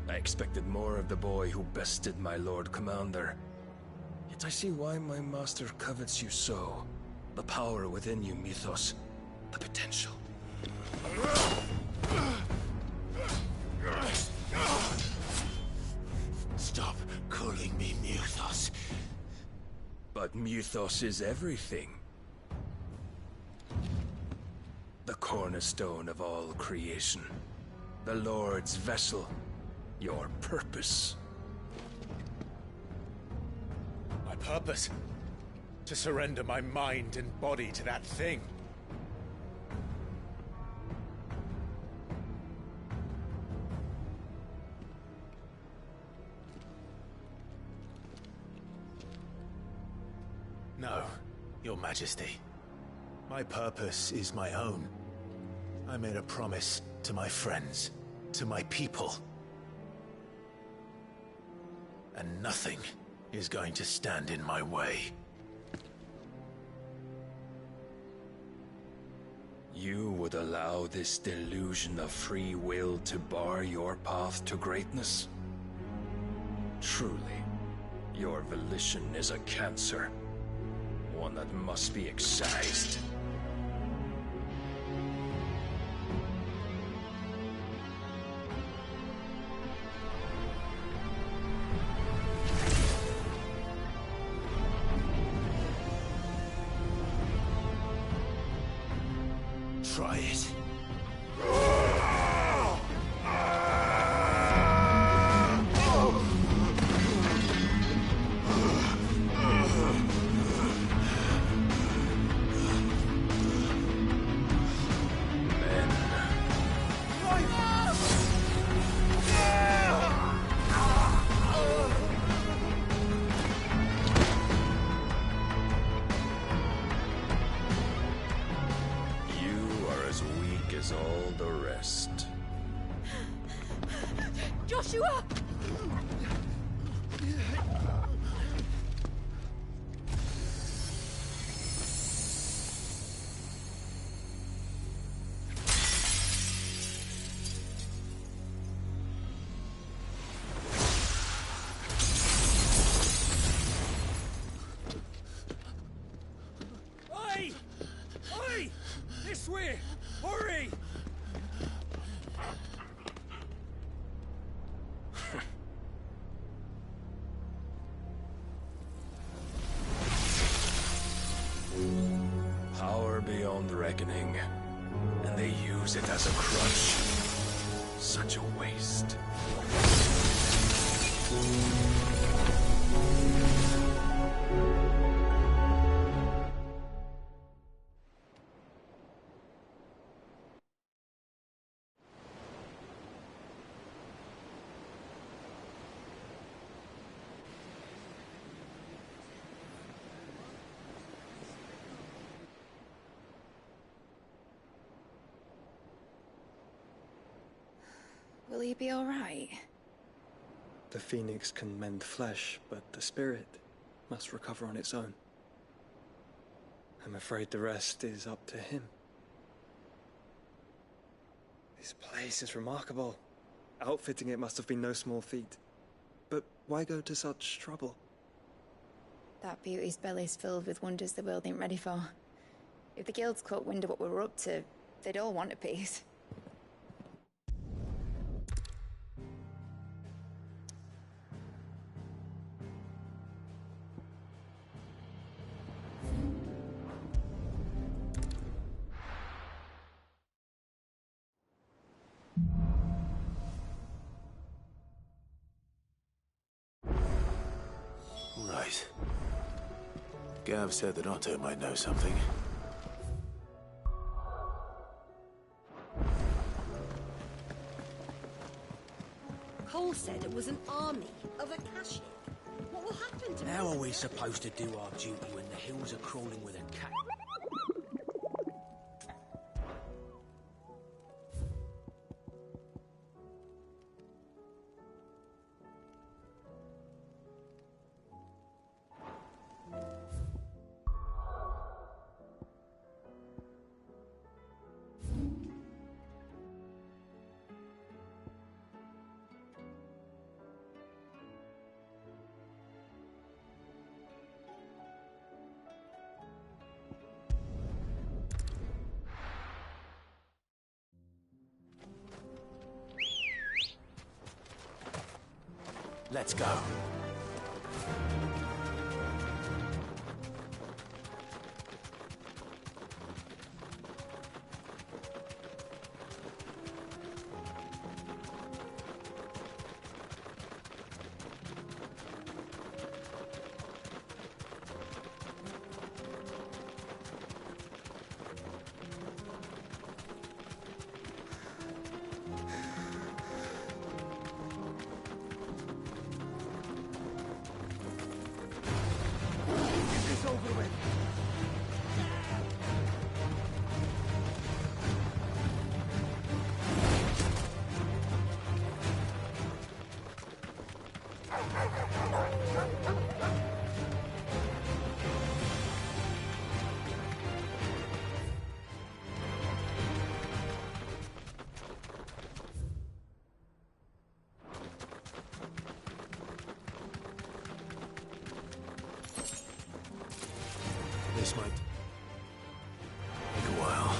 I expected more of the boy who bested my Lord Commander. Yet I see why my master covets you so. The power within you, Mythos. The potential. Stop calling me Mythos. But Mythos is everything. The cornerstone of all creation. The Lord's vessel. Your purpose. My purpose? To surrender my mind and body to that thing. No, Your Majesty. My purpose is my own. I made a promise to my friends, to my people. And nothing is going to stand in my way. You would allow this delusion of free will to bar your path to greatness? Truly, your volition is a cancer. One that must be excised. Try it. As all the rest. Joshua! Oi! Oi! This way! Hurry! Power beyond reckoning, and they use it as a crutch. Such a waste. Will he be all right? The phoenix can mend flesh, but the spirit must recover on its own. I'm afraid the rest is up to him. This place is remarkable. Outfitting it must have been no small feat. But why go to such trouble? That beauty's belly's filled with wonders the world ain't ready for. If the guilds caught wind of what we were up to, they'd all want a piece. Right. Gav said that Otto might know something. Cole said it was an army of Akashic. What will happen to How are we supposed to do our duty when the hills are crawling with a cat? Let's go. This might take a while.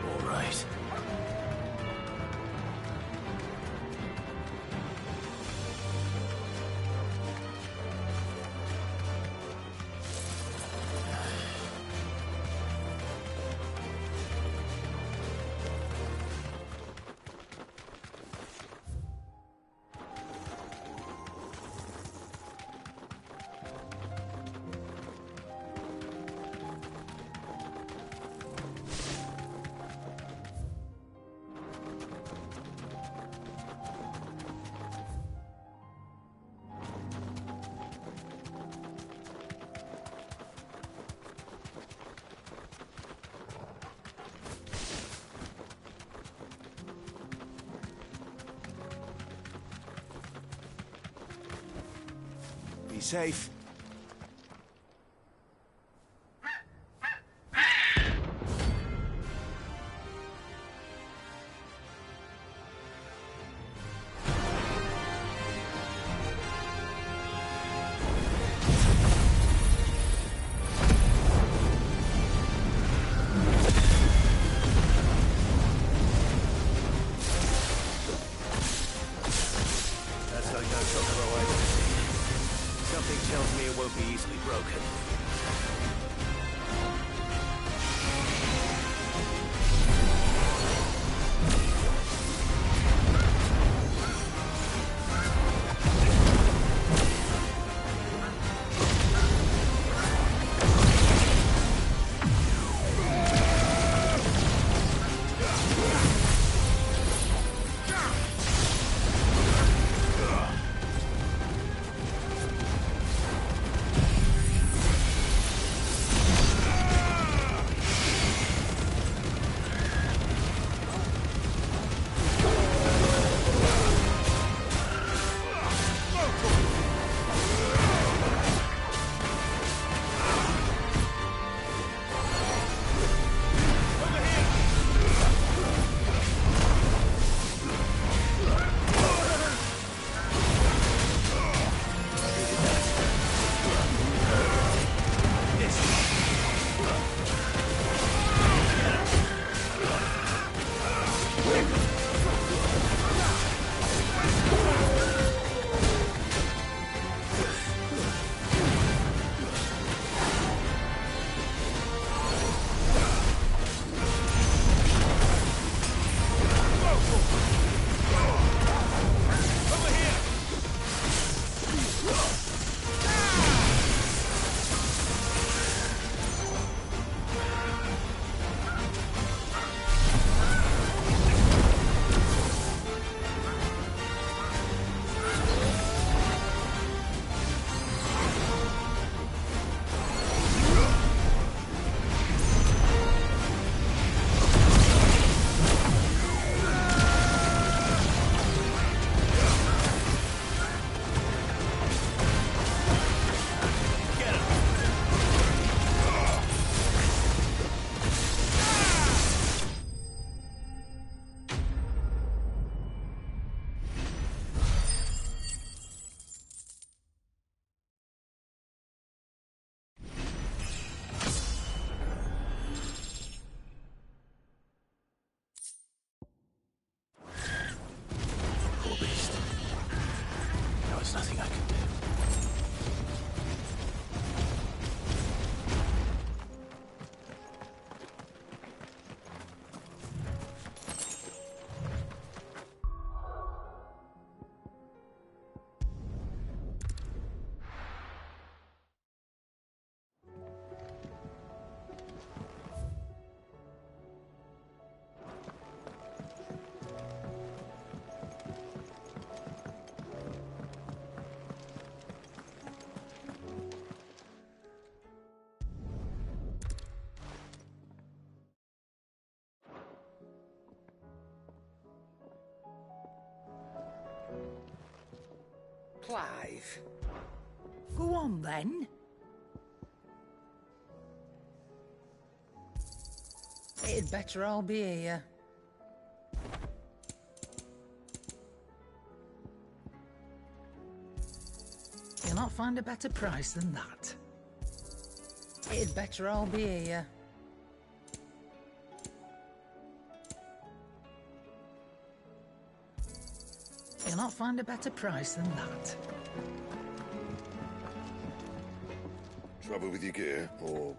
All right. Be safe. That's not gonna go away. Something tells me Clive. Go on, then. It'd better all be here. You'll not find a better price than that. It'd better all be here. You'll not find a better price than that. Trouble with your gear, or...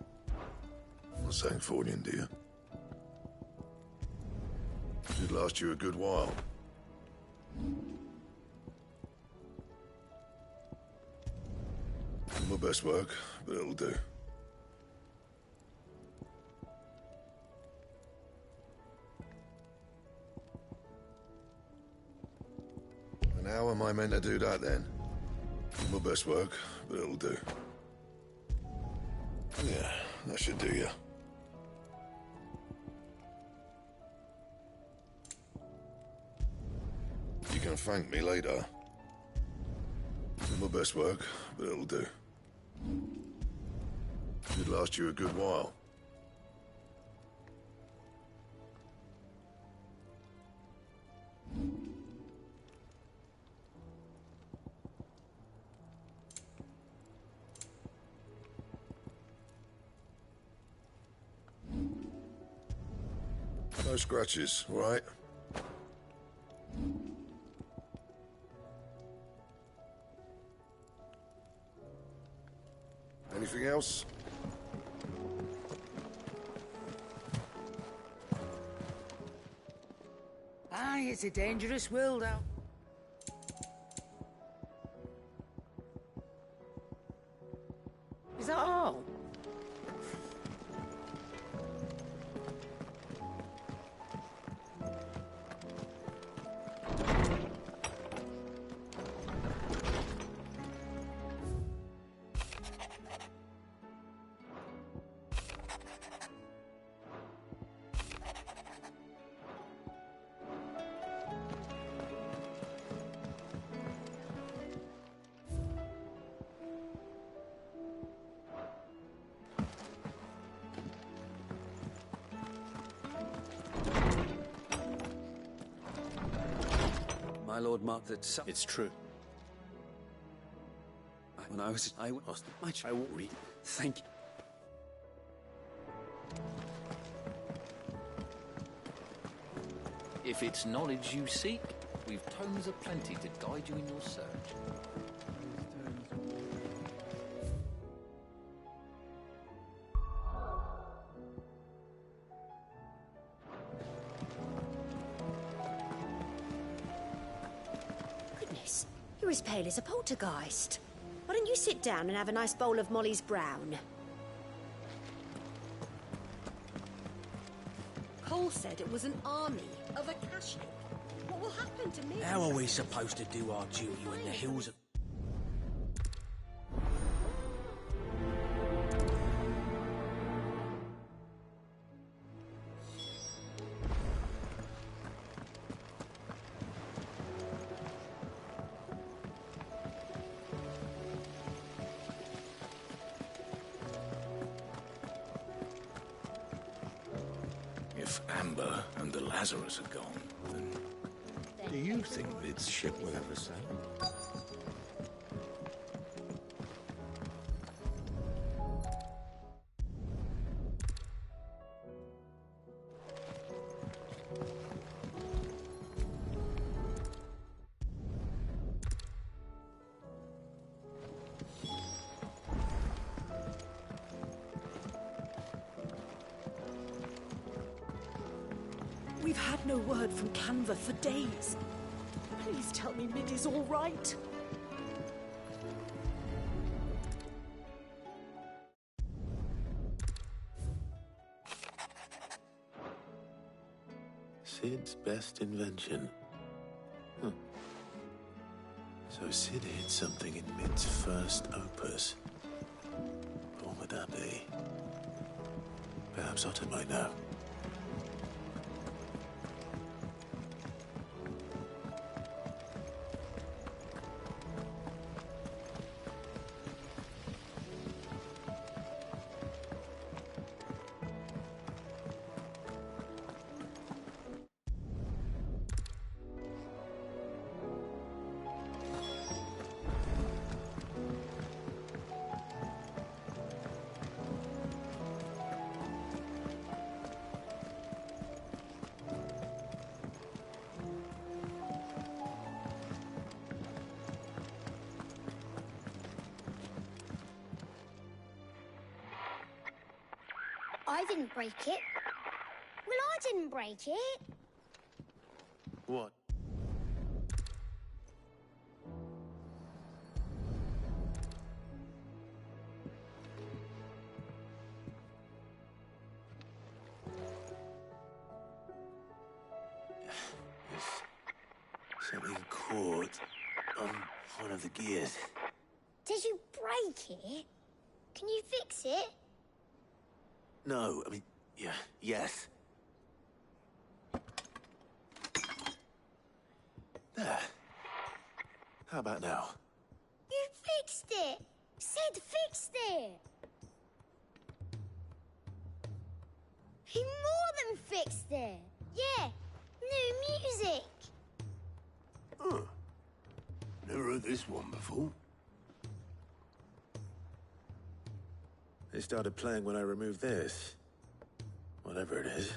not saying fortune, do you? Should last you a good while. My best work, but it'll do. And how am I meant to do that then? My best work, but it'll do. Yeah, that should do you. You can thank me later. My best work, but it'll do. Should last you a good while. No scratches, all right? Anything else? Aye, it's a dangerous world out. Is that all? My lord marked that some... It's true. When I was... I lost much. I will read. Thank you. If it's knowledge you seek, we've tomes aplenty to guide you in your search. Goodness, you're as pale as a poltergeist. Why don't you sit down and have a nice bowl of Molly's Brown? Cole said it was an army of Akashic. What will happen to me? How are we supposed to do our duty when the hills of... If Amber and the Lazarus are gone, then do you think this ship will ever sail? We've had no word from Canva for days. Please tell me Mid is all right. Sid's best invention. Huh. So Sid hid something in Mid's first opus. What would that be? Perhaps Otter might know. I didn't break it. Well, I didn't break it. What? Something caught on one of the gears. Did you break it? Can you fix it? No, I mean, yeah, yes. There. How about now? You fixed it! Sid fixed it! He more than fixed it! Yeah, new music! Huh. Never heard this one before. They started playing when I removed this. Whatever it is.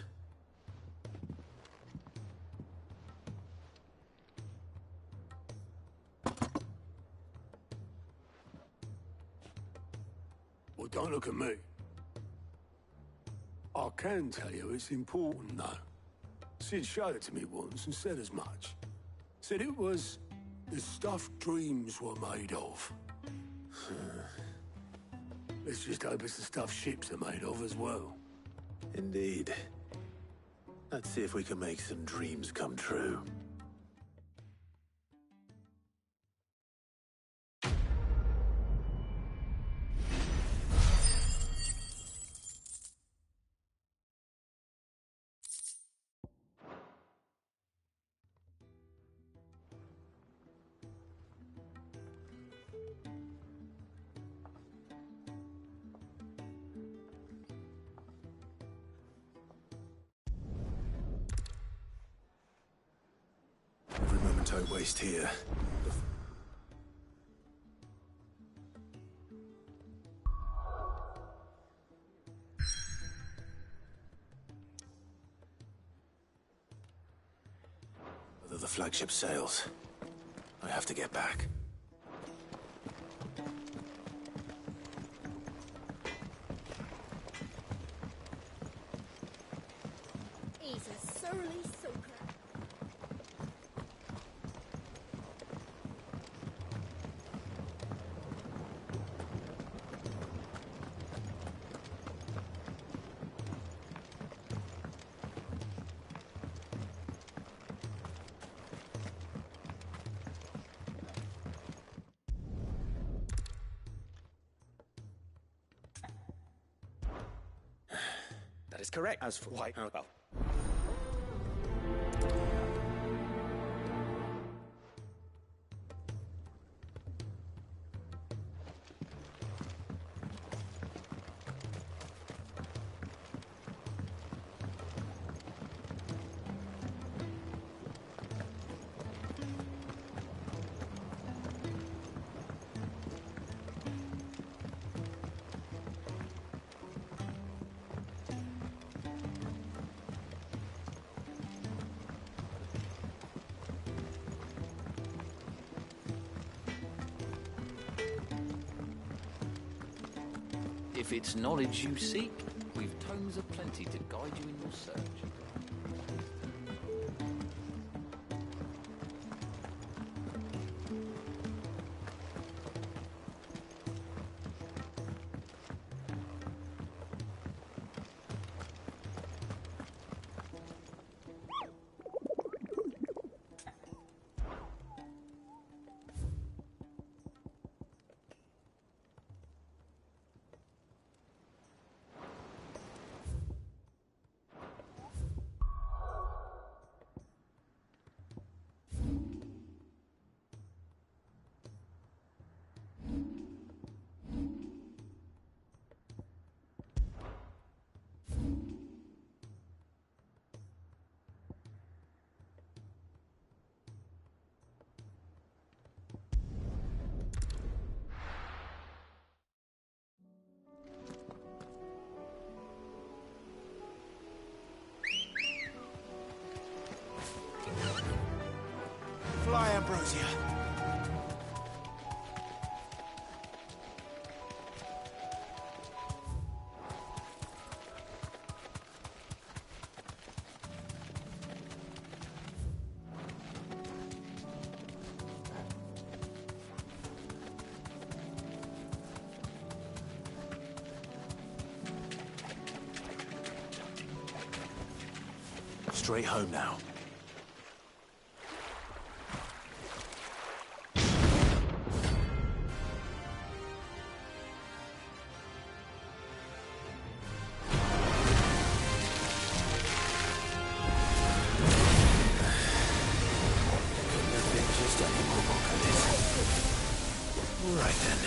Well, don't look at me. I can tell you it's important, though. Sid showed it to me once and said as much. Said it was the stuff dreams were made of. Let's just hope it's the stuff ships are made of as well. Indeed. Let's see if we can make some dreams come true. Every moment I waste here. Whether the flagship sails, I have to get back. He's a surly soaker. That is correct. As for why, well. If it's knowledge you seek, we've tomes aplenty to guide you in your search. Fly, Ambrosia. straight home now. Right then.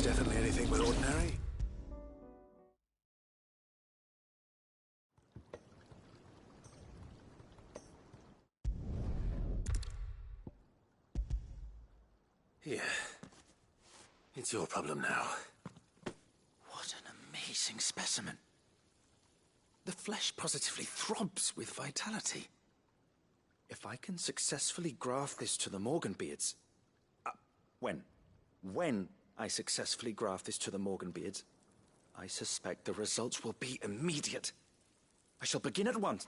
Definitely anything but ordinary. Here. It's your problem now. What an amazing specimen. The flesh positively throbs with vitality. If I can successfully graft this to the Morganbeards... When I successfully graft this to the Morganbeards, I suspect the results will be immediate. I shall begin at once.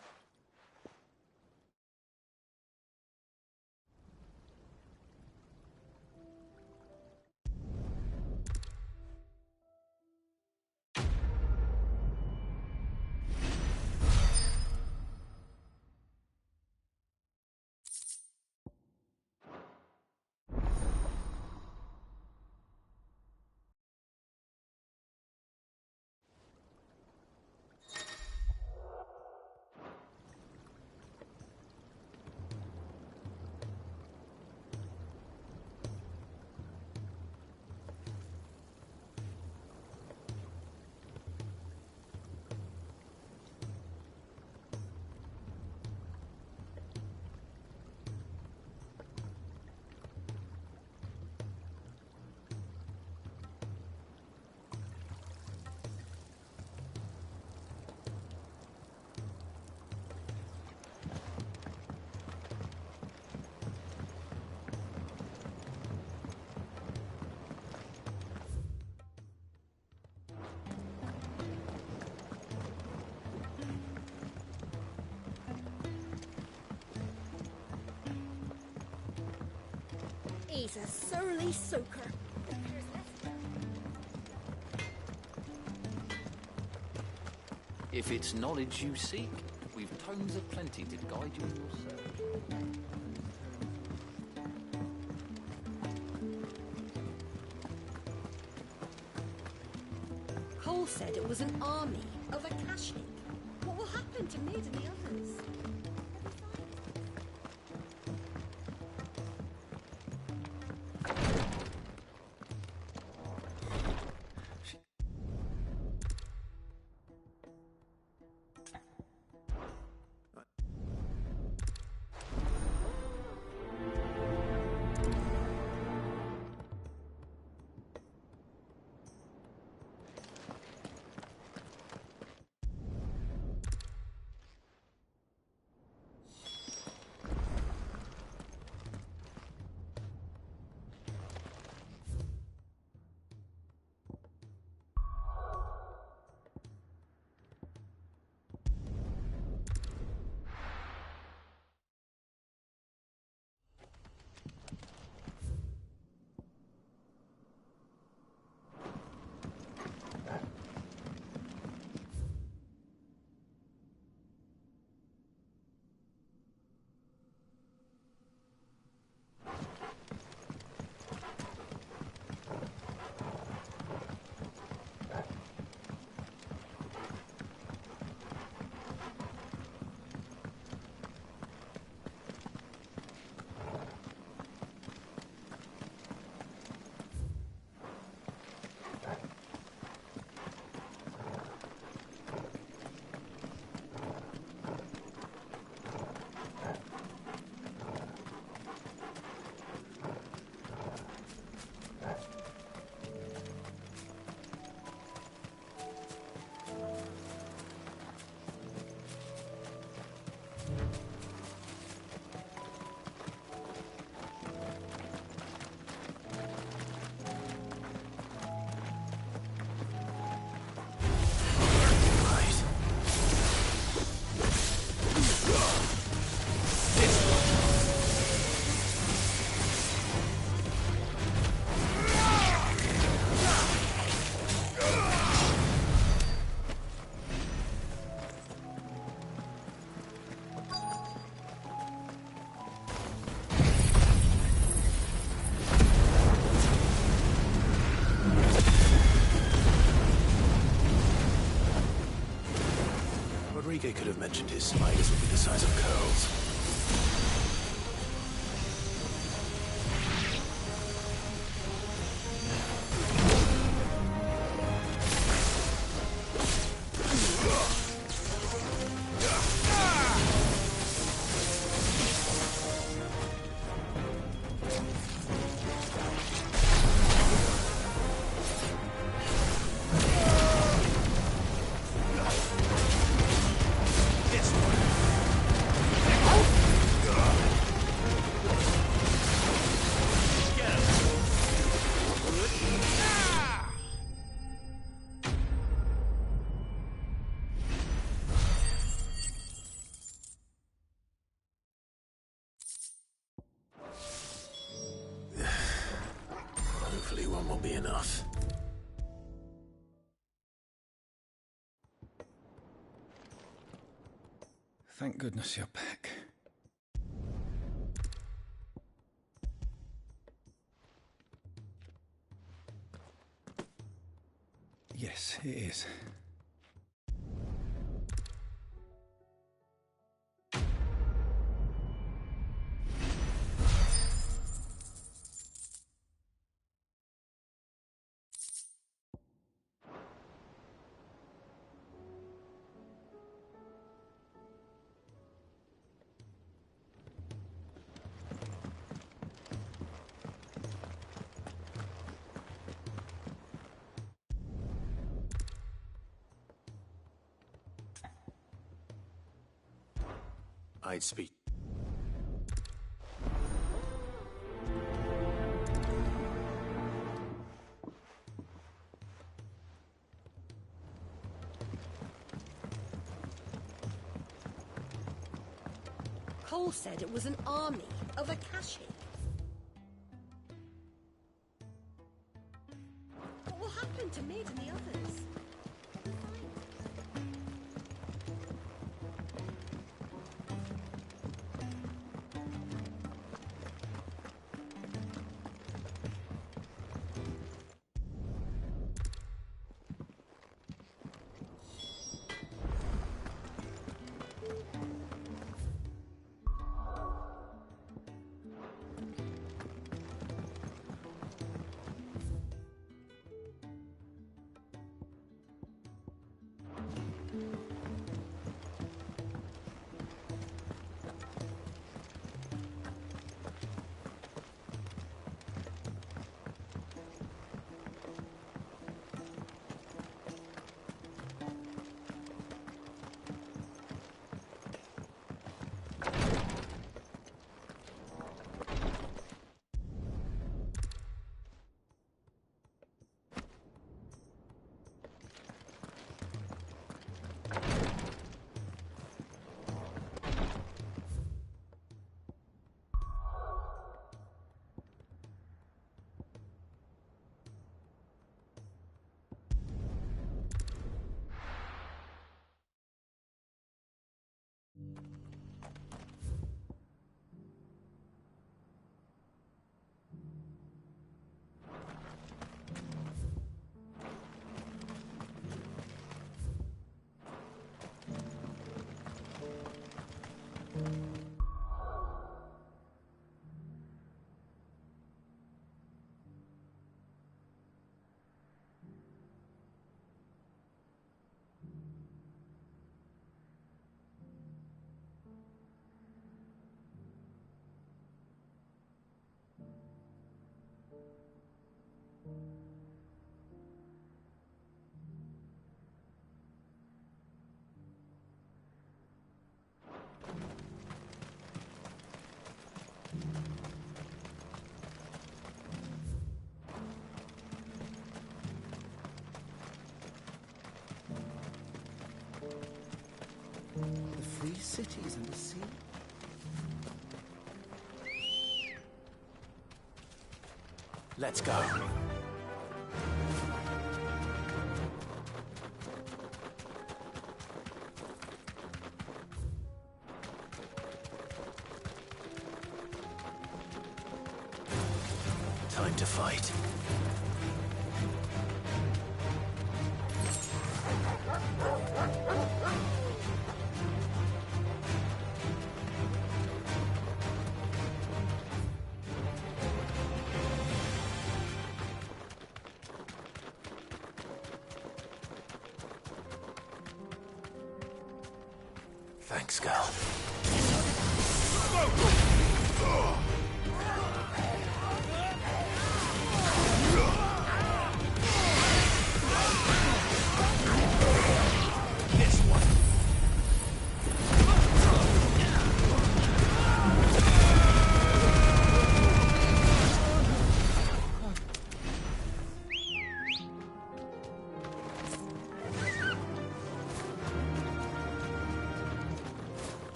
He's a surly soaker. If it's knowledge you seek, we've tomes aplenty to guide you in your search. Cole said it was an army of a Akashic. What will happen to Mid and the others? Rodrigo could have mentioned his spiders would be the size of curls. Hopefully one will be enough. Thank goodness you're back. Yes, it is. I'd speak. Cole said it was an army of Akashic. will happen to Mid and the others? The free cities and the sea. Let's go. Time to fight. Thanks, girl. This one.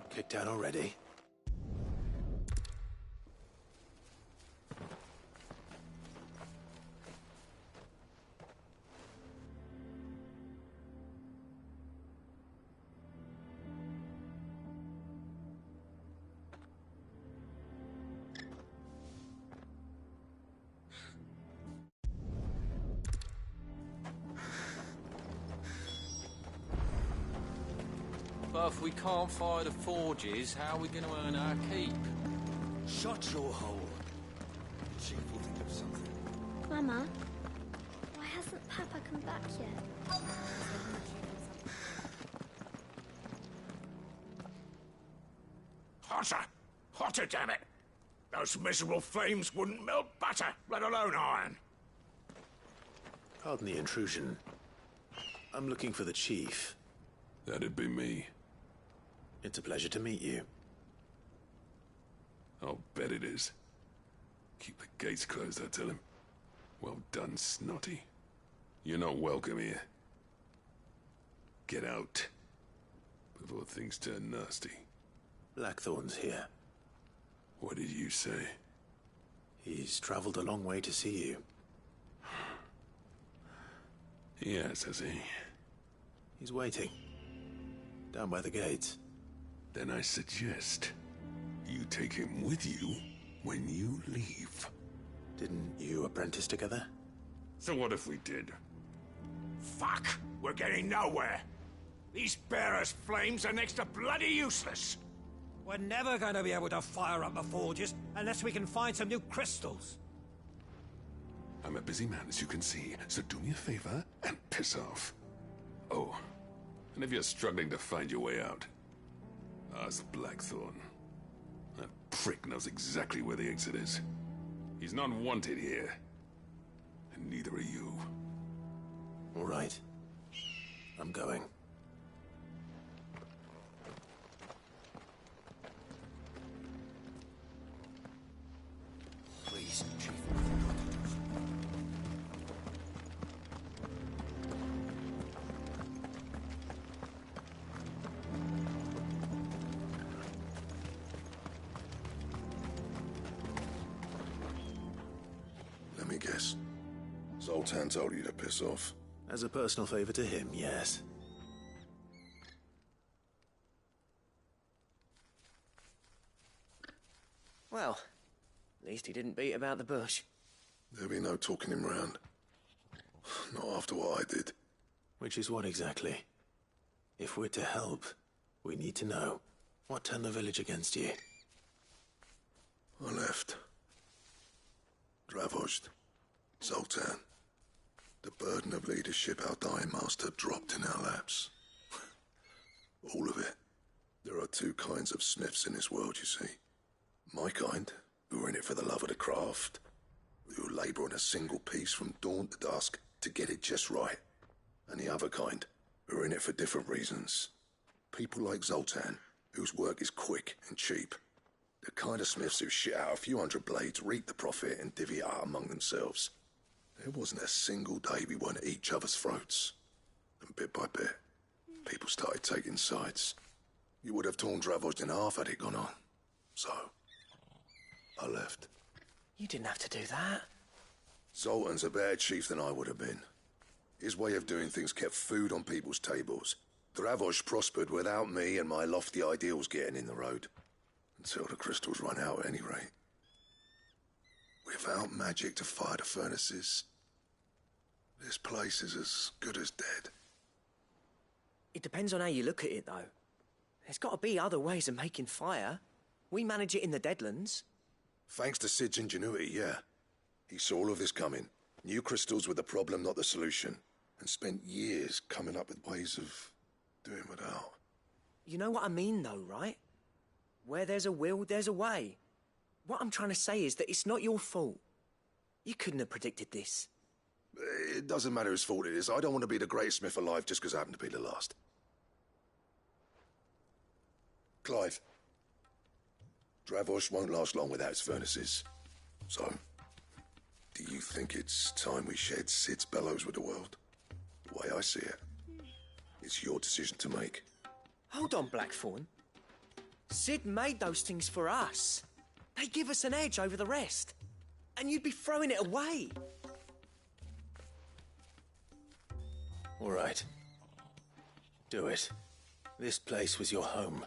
Kicked out already? But if we can't fire the forges, how are we going to earn our keep? Shut your hole. Chief will think of something. Mama, why hasn't Papa come back yet? Hotter! Hotter, damn it! Those miserable flames wouldn't melt butter, let alone iron. Pardon the intrusion. I'm looking for the chief. That'd be me. It's a pleasure to meet you. I'll bet it is. Keep the gates closed, I tell him. Well done, Snotty. You're not welcome here. Get out. Before things turn nasty. Blackthorn's here. What did you say? He's traveled a long way to see you. Yes, has he? He's waiting. Down by the gates. Then I suggest you take him with you when you leave. Didn't you apprentice together? So what if we did? Fuck! We're getting nowhere. These bearers' flames are next to bloody useless. We're never going to be able to fire up the forges unless we can find some new crystals. I'm a busy man, as you can see, so do me a favor and piss off. Oh, and if you're struggling to find your way out, ask Blackthorn. That prick knows exactly where the exit is. He's not wanted here, and neither are you. All right. I'm going. Please, Chief. Let me guess. Zoltan told you to piss off. As a personal favor to him, yes. Well, at least he didn't beat about the bush. There'll be no talking him round. Not after what I did. Which is what exactly? If we're to help, we need to know. What turned the village against you? I left. Dravost. Zoltan. The burden of leadership our dying master dropped in our laps. All of it. There are two kinds of smiths in this world, you see. My kind, who are in it for the love of the craft, who labour on a single piece from dawn to dusk to get it just right. And the other kind, who are in it for different reasons. People like Zoltan, whose work is quick and cheap. The kind of smiths who shit out a few hundred blades, reap the profit, and divvy it out among themselves. There wasn't a single day we weren't at each other's throats. And bit by bit, people started taking sides. You would have torn Dravost in half had it gone on. So, I left. You didn't have to do that. Zoltan's a better chief than I would have been. His way of doing things kept food on people's tables. Dravost prospered without me and my lofty ideals getting in the road. Until the crystals run out at any rate. Without magic to fire the furnaces, this place is as good as dead. It depends on how you look at it, though. There's got to be other ways of making fire. We manage it in the Deadlands. Thanks to Sid's ingenuity, yeah. He saw all of this coming. Knew crystals were the problem, not the solution. And spent years coming up with ways of doing without. You know what I mean, though, right? Where there's a will, there's a way. What I'm trying to say is that it's not your fault. You couldn't have predicted this. It doesn't matter whose fault it is. I don't want to be the greatest smith alive just because I happen to be the last. Clive. Dravost won't last long without its furnaces. So, do you think it's time we shed Sid's bellows with the world? The way I see it, it's your decision to make. Hold on, Blackthorn. Sid made those things for us. They give us an edge over the rest. And you'd be throwing it away. All right. Do it. This place was your home.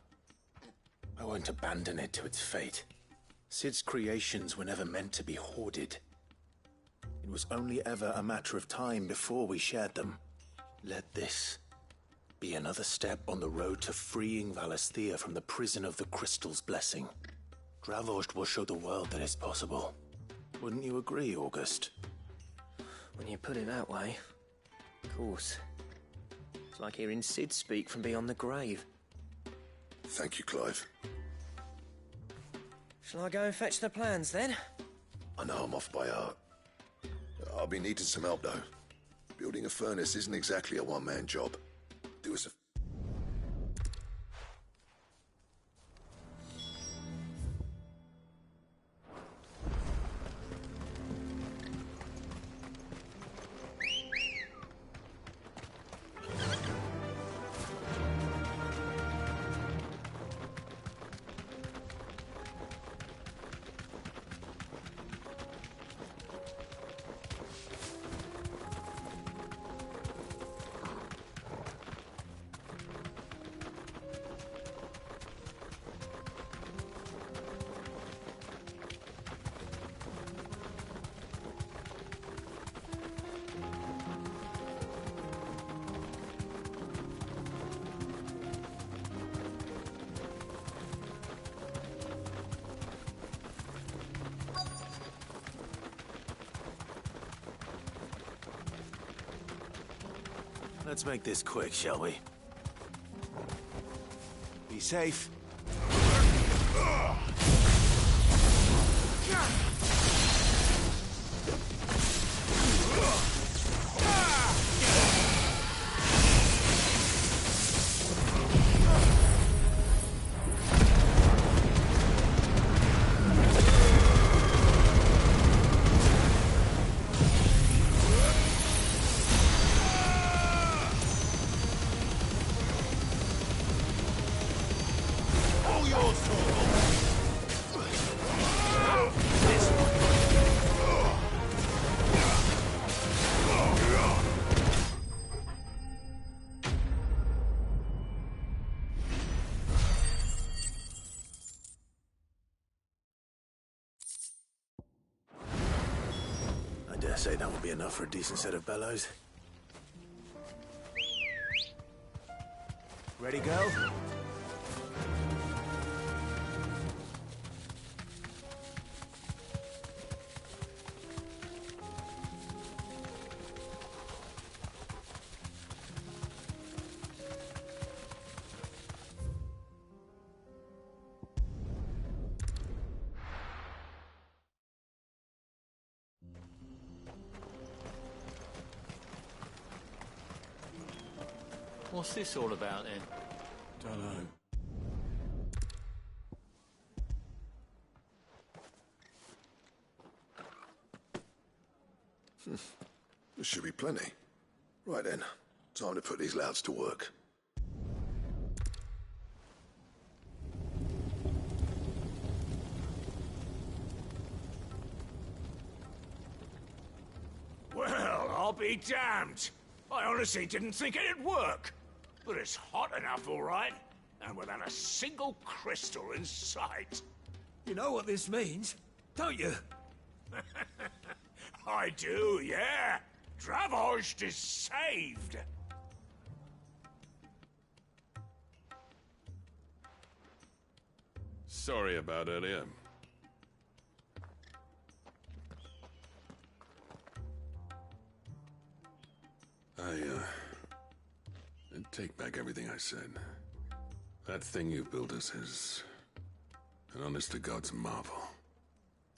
I won't abandon it to its fate. Sid's creations were never meant to be hoarded. It was only ever a matter of time before we shared them. Let this be another step on the road to freeing Valisthea from the prison of the Crystal's blessing. Dravost will show the world that it's possible. Wouldn't you agree, August? When you put it that way, of course. It's like hearing Sid speak from beyond the grave. Thank you, Clive. Shall I go and fetch the plans, then? I know I'm off by heart. I'll be needing some help, though. Building a furnace isn't exactly a one-man job. Do us a... Let's make this quick, shall we? Be safe. I dare say that will be enough for a decent set of bellows. Ready, go? What's this all about, then? Don't know. There should be plenty. Right then, time to put these louds to work. Well, I'll be damned. I honestly didn't think it'd work. But it's hot enough, all right. And without a single crystal in sight. You know what this means, don't you? I do, yeah. Dravost is saved. Sorry about earlier. I take back everything I said. That thing you built us is an honest-to-God's marvel.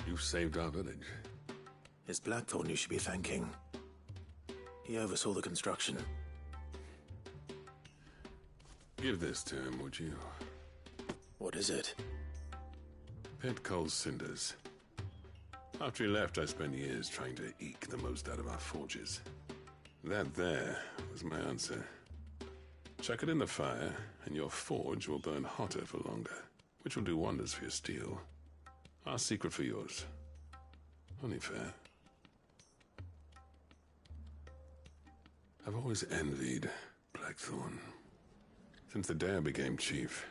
You've saved our village. It's Blackthorn you should be thanking. He oversaw the construction. Give this to him, would you? What is it? Pit Coal's cinders. After he left, I spent years trying to eke the most out of our forges. That there was my answer. Chuck it in the fire, and your forge will burn hotter for longer, which will do wonders for your steel. Our secret for yours. Only fair. I've always envied Blackthorn. Since the day I became chief,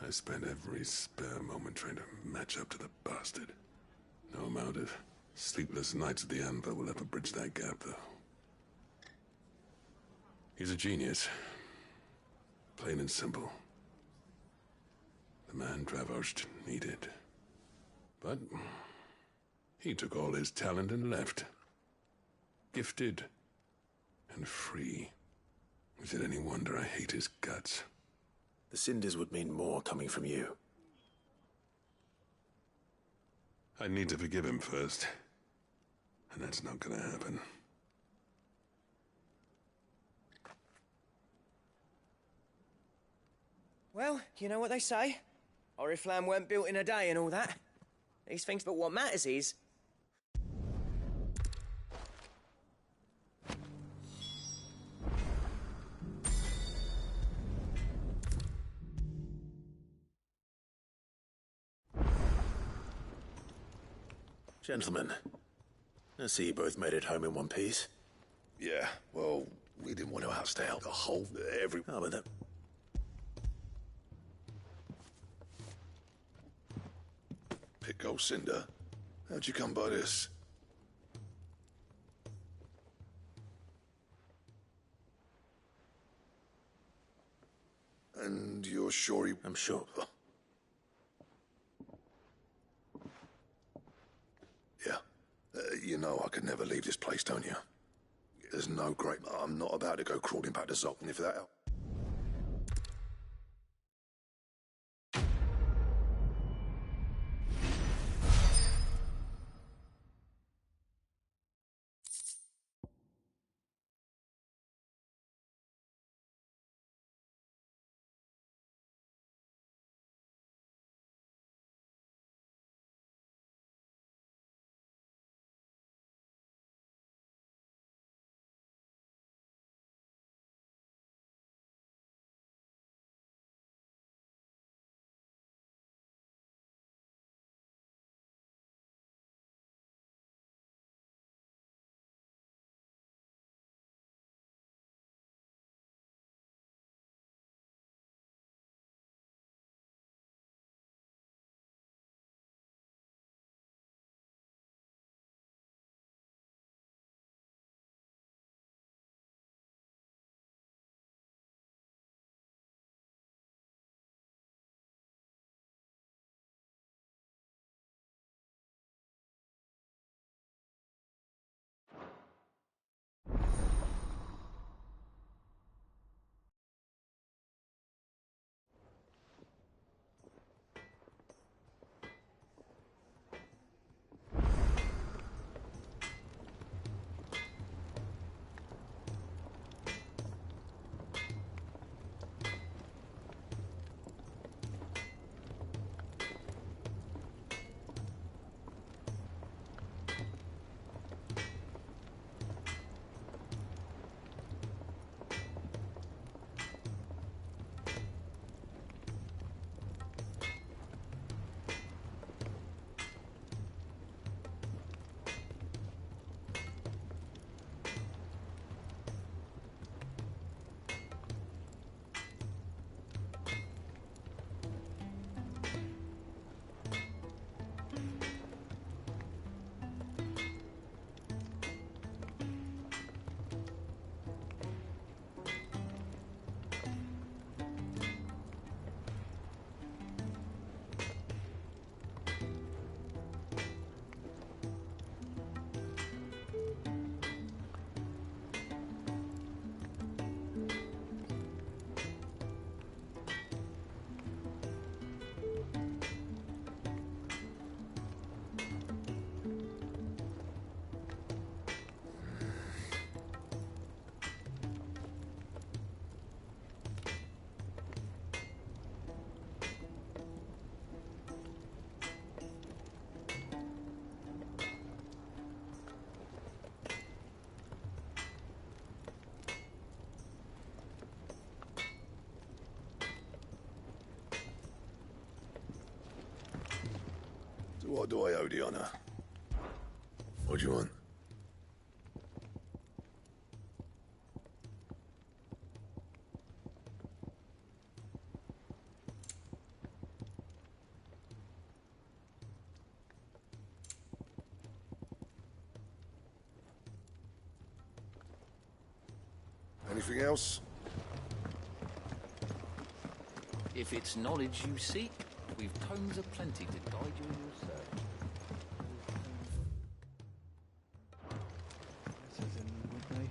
I spent every spare moment trying to match up to the bastard. No amount of sleepless nights at the Anvil will ever bridge that gap, though. He's a genius, Plain and simple. The man Dravost needed. But he took all his talent and left. Gifted and free. Is it any wonder I hate his guts? The cinders would mean more coming from you. I need to forgive him first. And that's not gonna happen. Well, you know what they say. Oriflamme weren't built in a day and all that. These things, but what matters is... Gentlemen, I see you both made it home in one piece. Yeah, well, we didn't want to outstay out the whole... Oh, but that... Pick old Cinder. How'd you come by this? And you're sure he... I'm sure. Yeah. You know I could never leave this place, don't you? There's no great... I'm not about to go crawling back to Zoltan if that... What do I owe the honor? What do you want? Anything else? If it's knowledge you seek, we've tomes aplenty to guide you in your search. This is in Woodley.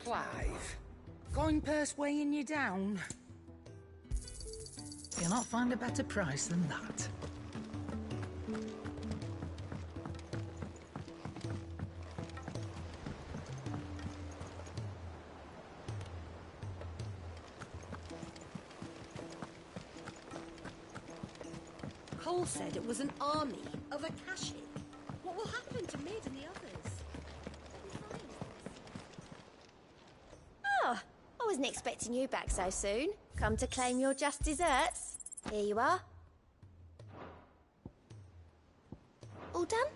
Clive, coin purse weighing you down? You'll not find a better price than that. Cole said it was an army of a Akashic. What will happen to Mid and the others? Oh, I wasn't expecting you back so soon. Come to claim your just desserts? Here you are. All done?